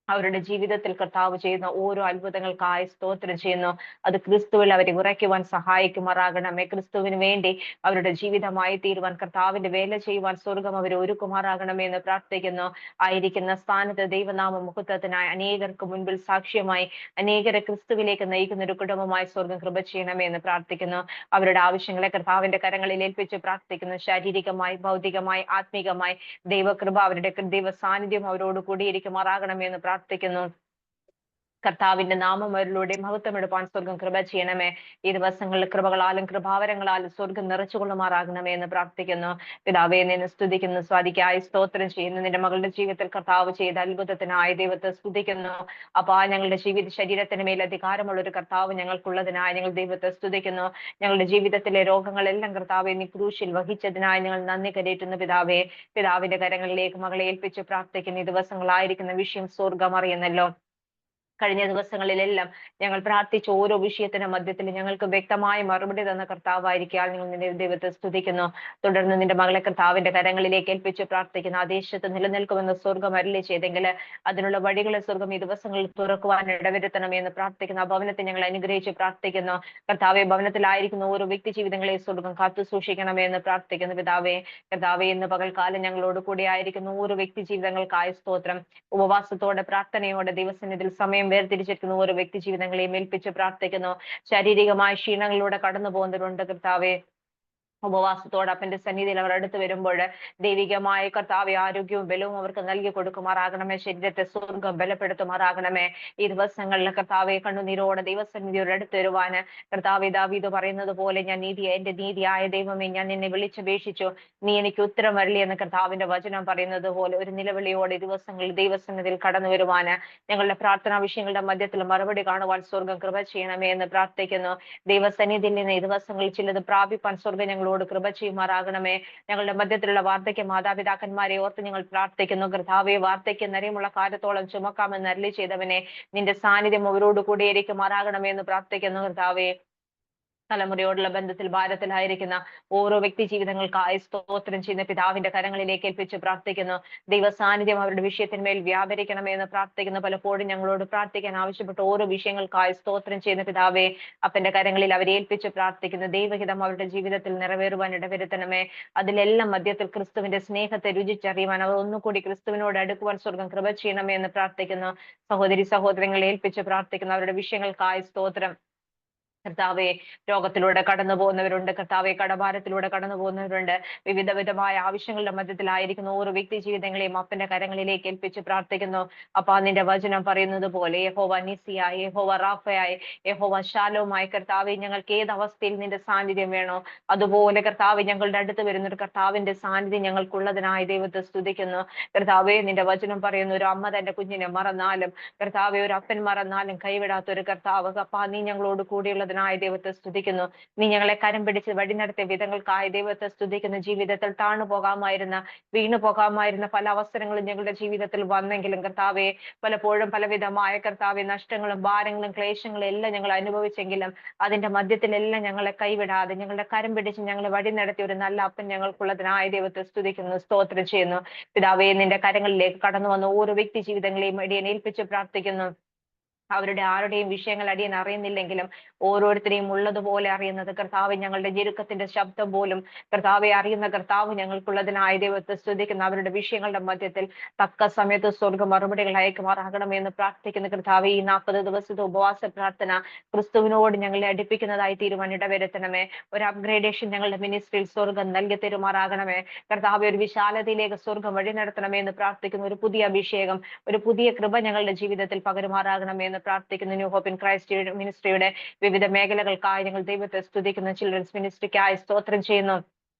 അവരുടെ ജീവിതത്തിൽ കർത്താവ് ചെയ്യുന്ന ഓരോ അത്ഭുതങ്ങൾക്കായി സ്തോത്രം ചെയ്യുന്നു. അത് ക്രിസ്തുവിൽ അവരെ ഉറയ്ക്കുവാൻ സഹായിക്കുമാറാകണമേ. ക്രിസ്തുവിന് വേണ്ടി അവരുടെ ജീവിതമായി തീരുവാൻ, കർത്താവിന്റെ വേല ചെയ്യുവാൻ സ്വർഗം അവരെ ഒരുക്കുമാറാകണമേ എന്ന് പ്രാർത്ഥിക്കുന്നു. ആയിരിക്കുന്ന സ്ഥാനത്ത് ദൈവനാമ മുഹൂർത്തത്തിനായി അനേകർക്ക് മുൻപിൽ സാക്ഷ്യമായി അനേകരെ ക്രിസ്തുവിലേക്ക് നയിക്കുന്ന ഒരു കുടുംബമായി സ്വർഗം കൃപ ചെയ്യണമേ എന്ന് പ്രാർത്ഥിക്കുന്നു. അവരുടെ ആവശ്യങ്ങളെ കർത്താവിന്റെ കരങ്ങളിൽ ഏൽപ്പിച്ച് പ്രാർത്ഥിക്കുന്നു. ശാരീരികമായി, ഭൗതികമായി, ആത്മീകമായി ദൈവകൃപ, അവരുടെ ദൈവ സാന്നിധ്യം അവരോട് കൂടിയിരിക്കുമാറാകണമേ എന്ന് പ്രാർത്ഥിക്കുന്നു. കർത്താവിന്റെ നാമം അവരിലൂടെ മഹത്വമെടുപ്പാൻ സ്വർഗം കൃപ ചെയ്യണമേ. ഈ ദിവസങ്ങളിൽ കൃപകളാലും കൃപാവരങ്ങളാലും സ്വർഗം നിറച്ചുകൊള്ളുമാറാകണമേ എന്ന് പ്രാർത്ഥിക്കുന്നു. പിതാവേ, നിന്നെ സ്തുതിക്കുന്നു, സ്വാദിക്കായി സ്തോത്രം ചെയ്യുന്നു. നിന്റെ മകളുടെ ജീവിതത്തിൽ കർത്താവ് ചെയ്ത അത്ഭുതത്തിനായി ദൈവത്തെ സ്തുതിക്കുന്നു. അപ്പാ, ഞങ്ങളുടെ ശരീരത്തിന് മേൽ അധികാരമുള്ള ഒരു കർത്താവ് ഞങ്ങൾക്കുള്ളതിനായി ഞങ്ങൾ ദൈവത്തെ സ്തുതിക്കുന്നു. ഞങ്ങളുടെ ജീവിതത്തിലെ രോഗങ്ങളെല്ലാം കർത്താവെ നീ ക്രൂശിൽ വഹിച്ചതിനായി ഞങ്ങൾ നന്ദി കരയറ്റുന്നു. പിതാവേ, പിതാവിന്റെ കരങ്ങളിലേക്ക് മകളെ ഏൽപ്പിച്ച് പ്രാർത്ഥിക്കുന്നു. ഈ ദിവസങ്ങളായിരിക്കുന്ന വിഷയം സ്വർഗം അറിയുന്നല്ലോ. കഴിഞ്ഞ ദിവസങ്ങളിലെല്ലാം ഞങ്ങൾ പ്രാർത്ഥിച്ച ഓരോ വിഷയത്തിന്റെ മധ്യത്തിൽ ഞങ്ങൾക്ക് വ്യക്തമായ മറുപടി തന്ന കർത്താവായിരിക്കാൽ ഞങ്ങൾ നിന്റെ ദൈവത്തെ സ്തുതിക്കുന്നു. തുടർന്ന് നിന്റെ മകളെ കർത്താവിന്റെ കരങ്ങളിലേക്ക് ഏൽപ്പിച്ച് പ്രാർത്ഥിക്കുന്നു. ആ ദേശത്ത് നിലനിൽക്കുമെന്ന് സ്വർഗം അരുളി ചെയ്തെങ്കിൽ അതിനുള്ള വഴികളെ സ്വർഗം ഈ ദിവസങ്ങളിൽ തുറക്കുവാൻ ഇടവരുത്തണമെന്ന് പ്രാർത്ഥിക്കുന്നു. ആ ഭവനത്തെ ഞങ്ങൾ അനുഗ്രഹിച്ച് പ്രാർത്ഥിക്കുന്നു. കർത്താവെ, ഭവനത്തിലായിരിക്കുന്ന ഓരോ വ്യക്തി ജീവിതങ്ങളെ സ്വർഗം കാത്തു സൂക്ഷിക്കണമെന്ന് പ്രാർത്ഥിക്കുന്നു. പിതാവേ, കർത്താവെ, ഇന്ന് പകൽക്കാലം ഞങ്ങളോട് കൂടി ആയിരിക്കുന്ന ഓരോ വ്യക്തി ജീവിതങ്ങൾക്കായ സ്തോത്രം. ഉപവാസത്തോടെ പ്രാർത്ഥനയോടെ ദൈവസന്നിധിയിൽ സമയം വേർതിരിച്ചിരിക്കുന്ന ഓരോ വ്യക്തി ജീവിതങ്ങളെയും ഏൽപ്പിച്ച് പ്രാർത്ഥിക്കുന്നു. ശാരീരികമായ ക്ഷീണങ്ങളിലൂടെ കടന്നു പോകുന്നവരുണ്ട് കർത്താവെ. ഉപവാസത്തോടെ അപ്പന്റെ സന്നിധിയിൽ അവർ അടുത്ത് വരുമ്പോൾ ദൈവികമായ കർത്താവെ ആരോഗ്യവും ബലവും അവർക്ക് നൽകി കൊടുക്കുമാറാകണമേ. ശരീരത്തെ സ്വർഗം ബലപ്പെടുത്തുമാറാകണമേ. ഈ ദിവസങ്ങളിൽ കർത്താവെ കണ്ണുനീരോടെ ദൈവസന്നിധിയോട് അടുത്ത് വരുവാന് കർത്താവെ, ദാവീദ് പറയുന്നത് പോലെ എന്റെ നീതിയായ ദൈവമേ, ഞാൻ നിന്നെ വിളിച്ചപേക്ഷിച്ചു, നീ എനിക്ക് ഉത്തരം വരളി എന്ന് കർത്താവിന്റെ വചനം പറയുന്നത് പോലെ ഒരു നിലവിളിയോടെ ദിവസങ്ങളിൽ ദൈവസന്നിധിയിൽ കടന്നു വരുവാന് ഞങ്ങളുടെ പ്രാർത്ഥനാ വിഷയങ്ങളുടെ മധ്യത്തിൽ മറുപടി കാണുവാൻ സ്വർഗം കൃപ ചെയ്യണമേ എന്ന് പ്രാർത്ഥിക്കുന്നു. ദൈവസന്നിധിയിൽ നിന്ന് ഈ ദിവസങ്ങളിൽ ചിലത് പ്രാപിപ്പാൻ സ്വർഗം ഞങ്ങളോട് കൃപ ചെയ്യുമാറാകണമേ. ഞങ്ങളുടെ മധ്യത്തിലുള്ള വാർദ്ധക്യ മാതാപിതാക്കന്മാരെ ഓർത്ത് ഞങ്ങൾ പ്രാർത്ഥിക്കുന്നു. കർത്താവെ, വാർദ്ധക്യ നരമുള്ള കാലത്തോളം ചുമക്കാമെന്ന് അരുളി ചെയ്തവനെ നിന്റെ സാന്നിധ്യം അവരോട് കൂടിയിരിക്കുമാറാകണമേ എന്ന് പ്രാർത്ഥിക്കുന്നു. കർത്താവെ, തലമുറയോടുള്ള ബന്ധത്തിൽ ഭാരത്തിലായിരിക്കുന്ന ഓരോ വ്യക്തി ജീവിതങ്ങൾക്കായി സ്തോത്രം ചെയ്യുന്ന പിതാവിന്റെ കരങ്ങളിലേക്ക് ഏൽപ്പിച്ച് പ്രാർത്ഥിക്കുന്നു. ദൈവ സാന്നിധ്യം അവരുടെ വിഷയത്തിന്മേൽ വ്യാപരിക്കണമെന്ന് പ്രാർത്ഥിക്കുന്നു. പലപ്പോഴും ഞങ്ങളോട് പ്രാർത്ഥിക്കാൻ ആവശ്യപ്പെട്ട ഓരോ വിഷയങ്ങൾക്കായി സ്തോത്രം ചെയ്യുന്ന പിതാവെ, അപ്പന്റെ കരങ്ങളിൽ അവരെ ഏൽപ്പിച്ച് പ്രാർത്ഥിക്കുന്നു. ദൈവഹിതം അവരുടെ ജീവിതത്തിൽ നിറവേറുവാൻ ഇടവരുത്തണമേ. അതിലെല്ലാം മധ്യത്തിൽ ക്രിസ്തുവിന്റെ സ്നേഹത്തെ രുചിച്ചറിയുവാൻ, അവർ ഒന്നുകൂടി ക്രിസ്തുവിനോട് അടുക്കുവാൻ സ്വർഗം കൃപ ചെയ്യണമേ എന്ന് പ്രാർത്ഥിക്കുന്നു. സഹോദരി സഹോദരങ്ങളെ ഏൽപ്പിച്ച് പ്രാർത്ഥിക്കുന്നു. അവരുടെ വിഷയങ്ങൾക്കായി സ്തോത്രം. കർത്താവെ രോഗത്തിലൂടെ കടന്നു പോകുന്നവരുണ്ട്, കർത്താവെ കടഭാരത്തിലൂടെ കടന്നു പോകുന്നവരുണ്ട്, വിവിധമായ ആവശ്യങ്ങളുടെ മധ്യത്തിലായിരിക്കുന്ന ഓരോ വ്യക്തി ജീവിതങ്ങളെയും അപ്പന്റെ കരങ്ങളിലേക്ക് ഏൽപ്പിച്ച് പ്രാർത്ഥിക്കുന്നു. അപ്പാ നിന്റെ വചനം പറയുന്നത് പോലെ യഹോവ നിസിയായി, യഹോവ റാഫയായി, യഹോവ ശാലോമായി, കർത്താവെ ഞങ്ങൾക്ക് ഏത് അവസ്ഥയിൽ നിന്റെ സാന്നിധ്യം വേണോ അതുപോലെ കർത്താവ് ഞങ്ങളുടെ അടുത്ത് വരുന്ന ഒരു കർത്താവിന്റെ സാന്നിധ്യം ഞങ്ങൾക്കുള്ളതിനായി ദൈവത്തെ സ്തുതിക്കുന്നു. കർത്താവെ നിന്റെ വചനം പറയുന്ന ഒരു അമ്മ തന്റെ കുഞ്ഞിനെ മറന്നാലും, കർത്താവെ ഒരു അപ്പൻ മറന്നാലും കൈവിടാത്ത ഒരു കർത്താവ്, അപ്പാ നീ ഞങ്ങളോട് കൂടിയുള്ളത് ദൈവത്തെ സ്തുതിക്കുന്നു. നീ ഞങ്ങളെ കരം പിടിച്ച് വഴി നടത്തിയ വിധങ്ങൾക്കായി ദൈവത്തെ സ്തുതിക്കുന്നു. ജീവിതത്തിൽ താണു പോകാമായിരുന്ന, വീണു പോകാമായിരുന്ന പല അവസരങ്ങളും ഞങ്ങളുടെ ജീവിതത്തിൽ വന്നെങ്കിലും കർത്താവെ പലപ്പോഴും പലവിധമായ കർത്താവെ നഷ്ടങ്ങളും ഭാരങ്ങളും ക്ലേശങ്ങളും എല്ലാം ഞങ്ങൾ അനുഭവിച്ചെങ്കിലും അതിന്റെ മധ്യത്തിലെല്ലാം ഞങ്ങളെ കൈവിടാതെ ഞങ്ങളുടെ കരം പിടിച്ച് ഞങ്ങളെ വഴി നടത്തിയ ഒരു നല്ല അപ്പൻ ഞങ്ങൾക്കുള്ളതിനായി ദൈവത്തെ സ്തുതിക്കുന്നു, സ്തോത്രം ചെയ്യുന്നു. പിതാവേ നിന്റെ കരങ്ങളിലേക്ക് കടന്നു വന്ന ഓരോ വ്യക്തി ജീവിതങ്ങളെയും അടിയൻ ഏൽപ്പിച്ച് പ്രാർത്ഥിക്കുന്നു. അവരുടെ ആരുടെയും വിഷയങ്ങൾ അടിയൻ അറിയുന്നില്ലെങ്കിലും ഓരോരുത്തരെയും ഉള്ളതുപോലെ അറിയുന്നത് കർത്താവ്, ഞങ്ങളുടെ ഞെരുക്കത്തിന്റെ ശബ്ദം പോലും കർത്താവെ അറിയുന്ന കർത്താവ് ഞങ്ങൾക്കുള്ളതിനായി ദൈവത്തെ സ്തുതിക്കുന്ന അവരുടെ വിഷയങ്ങളുടെ മധ്യത്തിൽ തക്ക സമയത്ത് സ്വർഗ മറുപടികൾ അയക്കുമാറാകണമെന്ന് പ്രാർത്ഥിക്കുന്ന കർത്താവെ ഈ 40 ദിവസത്തെ ഉപവാസ പ്രാർത്ഥന ക്രിസ്തുവിനോട് ഞങ്ങളെ അടുപ്പിക്കുന്നതായി തീരുവാൻ ഇടവരുത്തണമേ. ഒരു അപ്ഗ്രേഡേഷൻ ഞങ്ങളുടെ മിനിസ്ട്രിയിൽ സ്വർഗം നൽകി തരുമാറാകണമേ. കർത്താവെ ഒരു വിശാലതയിലേക്ക് സ്വർഗം വഴി നടത്തണമേ എന്ന് പ്രാർത്ഥിക്കുന്നു. ഒരു പുതിയ അഭിഷേകം, ഒരു പുതിയ കൃപ ഞങ്ങളുടെ ജീവിതത്തിൽ പകരുമാറാകണമേ എന്ന് പ്രാർത്ഥിക്കുന്നു. ന്യൂ ഹോപ്പ് ഇൻ ക്രൈസ്റ്റ് മിനിസ്ട്രിയുടെ വിവിധ മേഖലകൾക്കായി ഞങ്ങൾ ദൈവത്തെ സ്തുതിക്കുന്നു. ചിൽഡ്രൻസ് മിനിസ്ട്രിക്കായി സ്തോത്രം ചെയ്യുന്നു.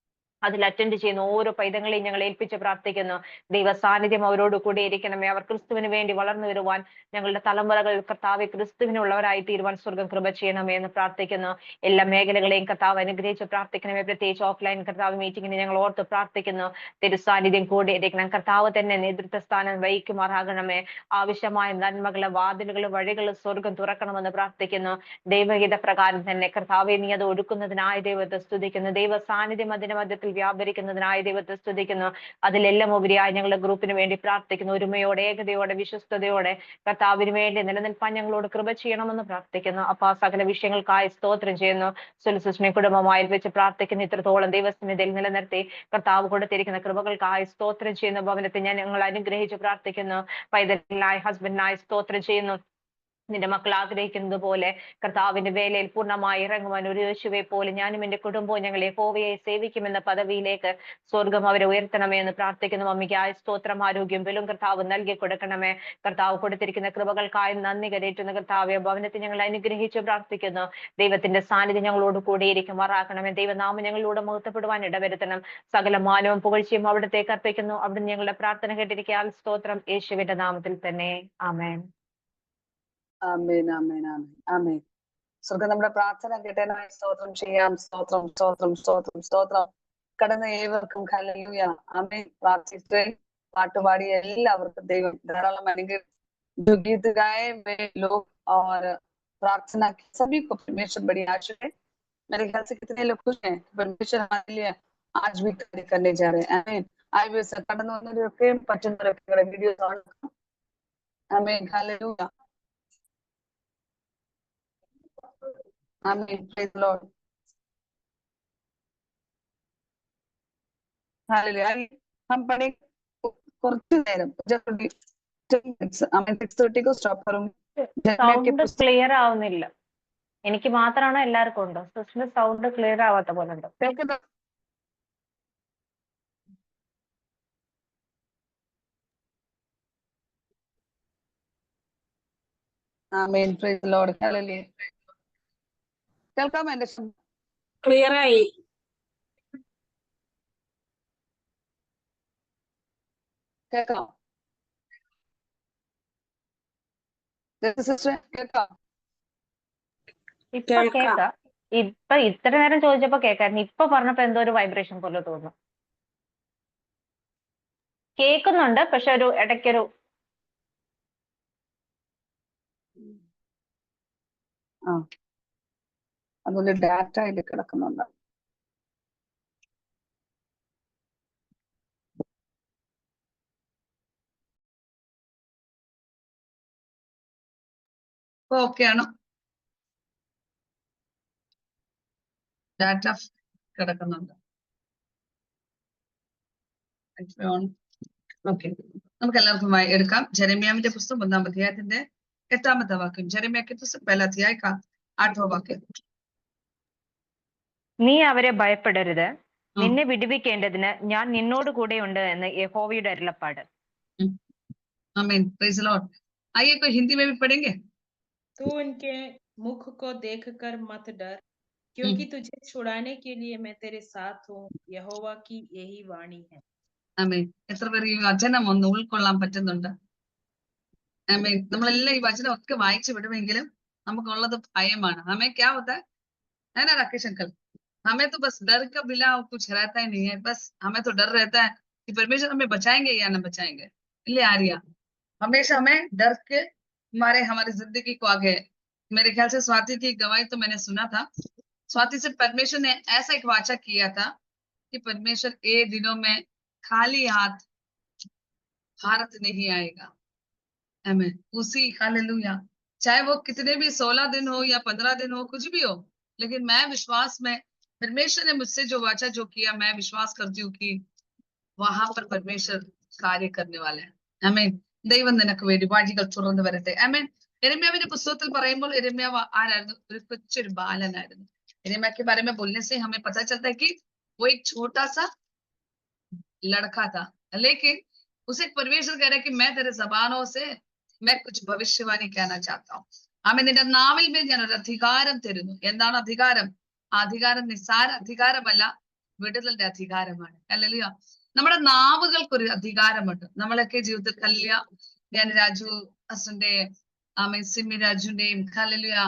അതിൽ അറ്റൻഡ് ചെയ്യുന്ന ഓരോ പൈതങ്ങളെയും ഞങ്ങൾ ഏൽപ്പിച്ച് പ്രാർത്ഥിക്കുന്നു. ദൈവ സാന്നിധ്യം അവരോട് കൂടെ ഇരിക്കണമേ. അവർ ക്രിസ്തുവിന് വേണ്ടി വളർന്നു വരുവാൻ, ഞങ്ങളുടെ തലമുറകൾ കർത്താവ് ക്രിസ്തുവിനുള്ളവരായി തീരുവാൻ സ്വർഗം കൃപ ചെയ്യണമേ എന്ന് പ്രാർത്ഥിക്കുന്നു. എല്ലാ മേഖലകളെയും കർത്താവ് അനുഗ്രഹിച്ച് പ്രാർത്ഥിക്കണമേ. പ്രത്യേകിച്ച് ഓഫ്ലൈൻ കർത്താവ് മീറ്റിംഗിന് ഞങ്ങൾ ഓർത്ത് പ്രാർത്ഥിക്കുന്നു. തിരുസാന്നിധ്യം കൂടെ ഇരിക്കണം. കർത്താവ് തന്നെ നേതൃത്വ സ്ഥാനം വഹിക്കുമാറാകണമേ. ആവശ്യമായ നന്മകളെ വാതിലുകളും വഴികളും സ്വർഗം തുറക്കണമെന്ന് പ്രാർത്ഥിക്കുന്നു. ദൈവഹിത പ്രകാരം തന്നെ കർത്താവെ നീ അത് ഒടുക്കുന്നതിനായി ദൈവത്തെ സ്തുതിക്കുന്നു. ദൈവ സാന്നിധ്യം അതിന്റെ മധ്യത്തിൽ വ്യാപരിക്കുന്നതിനായി ദൈവത്തെ സ്തുതിക്കുന്നു. അതിലെല്ലാം ഉപരിയായി ഞങ്ങളുടെ ഗ്രൂപ്പിന് വേണ്ടി പ്രാർത്ഥിക്കുന്നു. ഒരുമയോടെ, ഏകതയോടെ, വിശ്വസ്തയോടെ കർത്താവിന് വേണ്ടി നിലനിൽപ്പാൻ ഞങ്ങളോട് കൃപ ചെയ്യണമെന്ന് പ്രാർത്ഥിക്കുന്നു. അപ്പൊ ആ സകല വിഷയങ്ങൾക്കായി സ്തോത്രം ചെയ്യുന്നു. സുലസിനെ കുടുംബമായി വെച്ച് പ്രാർത്ഥിക്കുന്ന ഇത്രത്തോളം ദൈവസന്നിധിയിൽ നിലനിർത്തി കർത്താവ് കൊടുത്തിരിക്കുന്ന കൃപകൾക്കായി സ്തോത്രം ചെയ്യുന്നു. ഭവനത്തെ ഞങ്ങൾ അനുഗ്രഹിച്ച് പ്രാർത്ഥിക്കുന്നു. പൈതലിനായി, ഹസ്ബൻഡിനായി സ്തോത്രം ചെയ്യുന്നു. നിന്റെ മക്കൾ ആഗ്രഹിക്കുന്നത് പോലെ കർത്താവിന്റെ വേലയിൽ പൂർണ്ണമായി ഇറങ്ങുവാൻ ഒരു യേശുവെ പോലെ ഞാനും എന്റെ കുടുംബവും ഞങ്ങൾ യഹോവയെ സേവിക്കുമെന്ന പദവിയിലേക്ക് സ്വർഗം അവരെ ഉയർത്തണമേ എന്ന് പ്രാർത്ഥിക്കുന്നു. അമ്മയ്ക്കായ സ്തോത്രം, ആരോഗ്യം ബലം കർത്താവ് നൽകി കൊടുക്കണമേ. കർത്താവ് കൊടുത്തിരിക്കുന്ന കൃപകൾക്കായി നന്ദി കരേറ്റുന്ന കർത്താവെ ഭവനത്തെ ഞങ്ങൾ അനുഗ്രഹിച്ച് പ്രാർത്ഥിക്കുന്നു. ദൈവത്തിന്റെ സാന്നിധ്യം ഞങ്ങളോട് കൂടിയിരിക്കുമാറാക്കണമേ. ദൈവനാമം ഞങ്ങളിലൂടെ മഹത്വപ്പെടുവാൻ ഇടവരുത്തണം. സകല മാനവും പുകഴ്ചയും അവിടത്തേക്ക് അർപ്പിക്കുന്നു. അവിടുന്ന് ഞങ്ങളുടെ പ്രാർത്ഥന കേട്ടിരിക്കാൻ സ്തോത്രം. യേശുവിന്റെ നാമത്തിൽ തന്നെ ആമേൻ. ആമേൻ, ആമേൻ, ആമേൻ, ആമേൻ. സ്വർഗം നമ്മുടെ പ്രാർത്ഥന കേട്ടതിനായി സ്തോത്രം ചെയ്യാം. സ്തോത്രം, സ്തോത്രം, സ്തോത്രം, സ്തോത്രം. കടന്ന ഏവർക്കും ഹല്ലേലൂയ, ആമേൻ. പ്രാർത്ഥിച്ച് പാട്ടുപാടിയ എല്ലാവർക്കും ദൈവം ധാരാളം അനുഗ്രഹിക്കും. जो गीत गाए वे लोग और प्रार्थना की सभी को परमेश्वर बड़ी आशीष है। मेरे ख्याल से कितने लोग खुश हैं परमेश्वर हमारे लिए आज भी कार्य करने जा रहे हैं। आमीन. आई കടന്നു വന്നവരൊക്കെ പറ്റുന്നവരൊക്കെ വീഡിയോസ് ഓൺ. ആമേൻ, ഹല്ലേലൂയ, ആമേൻ. പ്രൈസ് ദി ലോർഡ്, ഹല്ലേലൂയ. हम पढ़े കുറച്ച് നേരം, ആമേൻ. 6:30 को സ്റ്റോപ്പ് करूंगी. സൗണ്ട് ക്ലിയർ ആവുന്നില്ല. എനിക്ക് മാത്രമാണോ എല്ലാവർക്കും ഉണ്ടോ? സിസ്റ്ററിന്റെ സൗണ്ട് ക്ലിയർ ആവാത്ത പോലെ ഉണ്ട്. ആമേൻ, പ്രൈസ് ദി ലോർഡ്, ഹല്ലേലൂയ. കേൾക്കാമോ എന്റെ ശബ്ദം? ക്ലിയർ ആയി. കേൾക്കാം സിസ്റ്റർ, കേൾക്കാം? ഇപ്പൊ കേക്കാം. ഇപ്പൊ ഇത്ര നേരം ചോദിച്ചപ്പോ കേൾക്കായിരുന്നു. ഇപ്പൊ പറഞ്ഞപ്പോ എന്തോ ഒരു വൈബ്രേഷൻ പോലെ തോന്നുന്നു. കേൾക്കുന്നുണ്ട്, പക്ഷെ ഒരു ഇടയ്ക്കൊരു അതുപോലെ ഡാറ്റ ഇതിൽ കിടക്കുന്നുണ്ട്. ഓക്കെയാണ്, ഡാറ്റ കിടക്കുന്നുണ്ട്. ഓക്കെ, നമുക്ക് എല്ലാവർക്കും എടുക്കാം. ജെറമ്യാവിന്റെ പുസ്തകം 1-ാം അധ്യായത്തിന്റെ 8-ാമത്തെ വാക്യം. ജെറമ്യാവിന്റെ പുസ്തകം 1 अध्याय का 8वां वाक्य. നീ അവരെ ഭയപ്പെടരുത്, നിന്നെ വിടുവിക്കേണ്ടതിന് ഞാൻ നിന്നോട് കൂടെയുണ്ട് എന്ന് യഹോവയുടെ അരുളപ്പാട്. आमीन, प्रेज द लॉर्ड। आइए कोई हिंदी में भी पढ़ेंगे। तू उनके मुख को देखकर मत डर, क्योंकि तुझे छुड़ाने के लिए मैं तेरे साथ हूँ, यहोवा की यही वाणी है। ആമേൻ, എത്ര പേർ ഈ വചനം ഒന്ന് ഉൾക്കൊള്ളാൻ പറ്റുന്നുണ്ട്? ആമേൻ, നമ്മളെല്ലാം ഈ വചനം ഒക്കെ വായിച്ചു വിടുമെങ്കിലും നമുക്കുള്ളത് ഭയമാണ്. हमें क्या होता है ना राकेश अंकल? हमें तो बस डर का बिना कुछ रहता ही नहीं है, बस हमें तो डर रहता है कि परमेश्वर हमें बचाएंगे या ना बचाएंगे। इसलिए आर्या हमेशा हमें डर के मारे हमारी जिंदगी को आगे, मेरे ख्याल से स्वाति की गवाही तो मैंने सुना था, स्वाति से परमेश्वर ने ऐसा एक वाचा किया था कि परमेश्वर ये दिनों में खाली हाथ भारत नहीं आएगा। आमीन, उसी हालेलुया, चाहे वो कितने भी 16 दिन हो या 15 दिन हो, कुछ भी हो, लेकिन मैं विश्वास में परमेश्वर ने मुझसे जो वाचा जो किया, मैं विश्वास करती हूँ कि वहां पर परमेश्वर कार्य करने वाले हैं। ആമേൻ, ദൈവം നിനക്ക് വേണ്ടി വഴികൾ തുറന്നു വരട്ടെ. ആമേൻ. യെരമ്യാവിന്റെ പുസ്തകത്തിൽ പറയുമ്പോൾ യെരമ്യാവ് ആരായിരുന്നു? ഒരു കൊച്ചൊരു ബാലനായിരുന്നു. യെരമ്യാ के बारे में बोलने से हमें पता चलता है कि वो एक छोटा सा लड़का था, लेकिन उसे परमेश्वर कह रहा है कि मैं तेरे जबानों से मैं कुछ भविष्यवाणी कहना चाहता हूँ. ആമേൻ, നിന്റെ നാവിൽ മേൽ ഞാൻ ഒരു അധികാരം തരുന്നു. എന്താണ് അധികാരം? ആ അധികാരം നിസ്സാര അധികാരമല്ല, വിടുതലിന്റെ അധികാരമാണ്. ഹല്ലേലൂയ. നമ്മുടെ നാവുകൾക്കൊരു അധികാരമുണ്ട്. നമ്മളൊക്കെ ജീവിതത്തിൽ ഹല്ലേലൂയ, ഞാൻ രാജു അസുന്റെ ആമേ സിമ്മി രാജുവിന്റെയും ഹല്ലേലൂയ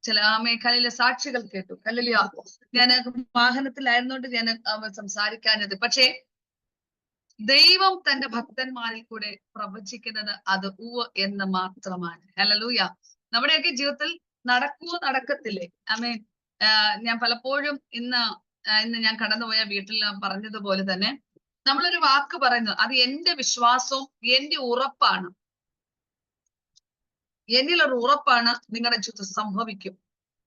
ചില മേഖലയിലെ സാക്ഷികൾ കേട്ടു. ഹല്ലേലൂയ. ഞാൻ വാഹനത്തിലായിരുന്നോണ്ട് ഞാൻ സംസാരിക്കാഞ്ഞത്, പക്ഷേ ദൈവം തന്റെ ഭക്തന്മാരിൽ കൂടെ പ്രവചിക്കുന്നത് അത് ഉവ്വ് എന്ന് മാത്രമാണ്. ഹല്ലേലൂയ. നമ്മുടെയൊക്കെ ജീവിതത്തിൽ നടക്കുവോ നടക്കത്തില്ലേ? ആമേൻ. ഞാൻ പലപ്പോഴും ഇന്ന് ഞാൻ കടന്നുപോയ വീട്ടിൽ പറഞ്ഞതുപോലെ തന്നെ നമ്മളൊരു വാക്ക് പറയുന്നു, അത് എന്റെ വിശ്വാസവും എന്റെ ഉറപ്പാണ്, എന്നിലൊരു ഉറപ്പാണ് നിങ്ങളുടെ ജീവിതത്തിൽ സംഭവിക്കും.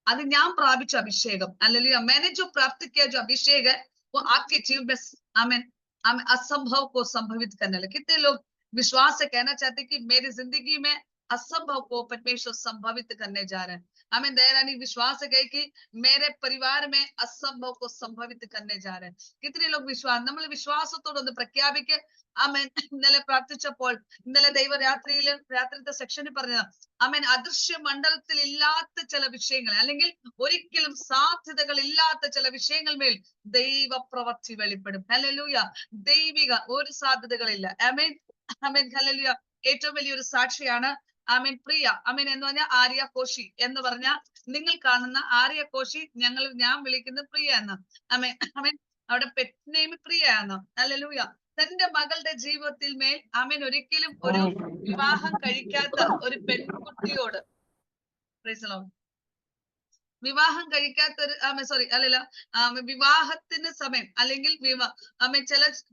അത് ഞാൻ പ്രാപിച്ച അഭിഷേകം, അല്ലെങ്കിൽ मैंने जो प्राप्त किया जो अभिषेक है वो आपके जीवन में आमीन आमीन असंभव को संभवित करने लगे। कितने लोग विश्वास से कहना चाहते हैं कि मेरी जिंदगी में असंभव को परमेश्वर संभवित करने जा रहे हैं। हमें दयारानी विश्वास से कहे कि मेरे परिवार में असंभव को संभवित करने जा रहे हैं। कितने लोग विश्वास, നമ്മൾ വിശ്വാസത്തോടൊന്ന് പ്രഖ്യാപിക്കുക. ആമേൻ. ഇന്നലെ പ്രാർത്ഥിച്ചപ്പോൾ, ഇന്നലെ രാത്രിയിലത്തെ സെക്ഷനിൽ പറഞ്ഞത്, ആമേൻ, അദൃശ്യ മണ്ഡലത്തിൽ ഇല്ലാത്ത ചില വിഷയങ്ങൾ, അല്ലെങ്കിൽ ഒരിക്കലും സാധ്യതകൾ ഇല്ലാത്ത ചില വിഷയങ്ങൾ മേൽ ദൈവപ്രവൃത്തി വെളിപ്പെടും. ഹല്ലേലൂയ. ദൈവിക ഒരു സാധ്യതകളില്ല. ആമേൻ ആമേൻ. ഹല്ലേലൂയ. ഏറ്റവും വലിയൊരു സാക്ഷിയാണ് ആമേൻ പ്രിയ. ആമേൻ എന്ന് പറഞ്ഞാൽ ആര്യ കോശി എന്ന് പറഞ്ഞാൽ നിങ്ങൾ കാണുന്ന ആര്യ കോശി, ഞാൻ വിളിക്കുന്നത് പ്രിയ എന്ന്. ആമേൻ ആമേൻ. അവിടെ പെറ്റ് നെയിം പ്രിയ എന്ന്. ഹല്ലേലൂയ. തന്റെ മകളുടെ ജീവിതത്തിൽ മേൽ ആമേൻ ഒരിക്കലും ഒരു വിവാഹം കഴിക്കാത്ത ഒരു പെൺകുട്ടിയോട്, വിവാഹം കഴിക്കാത്ത ഒരു സോറി അല്ലല്ല വിവാഹത്തിന് സമയം, അല്ലെങ്കിൽ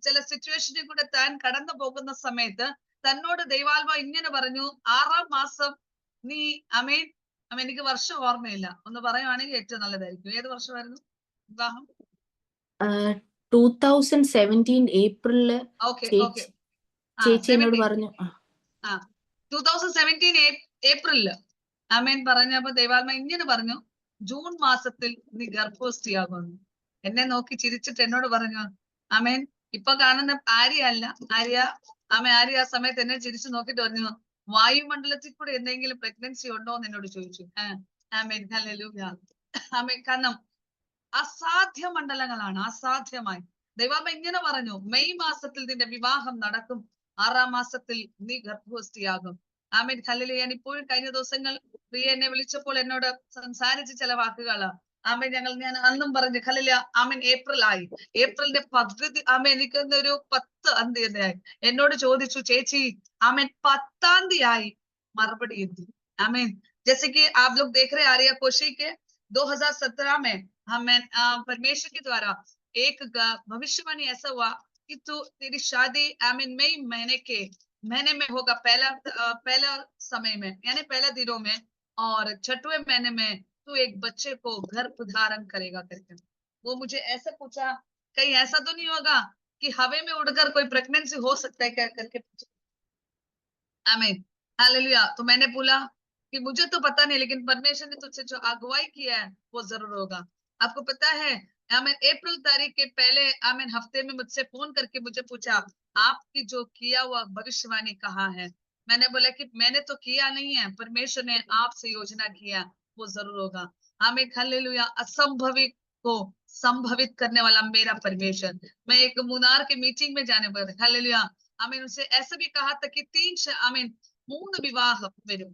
ചില സിറ്റുവേഷനിൽ കൂടെ താൻ കടന്നു പോകുന്ന സമയത്ത് തന്നോട് ദൈവാത്മാ ഇങ്ങനെ പറഞ്ഞു, 6-ാം മാസം നീ ആമേൻ ആമേൻ, എനിക്ക് വർഷം ഓർമ്മയില്ല, ഒന്ന് പറയുവാണെങ്കിൽ ഏറ്റവും നല്ലതായിരിക്കും. ഏത് വർഷമായിരുന്നു വിവാഹം? 2017 ഏപ്രിലില് ചേച്ചി എന്നോട് പറഞ്ഞു. 2017 ഏപ്രിലില് ആമേൻ പറഞ്ഞപ്പോ ദൈവാത്മാ ഇങ്ങനെ പറഞ്ഞു, ജൂൺ മാസത്തിൽ നീ ഗർഭവസ്ഥയാകുന്നു. എന്നെ നോക്കി ചിരിച്ചിട്ട് എന്നോട് പറഞ്ഞു, ആമേൻ, ഇപ്പൊ കാണുന്ന ആര്യ അല്ല, ആര്യ ആ സമയത്ത് എന്നെ ചിരിച്ചു നോക്കിട്ട് പറഞ്ഞു, വായുമണ്ഡലത്തിൽ കൂടെ എന്തെങ്കിലും പ്രഗ്നൻസി ഉണ്ടോ എന്ന് എന്നോട് ചോദിച്ചു. ആമേൻ. ഹല്ലേലൂയ. ആമേൻ. കാരണം അസാധ്യ മണ്ഡലങ്ങളാണ്, അസാധ്യമായി. ദൈവാത്മാ ഇങ്ങനെ പറഞ്ഞു, മെയ് മാസത്തിൽ നിന്റെ വിവാഹം നടക്കും, 6-ാം മാസത്തിൽ നീ ഗർഭവസ്ഥയാകും. ആമേൻ. ഹല്ലേലൂയ. ഞാൻ ഇപ്പോഴും കഴിഞ്ഞ ദിവസങ്ങൾ പ്രിയ എന്നെ വിളിച്ചപ്പോൾ എന്നോട് സംസാരിച്ച ചില വാക്കുകള് ആമേൻ ഞാൻ അന്നും പറഞ്ഞു. ഹല്ലേലൂയ. ആമേൻ. ഏപ്രിലിന്റെ പകുതി ആമേൻ എനിക്കൊന്നൊരു 10 തീയതിയായി എന്നോട് ചോദിച്ചു, ചേച്ചി ആമേൻ 10-ാം തീയതി മറുപടി എന്ത്? आमीन। जैसे कि आप लोग देख रहे आर्या कोशी के 2017 में हमें परमेश्वर के द्वारा एक भविष्यवाणी ऐसा हुआ कि तेरी शादी आमीन मई महीने में होगा, पहला समय में यानी पहला दिनों में, और 6वें महीने में तू एक बच्चे को गर्भ धारण करेगा करके। वो मुझे ऐसे पूछा, कहीं ऐसा तो नहीं होगा कि हवा में उड़कर कोई प्रेगनेंसी हो सकता है क्या करके पूछा। आमीन। हालेलुया। तो मैंने बोला कि मुझे तो पता नहीं, लेकिन परमेश्वर ने तुझसे जो अगुवाई किया है वो जरूर होगा। आपको पता है आमीन अप्रैल तारीख के पहले आमीन हफ्ते में मुझसे फोन करके मुझे पूछा, आपकी जो किया हुआ भविष्यवाणी कहाँ है? मैंने बोला कि मैंने तो किया नहीं है, परमेश्वर ने आपसे योजना किया, वो जरूर होगा। आमीन हालेलुया। असंभवित को संभवित करने वाला मेरा परमेश्वर। मैं एक मुनार के मीटिंग में जाने पर हालेलुया आमीन उसे ऐसा भी कहा था कि आमीन 3 വിവാഹം വരും,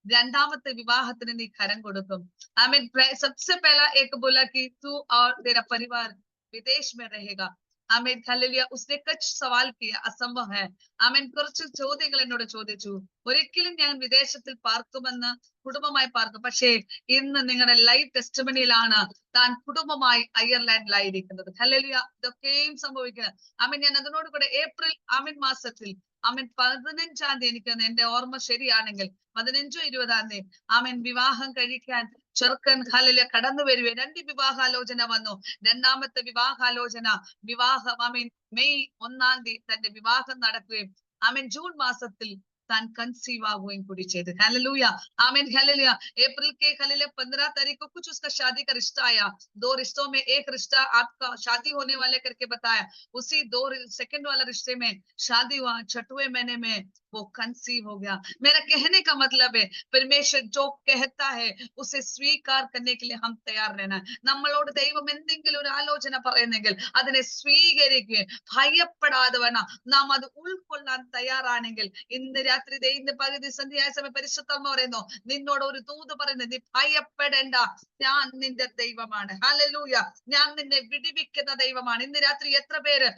രണ്ടാമത്തെ വിവാഹത്തിന് നീ കരം കൊടുക്കും। आमीन सबसे पहला एक बोला कि तू और तेरा परिवार विदेश में रहेगा। आमीन हालेलुया। उसने कुछ सवाल किया, असंभव है। ആമേൻ കുറച്ച് ചോദ്യങ്ങൾ എന്നോട് ചോദിച്ചു, ഒരിക്കലും ഞാൻ വിദേശത്തിൽ പാർക്കുമെന്ന് കുടുംബമായി പാർക്കും, പക്ഷേ ഇന്ന് നിങ്ങളുടെ ലൈവ് ടെസ്റ്റിമണിയിലാണ് താൻ കുടുംബമായി അയർലാൻഡിലായിരിക്കുന്നത്। ഹല്ലേലൂയ। ഇതൊക്കെയും സംഭവിക്കുന്നത് ആമേൻ ഞാൻ അതിനോട് കൂടെ ഏപ്രിൽ ആമേൻ മാസത്തിൽ ആമേൻ 15-ാം തീയതി എനിക്ക് എന്റെ ഓർമ്മ ശരിയാണെങ്കിൽ 15-ഓ 20-ാം തീയതി ആമേൻ വിവാഹം കഴിക്കാൻ ചെറുക്കൻ ഹല്ലേലൂയ കടന്നു വരുവേ 2 വിവാഹാലോചന വന്നു। രണ്ടാമത്തെ വിവാഹം ആമേൻ മെയ് 1-ാം തീയതി തന്റെ വിവാഹം നടക്കുകയും ആമേൻ ജൂൺ മാസത്തിൽ तान कंसीव आगोइंग पूरी चेते हालेलुया आमीन हालेलुया। अप्रैल के हालेलुया 15 तारीख को कुछ उसका शादी का रिश्ता आया। 2 रिश्तों में एक रिश्ता आपका शादी होने वाले करके बताया, उसी 2 सेकंड वाला रिश्ते में शादी हुआ। 6वें महीने में वो कंसीव हो गया। मेरा कहने का मतलब है परमेश्वर जो कहता है उसे स्वीकार करने के लिए हम तैयार रहना है। നമ്മളോട് ദൈവം എന്തെങ്കിലും ഒരു ആലോചന പറയുന്നെങ്കിൽ അതിനെ സ്വീകരിക്കുകയും ഭയപ്പെടാതെ വേണം നാം അത് ഉൾക്കൊള്ളാൻ തയ്യാറാണെങ്കിൽ ഇന്ന് രാത്രി ഇന്ന് പകുതി സന്ധ്യയായ സമയം പരിശുദ്ധമ്മ പറയുന്നു, നിന്നോട് ഒരു ദൂത് പറയുന്നത്, നീ ഭയപ്പെടേണ്ട, ഞാൻ നിന്റെ ദൈവമാണ്। ഹല്ലേലൂയ। ഞാൻ നിന്നെ വിടുവിക്കുന്ന ദൈവമാണ്। ഇന്ന് രാത്രി എത്ര പേര്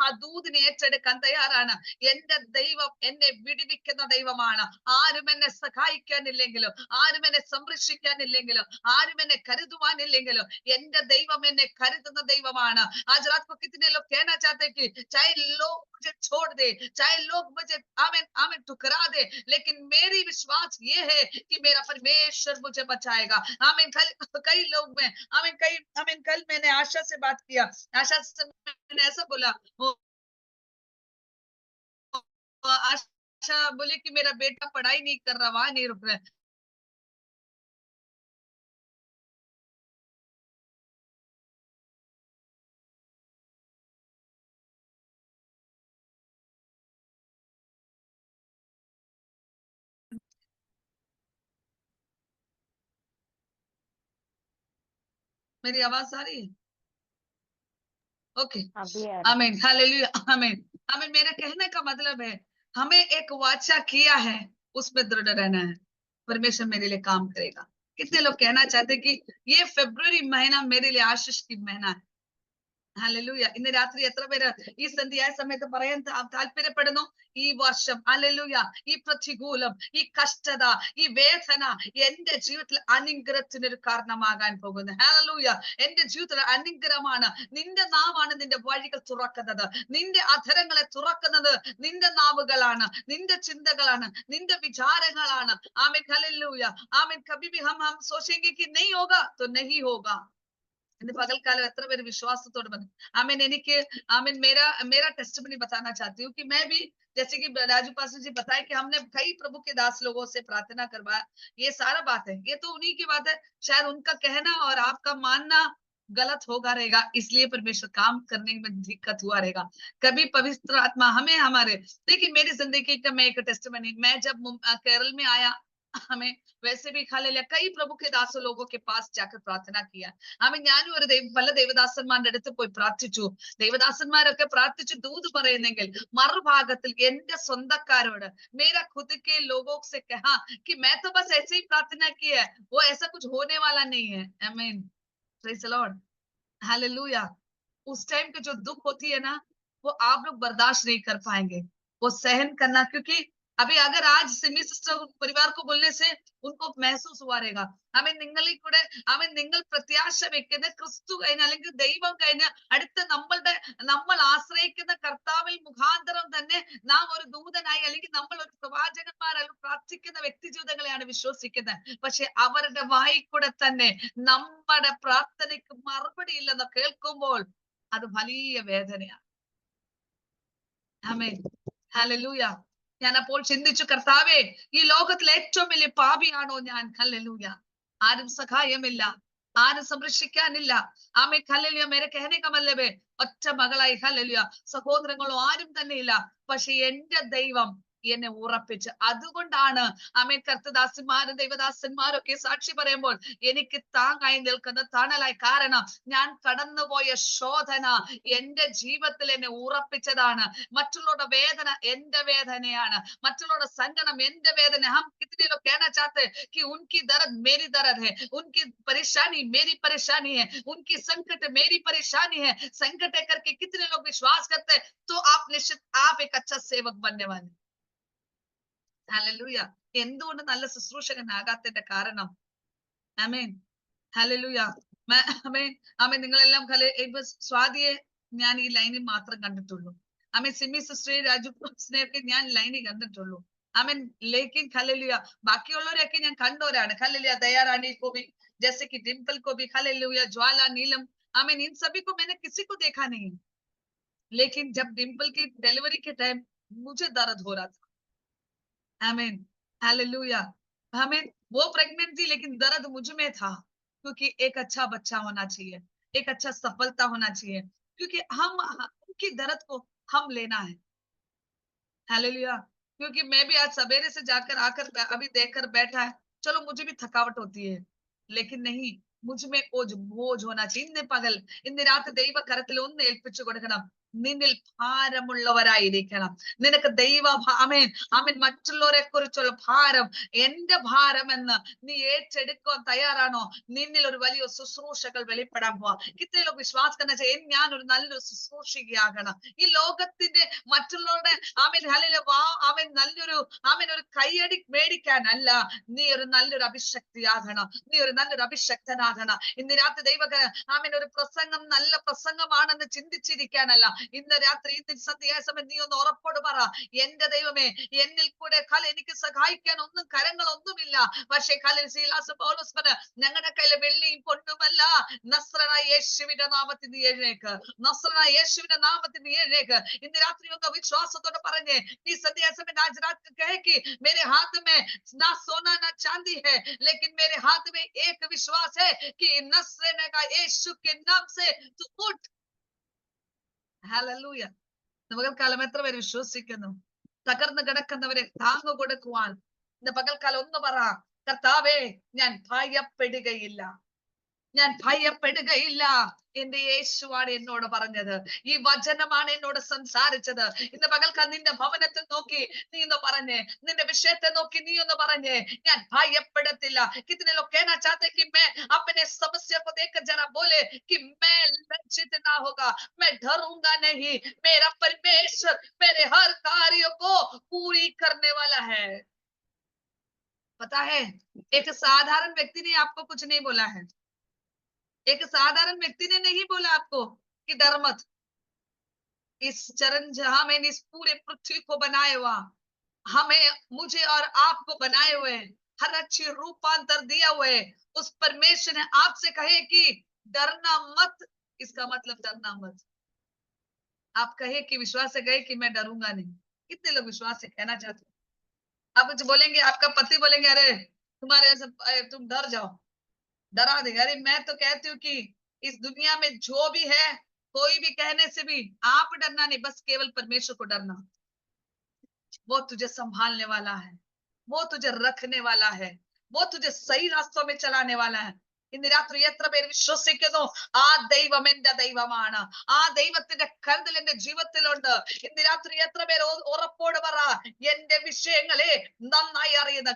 ആ ദൂതിനെ ഏറ്റെടുക്കാൻ തയ്യാറാണ്? എന്റെ ദൈവം എന്നെ വിടുവിക്കുന്ന ദൈവമാണ്। ആരും എന്നെ സഹായിക്കാനില്ലെങ്കിലും, ആരും എന്നെ സംരക്ഷിക്കാനില്ലെങ്കിലും, ആരും എന്നെ കരുതുവാനില്ലെങ്കിലും എന്റെ ദൈവം എന്നെ കരുതുന്ന ദൈവമാണ്। आज रात को कितने लोग कहना चाहते हैं कि चाहे लोग मुझे छोड़ दे, चाहे लोग मुझे आमीन आमीन ठुकरा दे, लेकिन मेरी विश्वास ये है कि मेरा परमेश्वर मुझे बचाएगा। आमीन। कई लोग में आमीन कल मैंने आशा से बात किया, आशा से मैंने ऐसा बोला, आशा बोले कि मेरा बेटा पढ़ाई नहीं कर रहा, वहां नहीं रुक रहा है। मेरी आवाज आ रही है? ओके आमीन हालेलुया आमीन आमीन। मेरा कहने का मतलब है हमें एक वाचा किया है, उसमें दृढ़ रहना है। परमेश्वर मेरे लिए काम करेगा। कितने लोग कहना चाहते हैं कि ये फरवरी महीना मेरे लिए आशीष की महीना है? ഹല്ലേലൂയ। ഇന്ന് രാത്രി എത്ര പേര് ഈ സന്ധ്യായ സമയത്ത് പറയാൻ താല്പര്യപ്പെടുന്നു, ഈ വർഷം ഹല്ലേലൂയ ഈ പ്രതികൂലം, ഈ കഷ്ടത, ഈ വേദന എന്റെ ജീവിതത്തിൽ അനുഗ്രഹത്തിനൊരു കാരണമാകാൻ പോകുന്നു। ഹല്ലേലൂയ। എന്റെ ജീവിതത്തിൽ അനുഗ്രഹമാണ്। നിന്റെ നാവാണ് നിന്റെ വഴികൾ തുറക്കുന്നത്, നിന്റെ അധരങ്ങളെ തുറക്കുന്നത് നിന്റെ നാവുകളാണ്, നിന്റെ ചിന്തകളാണ്, നിന്റെ വിചാരങ്ങളാണ്। ആമേൻ ഹല്ലേലൂയ ആമേൻ। कभी भी हम सोचेंगे कि नहीं होगा तो नहीं होगा। इस पगलकाल എത്ര പേര് വിശ്വാസത്തോടെ പറഞ്ഞു आमीन। എനിക്ക് आमीन मेरा टेस्टिमनी बताना चाहती हूँ कि मैं भी जैसे कि राजू पास्टर जी बताए कि हमने कई प्रभु के दास लोगों से प्रार्थना करवाया। ये सारा बात है, ये तो उन्हीं की बात है। शायद उनका कहना और आपका मानना गलत होगा रहेगा, इसलिए परमेश्वर काम करने में दिक्कत हुआ रहेगा। कभी पवित्र आत्मा हमें हमारे देखिए मेरी जिंदगी का मैं एक टेस्टिमनी, मैं जब केरल में आया हमें वैसे भी हालेलुया कई प्रभु के दासों लोगों के पास जाकर प्रार्थना किया। ആമേൻ। ഞാനും ഒരു പല ദേവദാസന്മാരുടെ അടുത്ത് പോയി പ്രാർത്ഥിച്ചു। ദേവദാസന്മാരൊക്കെ പ്രാർത്ഥിച്ചു ദൂത് പറയുന്നെങ്കിൽ മറുഭാഗത്തിൽ എന്റെ സ്വന്തക്കാരോട് मेरा खुद के लोगों से कहा कि मैं तो बस ऐसे ही प्रार्थना की है, वो ऐसा कुछ होने वाला नहीं है। आमीन। Praise the Lord hallelujah. उस टाइम पे जो दुख होती है ना, वो आप लोग बर्दाश्त नहीं कर पाएंगे, वो सहन करना। क्योंकि अभी अगर आज सिमी सिस्टर परिवार को बोलने से उनको महसूस हुआ रहेगा हमें നിങ്ങളിൽ കൂടെ അവൻ നിങ്ങൾ പ്രത്യാശ വെക്കുന്ന ക്രിസ്തു കഴിഞ്ഞ അല്ലെങ്കിൽ ദൈവം കഴിഞ്ഞ അടുത്ത നമ്മൾ ആശ്രയിക്കുന്ന കർത്താവിൽ മുഖാന്തരം തന്നെ നാം ഒരു ദൂതനായി അല്ലെങ്കിൽ നമ്മൾ ഒരു പ്രവാചകന്മാരല്ല പ്രാർത്ഥിക്കുന്ന വ്യക്തി ജീവിതങ്ങളെയാണ് വിശ്വസിക്കുന്നത്. പക്ഷെ അവരുടെ വായിൽ കൂടെ തന്നെ നമ്മുടെ പ്രാർത്ഥനയ്ക്ക് മറുപടി ഇല്ലെന്ന് കേൾക്കുമ്പോൾ അത് വലിയ വേദനയാണ്. Amen hallelujah. ഞാൻ അപ്പോൾ ചിന്തിച്ചു, കർത്താവേ ഈ ലോകത്തിലെ ഏറ്റവും വലിയ പാപിയാണോ ഞാൻ? ഹല്ലേലൂയ. ആരും സഹായമില്ല, ആരും സംരക്ഷിക്കാനില്ല. Amen hallelujah. മേരെ कहने का मतलब है ഒറ്റ മകളായി ഹല്ലേലൂയ സഹോദരങ്ങളോ ആരും തന്നെ ഇല്ല. പക്ഷെ എന്റെ ദൈവം എന്നെ ഉറപ്പിച്ച്. അതുകൊണ്ടാണ് ആമേൻ കർത്തദാസന്മാരും ദൈവദാസന്മാരും ഒക്കെ സാക്ഷി പറയുമ്പോൾ എനിക്ക് താങ്ങായി നിൽക്കുന്ന തണലായി. കാരണം ഞാൻ കടന്നുപോയ ശോധന എന്റെ ജീവിതത്തിൽ എന്നെ ഉറപ്പിച്ചതാണ്. മറ്റുള്ളവരുടെ വേദന എന്റെ വേദനയാണ്, മറ്റുള്ളവരുടെ സങ്കടം എന്റെ വേദന. हम कितने लोग कहना चाहते हैं कि उनकी दर्द मेरी दर्द है, उनकी परेशानी मेरी परेशानी है, उनकी संकट मेरी परेशानी है। संकट करके कितने लोग विश्वास करते हैं, तो आप निश्चित आप एक अच्छा सेवक बनने वाले। ഹല്ലേലൂയ. എന്തുകൊണ്ട് നല്ല ശുശ്രൂഷകനാകാത്തതിന്റെ കാരണം? ആമേൻ ഹല്ലേലൂയ. ആമേൻ ആമേൻ. നിങ്ങളെല്ലാം ഇപ്പൊ സ്വാതിയെ ഞാൻ ഈ ലൈനിൽ മാത്രം കണ്ടിട്ടുള്ളൂ. ആമേൻ സിമി സിസ്റ്ററെ രാജു ഒക്കെ ഞാൻ ലൈനിൽ കണ്ടിട്ടുള്ളൂ. ആമേൻ ലേക്കിൻ ഹല്ലേലൂയ ബാക്കിയുള്ളവരെയൊക്കെ ഞാൻ കണ്ടവരാണ്. ഹല്ലേലൂയ दयारानी को भी, जैसे कि डिम्पल को भी, हालेलुया ज्वाला नीलम, आमीन, इन सभी को मैंने किसी को देखा नहीं। लेकिन जब डिम्पल की डिलीवरी के टाइम मुझे दर्द हो रहा था। आमीन हालेलुया। आमीन वो प्रेग्नेंट थी लेकिन दर्द मुझ में था, क्योंकि एक अच्छा बच्चा होना चाहिए, एक अच्छा सफलता होना चाहिए, क्योंकि हम उनकी दर्द को हम लेना है। हालेलुया। क्योंकि मैं भी आज सवेरे से जाकर आकर अभी देखकर बैठा है, चलो मुझे भी थकावट होती है, लेकिन नहीं, मुझ में बोझ होना चाहिए. ഇന്ന് പകൽ ഇന്ന് രാത്രി ദൈവ കരത്തിൽ ഒന്ന് ഏൽപ്പിച്ചു കൊടുക്കണം. നിന്നിൽ ഭാരമുള്ളവരായിരിക്കണം. നിനക്ക് ദൈവ ആമേൻ ആമേൻ മറ്റുള്ളവരെ കുറിച്ചുള്ള ഭാരം എന്റെ ഭാരം എന്ന് നീ ഏറ്റെടുക്കാൻ തയ്യാറാണോ? നിന്നിൽ ഒരു വലിയ ശുശ്രൂഷകൾ വെളിപ്പെടാൻ പോവാ. കിത്തേ ലോക വിശ്വാസം കന്ന ഞാൻ ഒരു നല്ലൊരു ശുശ്രൂഷകയാകണം. ഈ ലോകത്തിന്റെ മറ്റുള്ളവരുടെ ആമേൻ ഹല്ലേലൂയ ആമേൻ നല്ലൊരു ആമേൻ ഒരു കൈയടി മേടിക്കാനല്ല, നീ ഒരു നല്ലൊരു അഭിഷക്തിയാകണം, നീ ഒരു നല്ലൊരു അഭിഷക്തനാകണം. ഇന്ന് രാത്രി ദൈവകര ആമേൻ ഒരു പ്രസംഗം നല്ല പ്രസംഗമാണെന്ന് ചിന്തിച്ചിരിക്കാനല്ല. ഇന്ന് രാത്രി ഇന്ന് സന്ധ്യാസമയം നീ ഒന്ന് ഉറപ്പോട് പറ, എന്റെ ദൈവമേ എന്നിൽ കൂടെ എനിക്ക് സഹായിക്കാൻ ഒന്നും കരങ്ങളൊന്നുമില്ല, പക്ഷേ ഞങ്ങളുടെ കയ്യിൽ വെള്ളിയും പൊന്നുമല്ല, നസ്രനായ യേശുവിന്റെ നാമത്തിൽ നീ എഴുന്നേക്ക്, നസ്രനായ യേശുവിന്റെ നാമത്തിൽ നീ എഴുന്നേക്ക്. ഇന്ന് രാത്രി ഒന്ന് വിശ്വാസത്തോടെ പറഞ്ഞേ, ഈ സന്ധ്യാസമയം आज रात कहे कि मेरे हाथ में ना सोना ना चांदी है, लेकिन मेरे हाथ में एक विश्वास है कि नस्रने का यीशु के नाम से तू उठ. ഹല്ലേലൂയ. പകൽക്കാലം എത്ര പേര് വിശ്വസിക്കുന്നു? തകർന്നു കിടക്കുന്നവരെ താങ്ങു കൊടുക്കുവാൻ ഇന്ന് പകൽക്കാലം ഒന്ന് പറ, കർത്താവേ ഞാൻ ഭയപ്പെടുകയില്ല, ഞാൻ ഭയപ്പെടുകയില്ല. എന്റെ യേശുവാണ് എന്നോട് പറഞ്ഞത്, ഈ വചനമാണ് എന്നോട് സംസാരിച്ചത്. ഇന്ന് പകൽക്കാലം നിന്റെ ഭവനത്തിൽ നോക്കി നീ ഒന്ന് പറഞ്ഞേ, നിന്റെ വിഷയത്തെ നോക്കി നീ ഒന്ന് പറഞ്ഞേ, ഞാൻ ഭയപ്പെടത്തില്ല. कितने लोग कहना चाहते हैं कि मैं अपने समस्या को देखकर जरा बोले कि मैं लज्जित ना होगा, मैं डरूंगा नहीं, मेरा परमेश्वर मेरे हर कार्य को पूरी करने वाला है. पता है, एक साधारण व्यक्ति ने आपको कुछ नहीं बोला है, एक साधारण व्यक्ति ने नहीं बोला आपको कि डर मत. इस चरण जहां मैंने इस पूरे पृथ्वी को बनाया हुआ, हमें मुझे और आपको बनाए हुए, हर अच्छी रूपांतर दिया हुए उस परमेश्वर ने आपसे कहे कि डरना मत. इसका मतलब डरना मत. आप कहे कि विश्वास से गए कि मैं डरूंगा नहीं. कितने लोग विश्वास से कहना चाहते हैं? आप कुछ बोलेंगे, आपका पति बोलेंगे अरे तुम्हारे ऐसे तुम डर जाओ, डरा देगा. अरे मैं तो कहती हूँ कि इस दुनिया में जो भी है, कोई भी कहने से भी आप डरना नहीं, बस केवल परमेश्वर को डरना. वो तुझे संभालने वाला है, वो तुझे रखने वाला है, वो तुझे सही रास्तों में चलाने वाला है. ഇന്ന് രാത്രി എത്ര പേര് വിശ്വസിക്കുന്നു ആ ദൈവം എന്റെ ദൈവമാണ്, ആ ദൈവത്തിന്റെ കരുതൽ എന്റെ ജീവിതത്തിലുണ്ട്? ഇന്ന് രാത്രി എത്ര പേര് ഉറപ്പോട് പറ, എന്റെ വിഷയങ്ങളെ നന്നായി അറിയുന്ന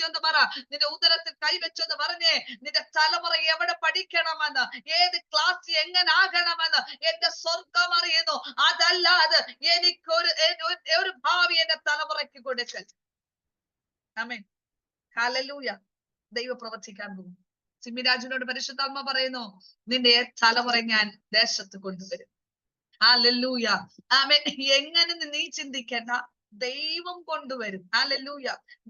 എന്ന് പറ, നിന്റെ ഉദരത്തിൽ കൈവച്ചെന്ന് പറഞ്ഞേ, നിന്റെ തലമുറ എവിടെ പഠിക്കണമെന്ന്, ഏത് ക്ലാസ് എങ്ങനാകണമെന്ന് എന്റെ സ്വർഗം അറിയുന്നു. അതല്ലാതെ എനിക്കൊരു ഭാവി എന്റെ തലമുറയ്ക്ക് കൊടുക്കൽ. Amen hallelujah. ദൈവം പ്രവർത്തിക്കാൻ പോകും. സിമിരാജിനോട് പരിശുദ്ധാത്മ പറയുന്നു, നിന്റെ തലമുറ ഞാൻ ദേശത്ത് കൊണ്ടുവരും. ഹല്ലേലൂയ. ആമേൻ. എങ്ങനെ നീ ചിന്തിക്കേണ്ട, ദൈവം കൊണ്ടുവരും. ഹല്ലേലൂയ.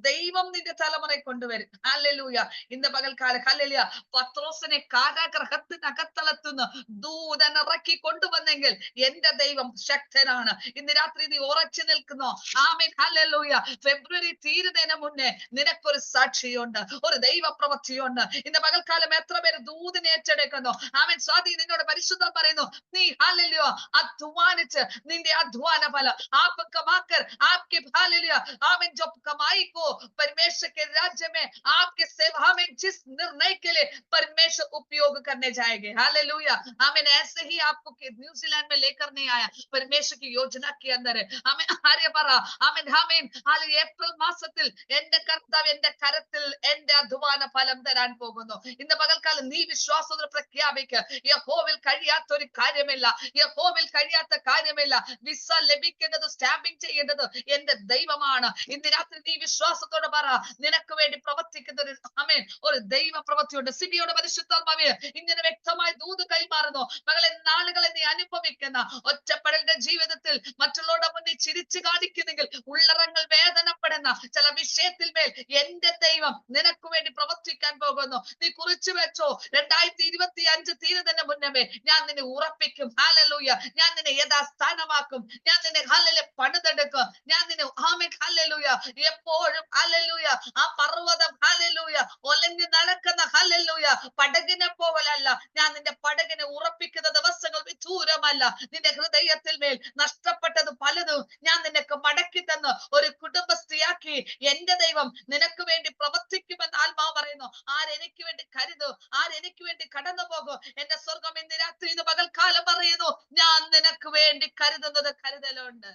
ദൈവം നിന്റെ തലമുറയെ കൊണ്ടുവരും. ഹല്ലേലൂയ. ഇന്ന് പകൽക്കാലം ഹല്ലേലൂയ പത്രോസിനെ കാരാഗ്രഹത്തിനകത്തളത്തുനിന്ന് ദൂതൻ ഇറക്കി കൊണ്ടുവന്നെങ്കിൽ എന്റെ ദൈവം ശക്തനാണ്. ഇന്ന് രാത്രി നീ ഉറച്ചു നിൽക്കുന്നോ? ആമേൻ. ഹല്ലേലൂയ. ഫെബ്രുവരി തീരുന്നതിന് മുന്നേ നിനക്കൊരു സാക്ഷിയുണ്ട്, ഒരു ദൈവ പ്രവൃത്തിയുണ്ട്. ഇന്ന് പകൽക്കാലം എത്ര പേര് ദൂതിനെ ഏറ്റെടുക്കുന്നു? ആമേൻ. സ്വാതി നിന്നോട് പരിശുദ്ധം പറയുന്നു, നീ ഹല്ലേലൂയ അധ്വാനിച്ച് നിന്റെ അധ്വാന ഫലം आप कमाकर आपके हालेलुया आमीन जो कमाई को परमेश्वर के राज्य में आपके सेवा में जिस निर्णय के लिए परमेश्वर उपयोग करने जाएंगे। हालेलुया आमीन। ऐसे ही आपको न्यूजीलैंड में लेकर नहीं आया, परमेश्वर की योजना के अंदर है। आमीन आर्य പറ ആമേൻ ആമേൻ ഹല്ലേലൂയ ഏപ്രിൽ മാസത്തിൽ എന്റെ കർത്താവ് എന്റെ കരത്തിൽ എന്റെ അധ്വാന ഫലം തരാൻ പോകുന്നു. ഇന്ന് പകൽക്കാലം നീ വിശ്വാസത്തോടെ പ്രഖ്യാപിക്കുക, യഹോവയിൽ കഴിയാത്ത ഒരു കാര്യമില്ല, യഹോവയിൽ കഴിയാത്ത കാര്യമില്ല. വിസ ലഭിക്കേണ്ടത് സ്റ്റാമ്പിംഗ് ചെയ്യേണ്ടത് എന്റെ ദൈവമാണ്. ഇന്ന് രാത്രി നീ വിശ്വാസത്തോടെ പറ, നിനക്ക് വേണ്ടി പ്രവർത്തിക്കുന്ന ഒരു ആമേൻ ഒരു ദൈവ പ്രവൃത്തിയുണ്ട്. സിബിയോട് പരിശുദ്ധാത്മാവേ ഇങ്ങനെ വ്യക്തമായി ദൂത് കൈമാറുന്നു. മകളെ നാളുകളെ നീ അനുഭവിക്കുന്ന ഒറ്റപ്പെടലിന്റെ ജീവിതത്തിൽ മറ്റുള്ളവരുടെ മുന്നിൽ ചിരിച്ചു കാണിക്കുന്നെങ്കിൽ ഉള്ളറങ്ങൾ വേദനപ്പെടുന്ന ചില വിഷയത്തിൽ മേൽ എന്റെ ദൈവം നിനക്ക് വേണ്ടി പ്രവർത്തിക്കാൻ പോകുന്നു. നീ കുറിച്ചു വെച്ചോ, 2025 തീരുന്നതിന് മുന്നമേ ഞാൻ നിന്നെ ഉറപ്പിക്കും. ഹല്ലേലൂയ. ഞാൻ നിന്നെ യഥാസ്ഥാനമാക്കും. ഞാൻ നിന്നെ ഹല്ലേലൂയ പണിതെടുക്കും. ഞാൻ നിന്നെ ആമേൻ ഹല്ലേലൂയ എപ്പോഴും ഹല്ലേലൂയ ആ പർവ്വതം ഹല്ലേലൂയ ഒലഞ്ഞു നടക്കുന്ന ഹല്ലേലൂയ പടകിനെ പോലല്ല, ഞാൻ നിന്റെ പടകിനെ ഉറപ്പിക്കുന്ന ദിവസങ്ങൾ വിദൂരമല്ല. നിന്റെ ഹൃദയത്തിൽ മേൽ നഷ്ടപ്പെട്ടത് പലതും ഞാൻ നിനക്ക് മടക്കി തന്ന് ഒരു കുടുംബസ്ഥയാക്കി എന്റെ ദൈവം നിനക്ക് വേണ്ടി പ്രവർത്തിക്കുമെന്ന് ആത്മാവ് പറയുന്നു. ആരെനിക്ക് വേണ്ടി കരുതും, ആരെനിക്ക് വേണ്ടി കടന്നു പോകും? എന്റെ സ്വർഗം ഇന്ന് രാത്രി ഇത് പകൽക്കാലം പറയുന്നു, ഞാൻ നിനക്ക് വേണ്ടി കരുതുന്നത് കരുതലുണ്ട്.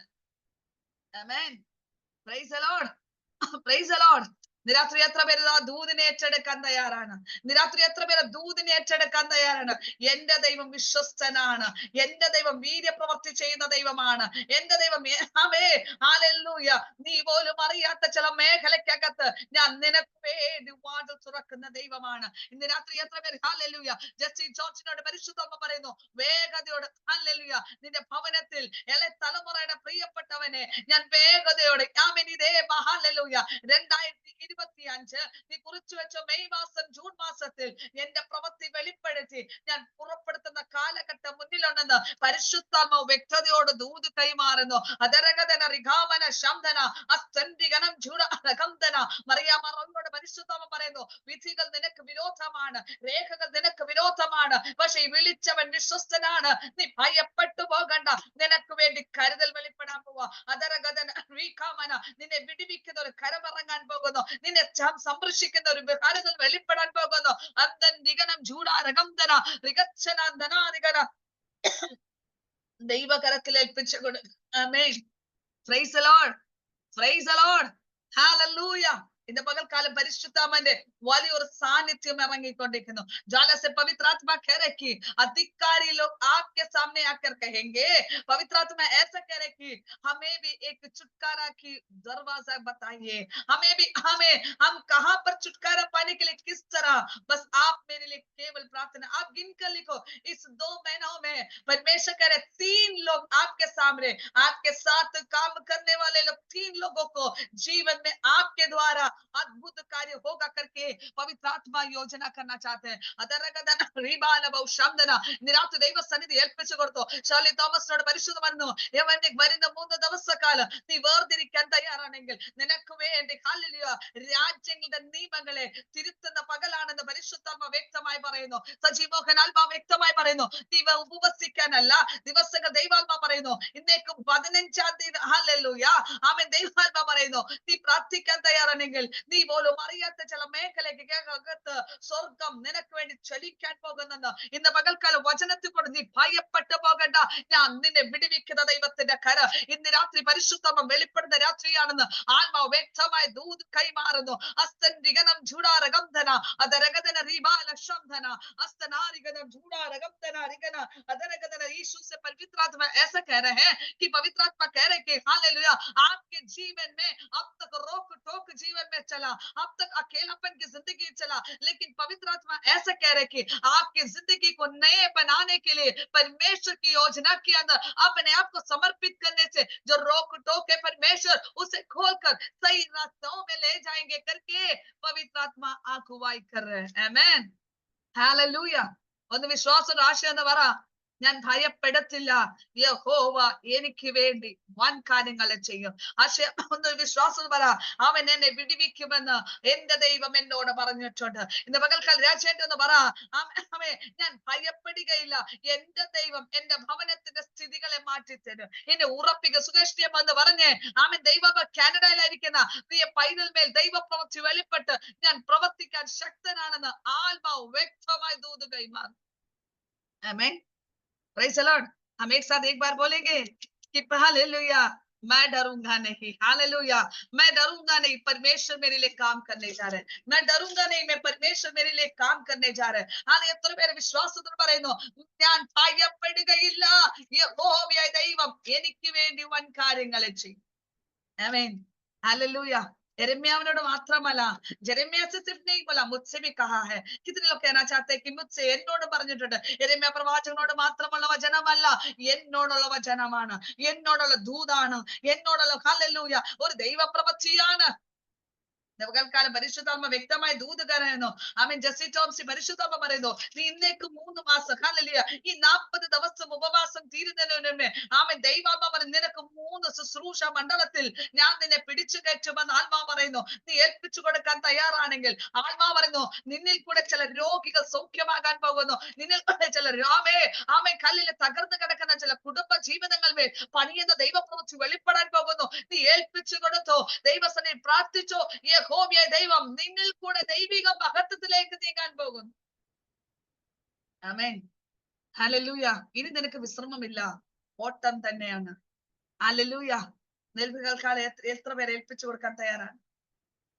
ആമേൻ. Praise the Lord. Praise the Lord. നിരാത്രി എത്ര പേര് ആ ദൂതിനെ ഏറ്റെടുക്കാൻ തയ്യാറാണ്? നിരാത്രി എത്ര പേര് ദൂതിനെ ഏറ്റെടുക്കാൻ തയ്യാറാണ്? എന്റെ ദൈവം വിശ്വസ്തനാണ്. എന്റെ ദൈവം വീര്യപ്രവർത്തി ചെയ്യുന്ന ദൈവമാണ്. എന്റെ ദൈവം ഹല്ലേലൂയ നീ പോലും അറിയാത്ത ചില മേഖലയ്ക്കകത്ത് ഞാൻ നിനക്ക് വേണ്ടി വാതിൽ തുറക്കുന്ന ദൈവമാണ്. ഇന്ന് രാത്രി എത്ര പേര് ഹല്ലേലൂയ ജസ്റ്റിൻ ജോർജിനോട് പരിശുദ്ധാത്മ പറയുന്നു, വേഗതയോടെ ഹല്ലേലൂയ നിന്റെ ഭവനത്തിൽ ഇളയ തലമുറയുടെ പ്രിയപ്പെട്ടവനെ ഞാൻ വേഗതയോടെ ആമേൻ ഇതേ ഹല്ലേലൂയ 2025 നീ കുറിച്ചു വെച്ച മെയ് മാസം ജൂൺ മാസത്തിൽ എന്റെ പ്രവൃത്തി വെളിപ്പെടുത്തി ഞാൻ പുറപ്പെടുത്തുന്ന കാലഘട്ടം മുന്നിലുണ്ടെന്ന് പരിശുദ്ധാത്മാവ് വ്യക്തതയോട് ദൂത് കൈമാറുന്നു. അതരഗതന റിഗാമന ശംദന അസ്തന്തിഗനം ജൂഡഗന്ധന മറിയാമറോട് പരിശുദ്ധാത്മാവ് പറയുന്നു, വിധികൾ നിനക്ക് വിരോധമാണ്, രേഖകൾ നിനക്ക് വിരോധമാണ്, പക്ഷെ ഈ വിളിച്ചവൻ വിശ്വസ്തനാണ്. നീ ഭയപ്പെട്ടു പോകണ്ട, നിനക്ക് വേണ്ടി കരുതൽ വെളിപ്പെടാൻ പോവാ. അതരഗതന റീകാമന നിന്നെ വിടിവിക്കുന്ന ഒരു കരമിറങ്ങാൻ പോകുന്നു. നിന്നെ സംരക്ഷിക്കുന്ന ഒരു കരുതൽ വെളിപ്പെടാൻ പോകുന്നു. അന്തൻ നിഗനം ജൂഡാരഗന്ധന റിഗച്ഛനാന്തനാരിഗന ദൈവകരത്തിൽ ഏൽപ്പിച്ചു കൊടുക്കും. ആമേൻ. Praise the Lord. Praise the Lord. ഹല്ലേലൂയ. ഇന്ന് പകൽക്കാലം പരിശുദ്ധാത്മാവിന്റെ വലിയൊരു സാന്നിധ്യം ഇറങ്ങിക്കൊണ്ടിരിക്കുന്നു. ज्वाला से पवित्र आत्मा कह रहे कि अधिकारी लोग आपके सामने आकर कहेंगे, पवित्र आत्मा ऐसा कह रहे कि हमें भी एक छुटकारा की दरवाजा बताइए, हम कहां पर छुटकारा पाने के लिए किस तरह, बस आप मेरे लिए केवल प्रार्थना आप गिनकर लिखो। इस 2 महीनों में परमेश्वर कह रहे 3 लोग आपके सामने, आपके साथ काम करने वाले लोग 3 लोगों को जीवन में आपके द्वारा अद्भुत कार्य होगा करके पवित्र आत्मा योजना करना चाहते हैं. നിരാത്രി ദൈവ സന്നിധി ഏൽപ്പിച്ചു കൊടുത്തു. ഷാർലി തോമസിനോട് പരിശുദ്ധ വന്നു, വരുന്ന 3 ദിവസക്കാലം നീ വേർതിരിക്കാൻ തയ്യാറാണെങ്കിൽ നിനക്ക് വേണ്ടി ഹല്ലേലൂയ രാജ്യങ്ങളുടെ നിയമങ്ങളെ തിരുത്തുന്ന പകലാണെന്ന് പരിശുദ്ധാത്മ വ്യക്തമായി പറയുന്നു. സജീവോഹൻ ആത്മാ വ്യക്തമായി പറയുന്നു, നീ ഉപവസിക്കാനല്ല ദിവസങ്ങൾ ദൈവാത്മ പറയുന്നു. ഇന്നേക്കും 15-ാം തീയതി ഹല്ലേലൂയ ആമേൻ ദൈവാത്മ പറയുന്നു, നീ പ്രാർത്ഥിക്കാൻ തയ്യാറാണെങ്കിൽ നീ പോലും അറിയാത്ത ചില മേഖലയ്ക്കകത്ത് സ്വർഗം നിനക്ക് വേണ്ടി ചലിക്കാൻ പോകുന്നെന്ന് ഇന്ന് പകൽക്കാലം വചനത്തിൽ കൊണ്ട് നീ ഭയപ്പെട്ടു പോകണ്ട. ഞാൻ നിന്നെ വിടുവിക്കുന്ന ദൈവത്തിന്റെ കര ഇന്ന് രാത്രി പരിശുദ്ധമം വെളിപ്പെടുന്ന രാത്രിയാണെന്ന് ആത്മാവ് വ്യക്തമായി ദൂത് കൈമാറുന്നു. അസ്തൻഗനം ജൂഡാരഗന്ധന അതരഗതന റീബാല ശംധന അസ്തനാരിഗനം ജൂഡാരഗന്ധന റിഗന അതരഗതന यीशु से पवित्र आत्मा ऐसा कह रहे हैं कि पवित्र आत्मा कह रहे कि हालेलुया आपके जीवन में अब तक रोक टोक जीवन में चला, अब तक अकेलापन की जिंदगी चला, लेकिन पवित्र आत्मा ऐसा कह रहे कि आपकी जिंदगी को नए बनाने के लिए परमेश्वर की योजना के अंदर अपने आप को समर्पित करने से जो रोक टोक है परमेश्वर उसे खोलकर सही रास्तों में ले जाएंगे करके पवित्र आत्मा अगुवाई कर रहे हैं। आमेन, हालेलूया। ഒന്ന് വിശ്വാസം ആശയം എന്ന് പറ, ഞാൻ ഭയപ്പെടത്തില്ല, യഹോവ എനിക്ക് വേണ്ടി വൻ കാര്യങ്ങളെ ചെയ്യും. ആശയം ഒന്ന് വിശ്വാസം പറ, അവൻ എന്നെ വിടുവിക്കുമെന്ന് എന്റെ ദൈവം എന്നോട് പറഞ്ഞിട്ടുണ്ട്. ഇന്ന് പകൽക്കാൽ രാജേന്ദ്രൻ എന്ന് പറ, ഞാൻ ഭയപ്പെടുകയില്ല, എന്റെ ദൈവം എന്റെ ഭവനത്തിന്റെ സ്ഥിതികളെ മാറ്റിത്തരും, എന്നെ ഉറപ്പിക്കുക. സുരേഷ്യം എന്ന് പറഞ്ഞ് ദൈവം കാനഡയിലായിരിക്കുന്ന പ്രിയ പൈതൽമേൽ ദൈവപ്രവൃത്തി വെളിപ്പെട്ട് ഞാൻ പ്രവർത്തിക്കാൻ ശക്തനാണെന്ന് ആത്മാവ് വ്യക്തമായി ദൂത് കൈമാറും. आमीन, प्रेज़ द लॉर्ड। हम एक साथ एक बार बोलेंगे कि हालेलुया, मैं डरूंगा नहीं, हालेलुया, मैं डरूंगा नहीं, परमेश्वर मेरे लिए काम करने जा रहे हैं, मैं डरूंगा नहीं, मैं परमेश्वर मेरे लिए काम करने जा रहे हैं. हाले എത്ര പേര് വിശ്വാസത്തോടെ പറയുന്നു, ഞാൻ ഭയപ്പെടുകയില്ല, യഹോവയായ ദൈവം എനിക്ക് വേണ്ടി വൻ കാര്യങ്ങളെ ചെയ്യും. ആമേൻ, हालेलुया। यिर्मयाह മാത്രമല്ല, यिर्मयाह से सिर्फ नहीं बोला, मुझसे भी कहा है. कितने लोग कहना चाहते हैं कि मुझसे എന്നോട് പറഞ്ഞിട്ടുണ്ട്. यिर्मयाह പ്രവാചകനോട് മാത്രമുള്ള വചനമല്ല, എന്നോടുള്ള വചനമാണ്, എന്നോടുള്ള ദൂതാണ്, എന്നോടുള്ള ഹല്ലേലൂയ ഒരു ദൈവപ്രവൃത്തിയാണ്. പകൽക്കാലം പരിശുദ്ധാത്മ വ്യക്തമായി ദൂത് പറയുന്നു. ആമേൻ, ജെസ്സി ടോംസി പരിശുദ്ധാത്മ പറയുന്നു, നീ ഇന്നേക്ക് 3 മാസം ഹല്ലേലൂയ ഈ 40 ദിവസം ഉപവാസം തീരുന്നതിന് മുന്നേ ആമേൻ ദൈവാത്മാ പറയുന്നു, നിനക്ക് 3 ശുശ്രൂഷ മണ്ഡലത്തിൽ ഞാൻ നിന്നെ പിടിച്ചു കയറ്റുമെന്ന് ആത്മാവ് പറയുന്നു. നീ ഏൽപ്പിച്ചു കൊടുക്കാൻ തയ്യാറാണെങ്കിൽ ആത്മാവ് പറയുന്നു, നിന്നിൽ കൂടെ ചില രോഗികൾ സൗഖ്യമാകാൻ പോകുന്നു, നിന്നിൽ കൂടെ ചില ആമേൻ കല്ലിൽ തകർന്നു കിടക്കുന്ന ചില കുടുംബ ജീവിതങ്ങൾ മേൽ പണിയുന്ന ദൈവപ്രവൃത്തി വെളിപ്പെടാൻ പോകുന്നു. നീ ഏൽപ്പിച്ചു കൊടുത്തോ, ദൈവസനെ പ്രാർത്ഥിച്ചോ, യഹോവയായ ദൈവം നിന്നിൽ കൂടെ ദൈവിക മഹത്വത്തിലേക്ക് നീങ്ങാൻ പോകുന്നു. ആമേൻ, ഹല്ലേലൂയ. ഇനി നിനക്ക് വിശ്രമമില്ല, ഓട്ടം തന്നെയാണ്. ഹല്ലേലൂയ. നെൽവികൾക്കാലം എത്ര പേരെ ഏൽപ്പിച്ചു കൊടുക്കാൻ തയ്യാറാണ്?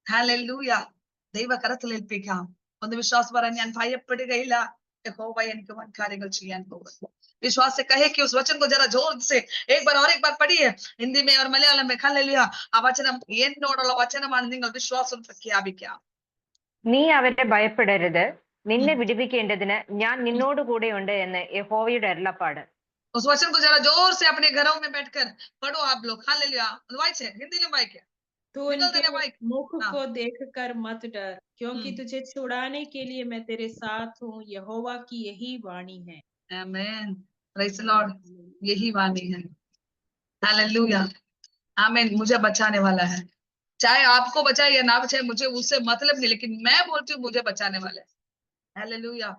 ഹല്ലേലൂയ. ദൈവകരത്തിൽ ഏൽപ്പിക്കാം. ഒന്ന് വിശ്വാസം പറയാൻ, ഞാൻ ഭയപ്പെടുകയില്ല, യഹോവ എനിക്ക് വൻ കാര്യങ്ങൾ ചെയ്യാൻ പോകുന്നു. विश्वास से कहे कि उस वचन को जरा जोर से एक बार और एक बार पढ़िए, हिंदी में और मलयालम में। हालेलुया. ആ വചനം എന്നോടുള്ള വചനമാണ്, നിങ്ങൾ വിശ്വാസം പ്രഖ്യാപിക്കാം. നീ അവരെ ഭയപ്പെടരുത്, നിന്നെ വിടുവിക്കേണ്ടതിന് ഞാൻ നിന്നോട് കൂടെയുണ്ട് എന്ന് യഹോവയുടെ അരുളപ്പാട്. उस वचन को जरा जोर से अपने घरों में बैठकर पढ़ो आप लोग. हालेलुया. वाइसे हिंदी में वाइके तू उनके मुख को देखकर मत डर, क्योंकि तुझे छुड़ाने के लिए मैं तेरे साथ हूँ, यहोवा की यही वाणी है. आमीन, प्रेज़ द लॉर्ड. यही वाणी है. हालेलुया. आमीन. मुझे बचाने वाला है, चाहे आपको बचाए या ना बचाए मुझे उससे मतलब नहीं, लेकिन मैं बोलती हूँ मुझे बचाने वाला है. हालेलुया.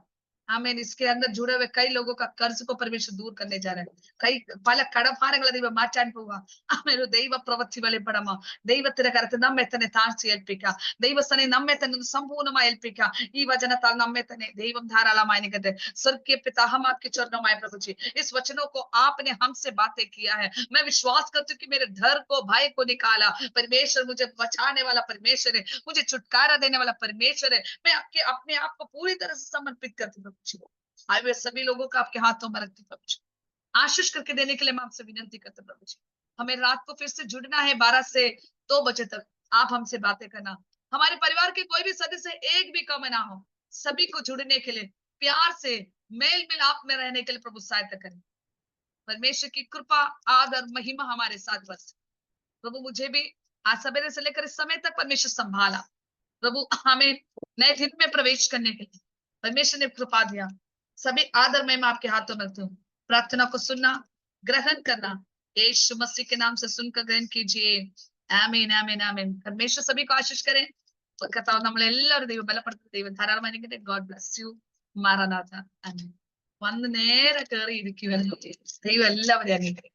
आमीन. इसके अंदर जुड़े हुए कई लोगों का कर्ज को परमेश्वर दूर करने जा रहे हैं. कई പല കടഭാരങ്ങളെ ദൈവം മാറ്റാൻ പോവുക. ആമേൻ. ഒരു ദൈവ പ്രവൃത്തി വെളിപ്പെടമോ, ദൈവത്തിന്റെ കരത്തിൽ നമ്മെ തന്നെ താഴ്ത്തി ഏൽപ്പിക്കാം, ദൈവസ്ഥനെ നമ്മെ തന്നെ സമ്പൂർണ്ണമായി ഏൽപ്പിക്കാം. ഈ വചനത്താൽ നമ്മെ തന്നെ ദൈവം ധാരാളമായി അനുഗ്രഹിക്കട്ടെ. स्वर्गीय पिता, हम आपके चरणों में प्रभु जी, इस वचनों को आपने हमसे बातें किया है. मैं विश्वास करती हूँ कि मेरे डर को, भय को निकाला. परमेश्वर मुझे बचाने वाला परमेश्वर है, मुझे छुटकारा देने वाला परमेश्वर है. मैं आपके अपने आप को पूरी तरह से समर्पित करती हूँ. आए हुए सभी लोगों को आपके हाथों में रखती प्रभु जी, आशीष करके देने के लिए मैं आपसे विनती करती हूँ प्रभु जी. हमें रात को फिर से जुड़ना है 12 से 2 बजे तक. आप हमसे बातें करना. हमारे परिवार के कोई भी सदस्य एक भी कम ना हो, सभी को जुड़ने के लिए प्यार से मेल मिलाप में रहने के लिए प्रभु सहायता करें. परमेश्वर की कृपा, आदर, महिमा हमारे साथ बस. प्रभु मुझे भी आज सवेरे से लेकर इस समय तक परमेश्वर संभाला. प्रभु हमें नए दिन में प्रवेश करने के लिए परमेश्वर ने कृपा दिया. सभी आदर में मैं आपके हाथों में रखती हूँ. प्रार्थना को सुनना, ग्रहण करना, यीशु मसीह के नाम से सुनकर ग्रहण कीजिए. आमीन, आमीन, आमीन. परमेश्वर सभी को आशीष करें. കർത്താവ് നമ്മളെല്ലാവരും ദൈവം ബലപ്പെടുത്തുന്ന ദൈവം ധാരാളമായി അനുഗ്രഹിക്കട്ടെ. God bless you. മാറനാഥ. ആമേൻ. വന്ന് നേരെ കയറി ഇരിക്കുവായിരുന്നു. ദൈവം എല്ലാവരെയും അനുഗ്രഹിക്കട്ടെ.